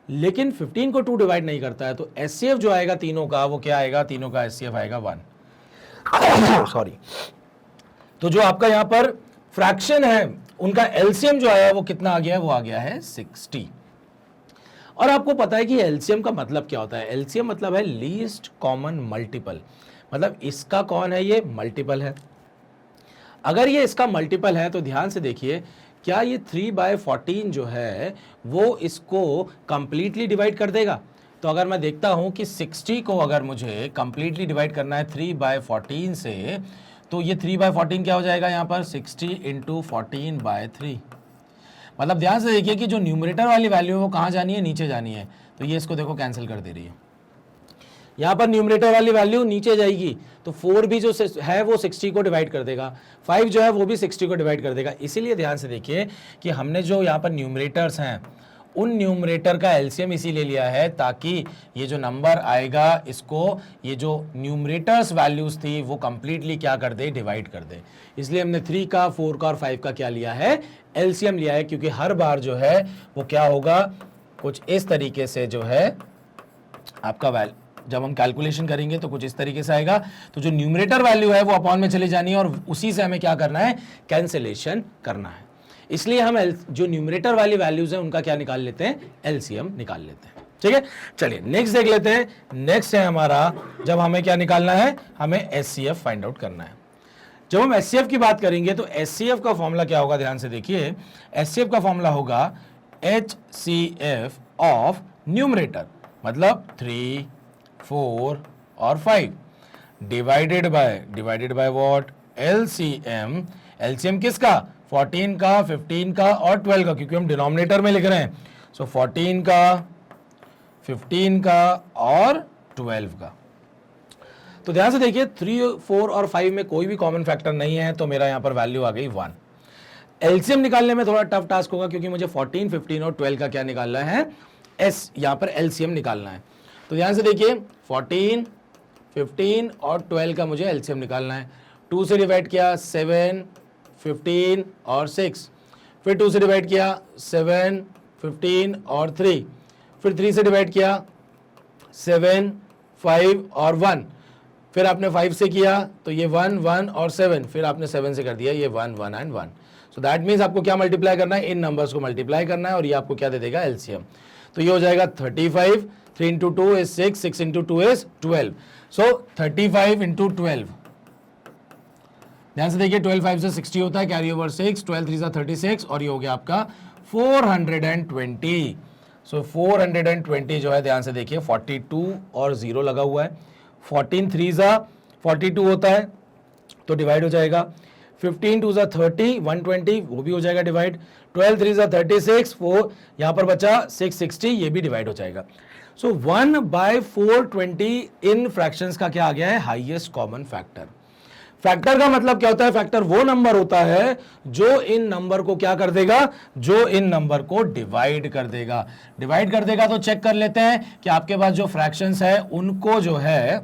Speaker 1: लेकिन 15 को 2 डिवाइड नहीं करता है। तो एचसीएफ जो आएगा तीनों का, वो क्या आएगा, तीनों का एचसीएफ आएगा 1। सॉरी, तो जो आपका यहां पर फ्रैक्शन है उनका एलसीएम जो आया वो कितना आ गया है, वो आ गया है 60। और आपको पता है कि एलसीएम का मतलब क्या होता है, एलसीएम मतलब है लीस्ट कॉमन मल्टीपल, मतलब इसका कौन है, ये मल्टीपल है। अगर ये इसका मल्टीपल है तो ध्यान से देखिए, क्या ये 3/14 जो है वो इसको कंप्लीटली डिवाइड कर देगा। तो अगर मैं देखता हूं कि 60 को अगर मुझे कंप्लीटली डिवाइड करना है 3/14 से, तो ये 3/14 क्या हो जाएगा यहाँ पर, 60 × 14/3। मतलब ध्यान से देखिए कि जो न्यूमरेटर वाली वैल्यू है वो कहाँ जानी है, नीचे जानी है, तो ये इसको देखो कैंसिल कर दे रही है। यहाँ पर न्यूमरेटर वाली वैल्यू नीचे जाएगी, तो 4 भी जो है वो 60 को डिवाइड कर देगा, 5 जो है वो भी 60 को डिवाइड कर देगा। इसीलिए ध्यान से देखिए कि हमने जो यहाँ पर न्यूमरेटर्स हैं उन न्यूमरेटर का एलसीएम इसीलिए लिया है ताकि ये जो नंबर आएगा इसको, ये जो न्यूमरेटर्स वैल्यूज थी वो कंप्लीटली क्या कर दे, डिवाइड कर दे। इसलिए हमने 3 का, 4 का और 5 का क्या लिया है, एलसीएम लिया है, क्योंकि हर बार जो है वो क्या होगा, कुछ इस तरीके से जो है आपका जब हम कैलकुलेशन करेंगे तो कुछ इस तरीके से आएगा। तो जो न्यूमरेटर वैल्यू है वो अपॉन में चली जानी है और उसी से हमें क्या करना है, कैंसिलेशन करना है। इसलिए हम जो न्यूमरेटर वाली वैल्यूज हैं उनका क्या निकाल लेते हैं, एलसीएम निकाल लेते हैं। ठीक है, चलिए नेक्स्ट देख लेते हैं। नेक्स्ट है हमारा, जब हमें क्या निकालना है, हमें एचसीएफ फाइंड आउट करना है। जब हम एचसीएफ की बात करेंगे तो एचसीएफ का फॉर्मूला क्या होगा, ध्यान से देखिए, एचसीएफ का फॉर्मूला होगा एचसीएफ ऑफ न्यूमरेटर, मतलब 3, 4 और 5 divided by what, LCM. LCM किसका, 14 का, 15 का और 12 का, क्योंकि हम डिनोमिनेटर में लिख रहे हैं। सो 14 का, 15 का और 12 का। तो ध्यान से देखिए 3, 4 और 5 में कोई भी कॉमन फैक्टर नहीं है, तो मेरा यहां पर वैल्यू आ गई 1। एलसीएम निकालने में थोड़ा टफ टास्क होगा, क्योंकि मुझे 14, 15 और 12 का क्या निकालना है, यहां पर एलसीएम निकालना है। तो ध्यान से देखिए 14, 15 और 12 का मुझे एलसीएम निकालना है। 2 से डिवाइड किया 7, 15 और 6, फिर 2 से डिवाइड किया 7, 15 और 3, फिर 3 से डिवाइड किया 7, 5 और 1, फिर आपने 5 से किया तो ये 1, 1 और 7, फिर आपने 7 से कर दिया ये 1, 1 एंड 1। सो दैट मीन्स आपको क्या मल्टीप्लाई करना है, इन नंबर्स को मल्टीप्लाई करना है और ये आपको क्या दे देगा, एलसीएम। तो ये हो जाएगा 35, 3 into 2 is 6, 6 into 2 is 12। So 35 into 12, ध्यान से देखिए 12 5 से 60 होता है, कैरी ओवर 6, 12 3 36 और ये हो गया आपका 420। सो 420 जो है, ध्यान से देखिए 42 और 0 लगा हुआ है, 14 3 42 होता है तो डिवाइड हो जाएगा, 15 2 30, 120 वो भी हो जाएगा डिवाइड, 12 3 36, 4 यहाँ पर बचा 660, ये भी डिवाइड हो जाएगा। सो 1/420 इन फ्रैक्शंस का क्या आ गया है, हाईएस्ट कॉमन फैक्टर। फैक्टर का मतलब क्या होता है, फैक्टर वो नंबर होता है जो इन नंबर को क्या कर देगा, जो इन नंबर को डिवाइड कर देगा। डिवाइड कर देगा तो चेक कर लेते हैं कि आपके पास जो फ्रैक्शंस है उनको जो है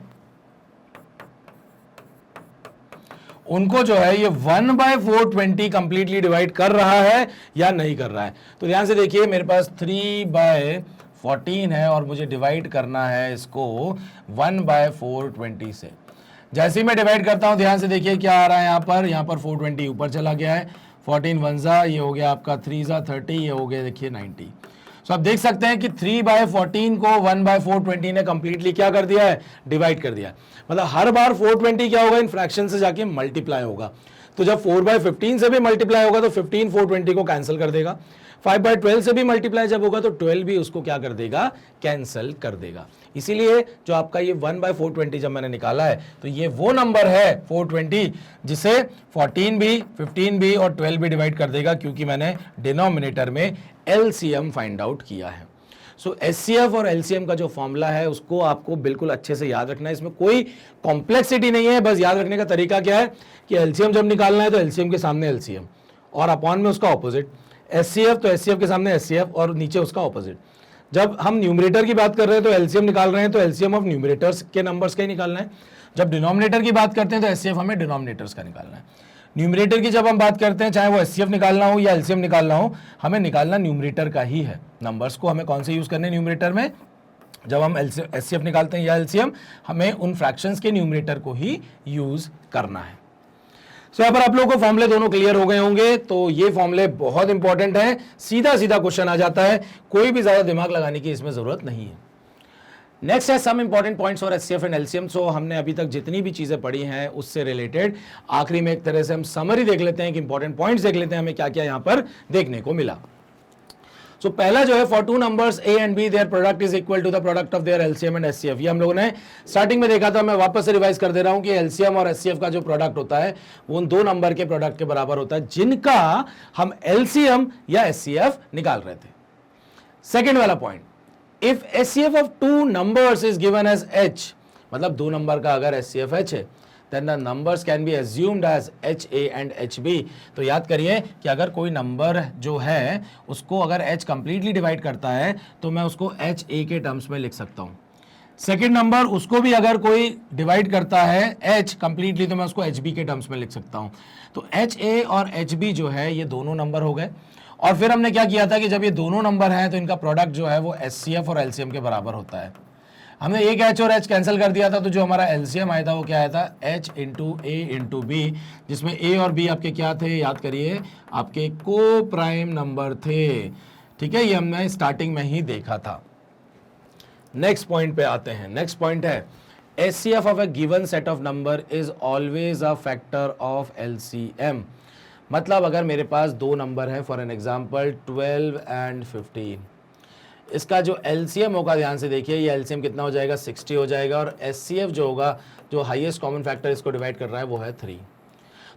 Speaker 1: ये 1/420 कंप्लीटली डिवाइड कर रहा है या नहीं कर रहा है। तो ध्यान से देखिए मेरे पास 3/14 है और मुझे डिवाइड करना है इसको 1/420 से। जैसे ही मैं डिवाइड करता हूं ध्यान से देखिए क्या आ रहा है, यहाँ पर 420 ऊपर चला गया है, 14 1 ये हो गया आपका 3 30, ये हो गया देखिए 90। सो आप देख सकते हैं कि 3/14 को 1/420 ने कंप्लीटली क्या कर दिया है, डिवाइड कर दिया। मतलब हर बार 420 क्या होगा, इन फ्रैक्शन से जाके मल्टीप्लाई होगा। तो जब 4/15 से भी मल्टीप्लाई होगा तो 15 420 को कैंसिल कर देगा, 5/12 से भी मल्टीप्लाई जब होगा तो 12 भी उसको क्या कर देगा, कैंसिल कर देगा। इसीलिए जो आपका ये 1/420 जब मैंने निकाला है तो ये वो नंबर है 420 जिसे 14 भी, 15 भी और 12 भी डिवाइड कर देगा, क्योंकि मैंने डिनोमिनेटर में एलसीएम फाइंड आउट किया है। सो एचसीएफ और एलसीएम का जो फॉर्मूला है उसको आपको बिल्कुल अच्छे से याद रखना है, इसमें कोई कॉम्प्लेक्सिटी नहीं है। बस याद रखने का तरीका क्या है कि एलसीएम जब निकालना है तो एलसीएम के सामने एलसीएम और अपॉन में उसका ऑपोजिट, एचसीएफ तो एचसीएफ के सामने एचसीएफ और नीचे उसका ऑपोजिट। जब हम न्यूमरेटर की बात कर रहे हैं तो एलसीएम निकाल रहे हैं तो एलसीएम ऑफ न्यूमरेटर्स के नंबर्स का ही निकालना है। जब डिनोमिनेटर की बात करते हैं तो एचसीएफ हमें डिनोमिनेटर्स का निकालना है। न्यूमरेटर की जब हम बात करते हैं, चाहे वो एचसीएफ निकालना हो या एलसीएम निकालना हो, हमें निकालना न्यूमरेटर का ही है। नंबर्स को हमें कौन से यूज करने न्यूमरेटर में, जब हम एचसीएफ निकालते हैं या एलसीएम, हमें उन फ्रैक्शंस के न्यूमरेटर को ही यूज करना है। सो यहाँ पर आप लोगों को फॉर्मूले दोनों क्लियर हो गए होंगे। तो ये फॉर्मूले बहुत इंपॉर्टेंट है, सीधा सीधा क्वेश्चन आ जाता है, कोई भी ज्यादा दिमाग लगाने की इसमें जरूरत नहीं है। नेक्स्ट है some important points for HCF and LCM. So हमने अभी तक जितनी भी चीजें पढ़ी हैं उससे रिलेटेड आखिरी में एक तरह से हम समरी देख लेते हैं कि इंपॉर्टेंट पॉइंट्स देख लेते हैं हमें क्या क्या यहां पर देखने को मिला। सो पहला जो है, for two numbers A and B their product is equal to the product of their LCM and HCF. ये हम लोगों ने स्टार्टिंग में देखा था, मैं वापस से रिवाइज कर दे रहा हूं कि एलसीएम और एचसीएफ का जो प्रोडक्ट होता है वो उन दो नंबर के प्रोडक्ट के बराबर होता है जिनका हम एलसीएम या एचसीएफ निकाल रहे थे। सेकेंड वाला point, if HCF of two numbers is given as H, मतलब दो नंबर का अगर एचसीएफ एच है, then the numbers can be assumed as HA and HB। तो याद करिए कि अगर कोई नंबर जो है उसको अगर H कंप्लीटली डिवाइड करता है तो मैं उसको HA के टर्म्स में लिख सकता हूं। सेकेंड नंबर उसको भी अगर कोई डिवाइड करता है H कंप्लीटली तो मैं उसको HB के टर्म्स में लिख सकता हूं। तो HA और HB जो है ये दोनों नंबर हो गए। और फिर हमने क्या किया था कि जब ये दोनों नंबर हैं तो इनका प्रोडक्ट जो है वो HCF और LCM के बराबर होता है। हमने एक H और H कैंसिल कर दिया था तो जो हमारा एलसीएम आया था वो क्या आया था, H into A into B, जिसमें A और B आपके क्या थे, याद करिए आपके को प्राइम नंबर थे। ठीक है, ये हमने स्टार्टिंग में ही देखा था। नेक्स्ट पॉइंट पे आते हैं। नेक्स्ट पॉइंट है, HCF of a given set of number is always a factor of LCM। मतलब अगर मेरे पास दो नंबर है, फॉर एन एग्जाम्पल 12 एंड 15, इसका जो एलसीएम होगा, ध्यान से देखिए, ये एलसीएम कितना हो जाएगा, 60 हो जाएगा, और एचसीएफ जो होगा, जो हाईएस्ट कॉमन फैक्टर इसको डिवाइड कर रहा है, वो है 3।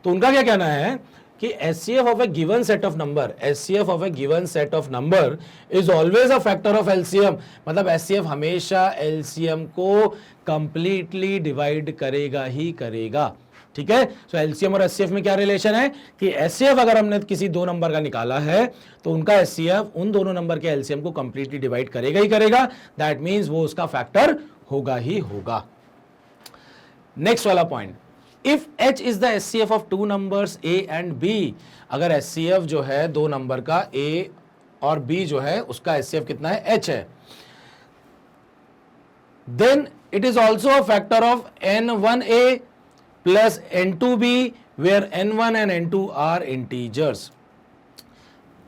Speaker 1: तो उनका क्या कहना है कि HCF of a given set of number, HCF of a given set of number is always a factor of LCM. मतलब एचसीएफ हमेशा एलसीएम को कंप्लीटली डिवाइड करेगा ही करेगा। ठीक है, सो एलसीएम और एचसीएफ में क्या रिलेशन है कि एचसीएफ अगर हमने किसी दो नंबर का निकाला है तो उनका एचसीएफ उन दोनों नंबर के एलसीएम को कंप्लीटली डिवाइड करेगा ही करेगा। दैट मींस वो उसका फैक्टर होगा ही होगा। नेक्स्ट वाला point, if H is the HCF of two numbers A and B, अगर HCF जो है दो नंबर का A और B जो है उसका HCF कितना है, H है, then it is also a factor of N1A plus N2B where N1 and N2 are integers.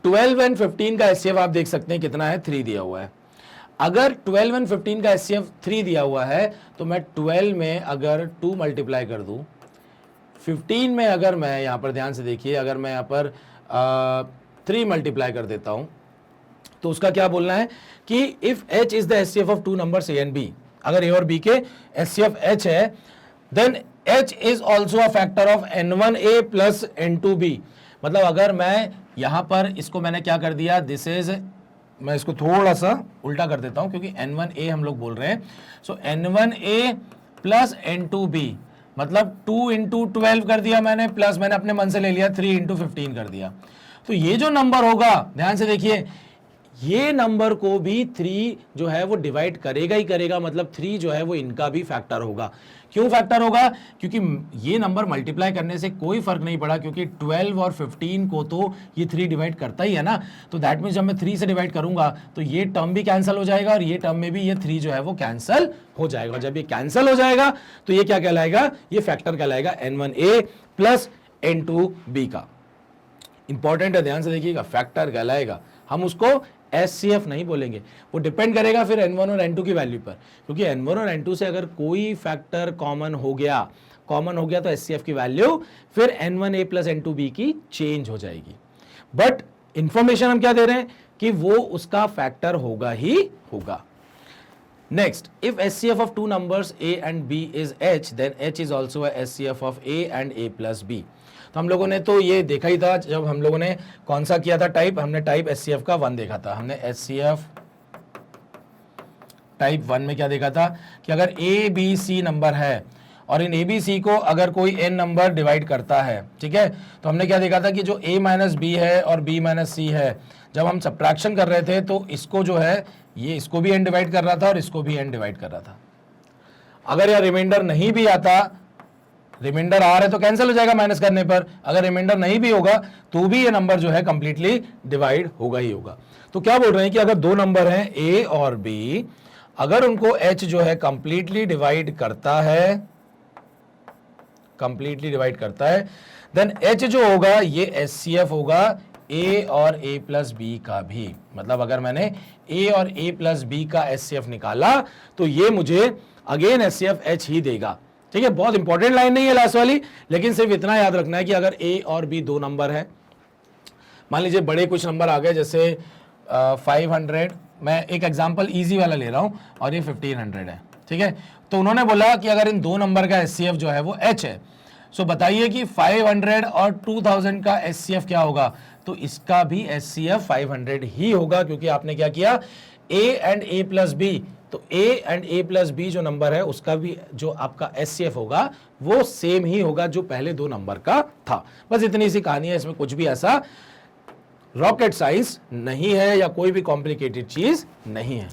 Speaker 1: 12 and 15 का HCF आप देख सकते हैं कितना है, 3 दिया हुआ है। अगर 12 एंड 15 का HCF 3 दिया हुआ है तो मैं 12 में अगर 2 मल्टीप्लाई कर दूं, 15 में अगर मैं यहां पर ध्यान से देखिए, अगर मैं यहां पर 3 मल्टीप्लाई कर देता हूं तो उसका क्या बोलना है कि if H is the HCF of two numbers A and B, अगर A और B के HCF H है, then H is also a factor of N1A plus N2B। मतलब अगर मैं यहां पर इसको मैंने क्या कर दिया, दिस इज, मैं इसको थोड़ा सा उल्टा कर देता हूं क्योंकि N1A हम लोग बोल रहे हैं, सो N1A प्लस N2B, मतलब 2 इंटू 12 कर दिया मैंने, प्लस मैंने अपने मन से ले लिया 3 इंटू 15 कर दिया। तो ये जो नंबर होगा, ध्यान से देखिए, ये नंबर को भी 3 जो है वो डिवाइड करेगा ही करेगा, मतलब 3 जो है वो इनका भी फैक्टर होगा। क्यों फैक्टर होगा? क्योंकि ये नंबर मल्टीप्लाई करने से कोई फर्क नहीं पड़ा, क्योंकि 12 और 15 को तो ये 3 डिवाइड करता ही है ना। तो दैट मीन्स जब मैं 3 से डिवाइड करूंगा तो ये टर्म भी कैंसिल हो जाएगा और ये टर्म में भी ये 3 जो है वो कैंसिल हो जाएगा। जब ये कैंसिल हो जाएगा तो ये क्या कहलाएगा, ये फैक्टर कहलाएगा N1A प्लस N2B का। इंपॉर्टेंट है, ध्यान से देखिएगा, फैक्टर कहलाएगा। हम उसको HCF नहीं बोलेंगे, वो डिपेंड करेगा फिर N1 और N2 की वैल्यू पर, क्योंकि N1 और N2 से अगर कोई फैक्टर कॉमन हो गया तो HCF की वैल्यू फिर N1A प्लस N2B की चेंज हो जाएगी। बट इंफॉर्मेशन हम क्या दे रहे हैं कि वो उसका फैक्टर होगा ही होगा। Next, if HCF of two numbers A and B is H, then H is also a HCF of A and A plus B। तो हम लोगों ने तो ये देखा ही था, जब हम लोगों ने कौन सा किया था टाइप, हमने टाइप HCF का 1 देखा था। हमने HCF टाइप 1 में क्या देखा था कि अगर A B C नंबर है और इन A B C को अगर कोई n नंबर डिवाइड करता है, ठीक है, तो हमने क्या देखा था कि जो A माइनस B है और B माइनस C है, जब हम सब्ट्रैक्शन कर रहे थे तो इसको जो है ये इसको भी n डिवाइड कर रहा था और इसको भी n डिवाइड कर रहा था। अगर यह रिमाइंडर नहीं भी आता, रिमाइंडर आ रहा है तो कैंसिल हो जाएगा माइनस करने पर, अगर रिमाइंडर नहीं भी होगा तो भी ये नंबर जो है कंप्लीटली डिवाइड होगा ही होगा। तो क्या बोल रहे हैं कि अगर दो नंबर हैं A और B, अगर उनको H जो है कंप्लीटली डिवाइड करता है, देन H जो होगा ये HCF होगा A और A प्लस B का भी। मतलब अगर मैंने A और A प्लस B का HCF निकाला तो ये मुझे अगेन HCF H ही देगा। ठीक है, बहुत इंपॉर्टेंट लाइन नहीं है लास्ट वाली, लेकिन सिर्फ इतना याद रखना है कि अगर A और B दो नंबर है, मान लीजिए बड़े कुछ नंबर आ गए जैसे 500, मैं एक एग्जांपल इजी वाला ले रहा हूं, और ये 1500 है, ठीक है। तो उन्होंने बोला कि अगर इन दो नंबर का HCF जो है वो H है, सो बताइए कि 500 और 2000 का HCF क्या होगा। तो इसका भी HCF 500 ही होगा, क्योंकि आपने क्या किया, A and A plus B, तो A and A plus B जो नंबर है उसका भी जो आपका HCF होगा वो सेम ही होगा जो पहले दो नंबर का था। बस इतनी सी कहानी है, इसमें कुछ भी ऐसा रॉकेट साइंस नहीं है या कोई भी कॉम्प्लिकेटेड चीज नहीं है।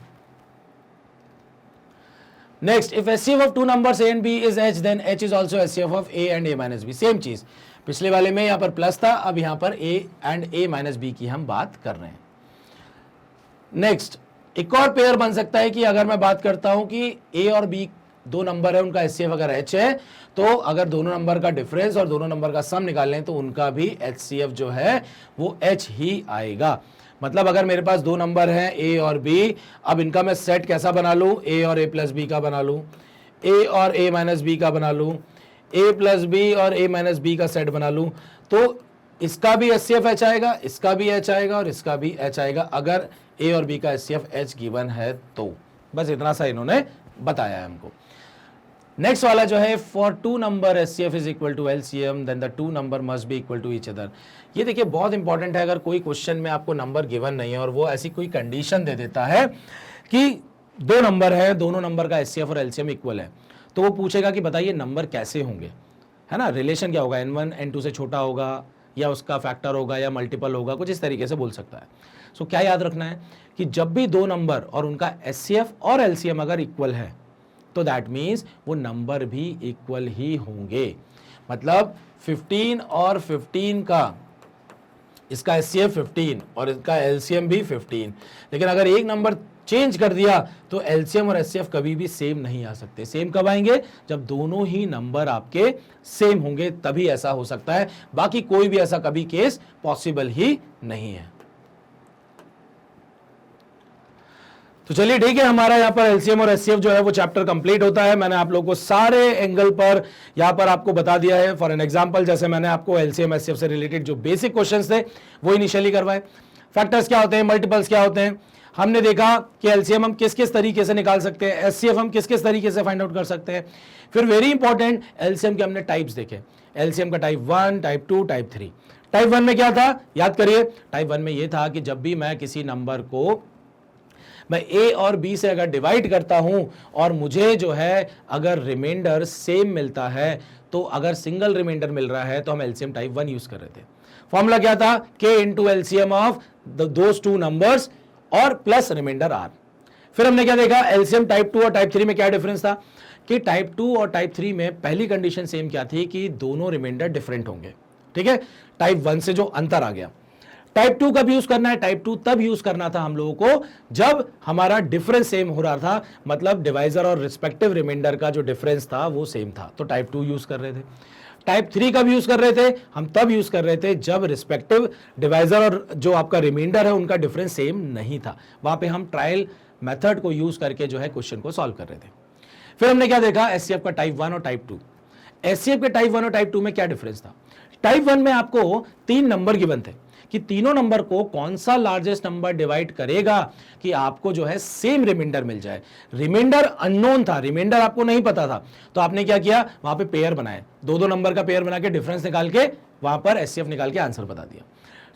Speaker 1: Next, if HCF of two numbers A and B is H, then H is also HCF of A and A minus B। Same चीज, पिछले वाले में यहां पर प्लस था, अब यहां पर A and A minus B की हम बात कर रहे हैं। नेक्स्ट, एक और पेयर बन सकता है कि अगर मैं बात करता हूं कि A और B दो नंबर है, उनका HCF अगर H है, तो अगर दोनों नंबर का डिफरेंस और दोनों नंबर का सम निकाल लें तो उनका भी HCF जो है वो H ही आएगा। मतलब अगर मेरे पास दो नंबर हैं A और B, अब इनका मैं सेट कैसा बना लूं, A और A प्लस B का बना लूं, A और A माइनस B का बना लूं, A प्लस B और A माइनस B का सेट बना लूं, तो इसका भी HCF H आएगा, इसका भी H आएगा और इसका भी H आएगा, अगर A और B का HCF H गिवन है तो। बस इतना सा इन्होंने बताया है हमको। नेक्स्ट वाला जो है, for two number HCF is equal to LCM, then the two number must be equal to each other. ये देखिए बहुत इंपॉर्टेंट है, अगर कोई क्वेश्चन में आपको नंबर गिवन नहीं है और वो ऐसी कोई कंडीशन दे देता है कि दो नंबर है, दोनों नंबर का HCF और LCM इक्वल है, तो वो पूछेगा कि बताइए नंबर कैसे होंगे, है ना, रिलेशन क्या होगा, N1 N2 से छोटा होगा या उसका फैक्टर होगा या मल्टीपल होगा, कुछ इस तरीके से बोल सकता है। सो क्या याद रखना है कि जब भी दो नंबर और उनका HCF और LCM अगर इक्वल है, तो दैट मीन्स वो नंबर भी इक्वल ही होंगे। मतलब 15 और 15 का, इसका एचसीएफ 15 और इसका एलसीएम भी 15, लेकिन अगर एक नंबर चेंज कर दिया तो एलसीएम और एचसीएफ कभी भी सेम नहीं आ सकते। सेम कब आएंगे? जब दोनों ही नंबर आपके सेम होंगे, तभी ऐसा हो सकता है, बाकी कोई भी ऐसा कभी केस पॉसिबल ही नहीं है। तो चलिए ठीक है, हमारा यहाँ पर एलसीएम और एचसीएफ जो है वो चैप्टर कंप्लीट होता है। मैंने आप लोगों को सारे एंगल पर यहाँ पर आपको बता दिया है। फॉर एन एग्जांपल, जैसे मैंने आपको एलसीएम एचसीएफ से रिलेटेड जो बेसिक क्वेश्चंस थे वो इनिशियली करवाए। फैक्टर्स क्या होते हैं, मल्टीपल्स क्या होते हैं, हमने देखा कि एलसीएम हम किस किस तरीके से निकाल सकते हैं, एचसीएफ हम किस किस तरीके से फाइंड आउट कर सकते हैं। फिर वेरी इंपॉर्टेंट, एलसीएम के हमने टाइप्स देखे, एलसीएम का टाइप 1, टाइप 2, टाइप 3। टाइप 1 में क्या था, याद करिए, टाइप 1 में ये था कि जब भी मैं किसी नंबर को मैं ए और बी से अगर डिवाइड करता हूं और मुझे जो है अगर रिमाइंडर सेम मिलता है, तो अगर सिंगल रिमाइंडर मिल रहा है तो हम एलसीएम टाइप 1 यूज कर रहे थे। फॉर्मूला क्या था, के into LCM of those two numbers और प्लस रिमाइंडर आर। फिर हमने क्या देखा, एलसीएम टाइप 2 और टाइप 3 में क्या डिफरेंस था कि टाइप 2 और टाइप 3 में पहली कंडीशन सेम क्या थी कि दोनों रिमाइंडर डिफरेंट होंगे। ठीक है, टाइप 1 से जो अंतर आ गया। टाइप 2 कब यूज करना है, टाइप 2 तब यूज करना था हम लोगों को जब हमारा डिफरेंस सेम हो रहा था, मतलब डिवाइजर और रिस्पेक्टिव रिमाइंडर का जो डिफरेंस था वो सेम था, तो टाइप 2 यूज कर रहे थे। टाइप 3 कब यूज कर रहे थे, हम तब यूज कर रहे थे जब रिस्पेक्टिव डिवाइजर और जो आपका रिमाइंडर है उनका डिफरेंस सेम नहीं था, वहां पे हम ट्रायल मेथड को यूज करके जो है क्वेश्चन को सॉल्व कर रहे थे। फिर हमने क्या देखा, एचसीएफ का टाइप 1 और टाइप 2। एचसीएफ के टाइप 1 और टाइप 2 में क्या डिफरेंस था, टाइप 1 में आपको 3 नंबर गिवन थे कि तीनों नंबर को कौन सा लार्जेस्ट नंबर डिवाइड करेगा कि आपको जो है सेम रिमाइंडर मिल जाए। रिमाइंडर अननोन था, रिमाइंडर आपको नहीं पता था, तो आपने क्या किया, वहां पे पेयर बनाए, दो नंबर का पेयर बना के डिफरेंस निकाल के वहां पर एचसीएफ निकाल के आंसर बता दिया।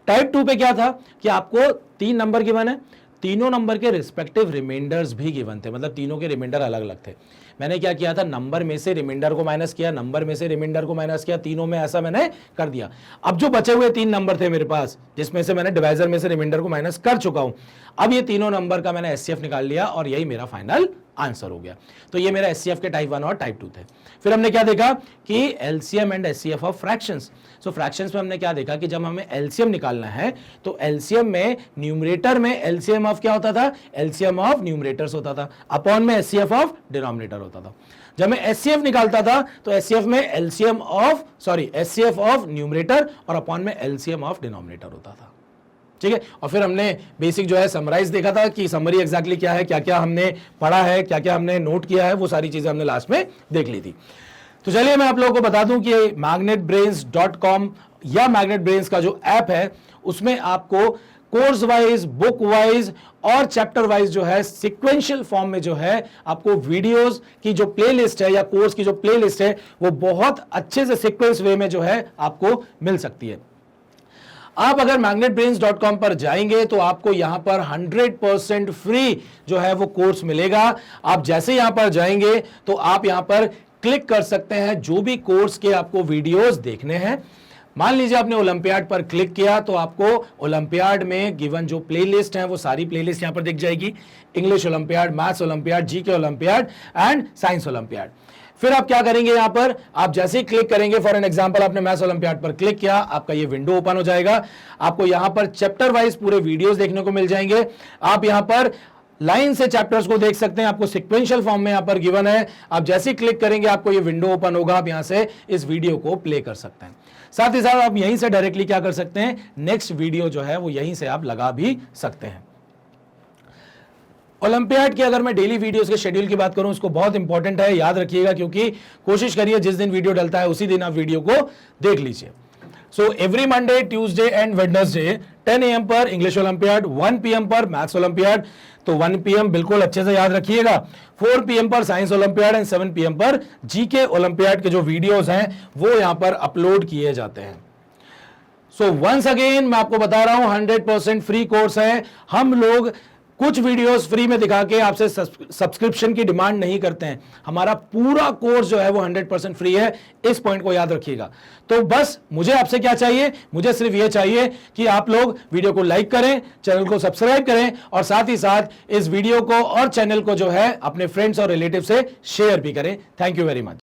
Speaker 1: टाइप 2 पे क्या था कि आपको 3 नंबर गिवन है, तीनों नंबर के रिस्पेक्टिव रिमाइंडर्स भी गिवन थे, मतलब तीनों के रिमाइंडर अलग अलग थे। मैंने क्या किया था, नंबर में से रिमाइंडर को माइनस किया, नंबर में से रिमाइंडर को माइनस किया, तीनों में ऐसा मैंने कर दिया। अब जो बचे हुए 3 नंबर थे मेरे पास, जिसमें से मैंने डिवाइजर में से रिमाइंडर को माइनस कर चुका हूं, अब ये तीनों नंबर का मैंने एचसीएफ निकाल लिया और यही मेरा फाइनल आंसर हो गया। तो ये मेरा एचसीएफ के टाइप 1 और टाइप 2 थे। फिर हमने क्या देखा कि LCM and HCF of fractions. So fractions में हमने क्या देखा कि जब हमें एलसीएम निकालना है तो एलसीएम में न्यूमरेटर में एलसीएम ऑफ क्या होता था, एलसीएम ऑफ न्यूमरेटर्स होता था, अपॉन में एचसीएफ ऑफ डिनोमिनेटर होता था। जब मैं एचसीएफ निकालता था तो एचसीएफ में एचसीएफ ऑफ न्यूमरेटर और अपॉन में एलसीएम ऑफ डिनोमिनेटर होता था। ठीक है, और फिर हमने बेसिक जो है समराइज देखा था कि समरी एग्जैक्टली क्या है, क्या क्या हमने पढ़ा है, क्या क्या हमने नोट किया है, वो सारी चीजें हमने लास्ट में देख ली थी। तो चलिए मैं आप लोगों को बता दूं कि magnetbrains.com या मैग्नेट ब्रेन्स का जो ऐप है उसमें आपको कोर्स वाइज, बुक वाइज और चैप्टर वाइज जो है सिक्वेंशियल फॉर्म में जो है आपको वीडियोस की जो प्लेलिस्ट है या कोर्स की जो प्लेलिस्ट है वो बहुत अच्छे से सीक्वेंस वे में जो है आपको मिल सकती है। आप अगर magnetbrains.com पर जाएंगे तो आपको यहां पर 100% फ्री जो है वो कोर्स मिलेगा। आप जैसे यहां पर जाएंगे तो आप यहां पर क्लिक कर सकते हैं जो भी कोर्स के आपको वीडियोस देखने हैं। मान लीजिए आपने ओलंपियाड पर क्लिक किया तो आपको ओलंपियाड में गिवन जो प्लेलिस्ट है वो सारी प्लेलिस्ट यहां पर दिख जाएगी, English olympiad, maths olympiad, GK olympiad and science olympiad. फिर आप क्या करेंगे, यहां पर आप जैसे ही क्लिक करेंगे, फॉर एन एग्जांपल आपने मैथ्स ओलंपियाड पर क्लिक किया, आपका ये विंडो ओपन हो जाएगा। आपको यहां पर चैप्टर वाइज पूरे वीडियोस देखने को मिल जाएंगे। आप यहां पर लाइन से चैप्टर्स को देख सकते हैं, आपको सिक्वेंशियल फॉर्म में यहां पर गिवन है। आप जैसे ही क्लिक करेंगे आपको ये विंडो ओपन होगा, आप यहां से इस वीडियो को प्ले कर सकते हैं। साथ ही साथ आप यहीं से डायरेक्टली क्या कर सकते हैं, नेक्स्ट वीडियो जो है वो यहीं से आप लगा भी सकते हैं। ओलंपियाड की अगर मैं डेली वीडियोस के शेड्यूल की बात करूं, उसको बहुत इंपॉर्टेंट है, याद रखिएगा, क्योंकि कोशिश करिए जिस दिन वीडियो डलता है उसी दिन आप वीडियो को देख लीजिए। So every Monday, Tuesday and Wednesday 10 AM पर इंग्लिश ओलंपियाड, 1 PM पर मैथ्स ओलंपियाड, तो 1 PM बिल्कुल अच्छे से याद रखिएगा, 4 PM पर साइंस ओलंपियाड एंड 7 PM पर जीके ओलंपियाड के जो वीडियोस हैं वो यहां पर अपलोड किए जाते हैं। सो वंस अगेन मैं आपको बता रहा हूं 100% फ्री कोर्स है। हम लोग कुछ वीडियोस फ्री में दिखा के आपसे सब्सक्रिप्शन की डिमांड नहीं करते हैं। हमारा पूरा कोर्स जो है वो 100% फ्री है, इस पॉइंट को याद रखिएगा। तो बस मुझे आपसे क्या चाहिए, मुझे सिर्फ ये चाहिए कि आप लोग वीडियो को लाइक करें, चैनल को सब्सक्राइब करें और साथ ही साथ इस वीडियो को और चैनल को जो है अपने फ्रेंड्स और रिलेटिव से शेयर भी करें। Thank you very much.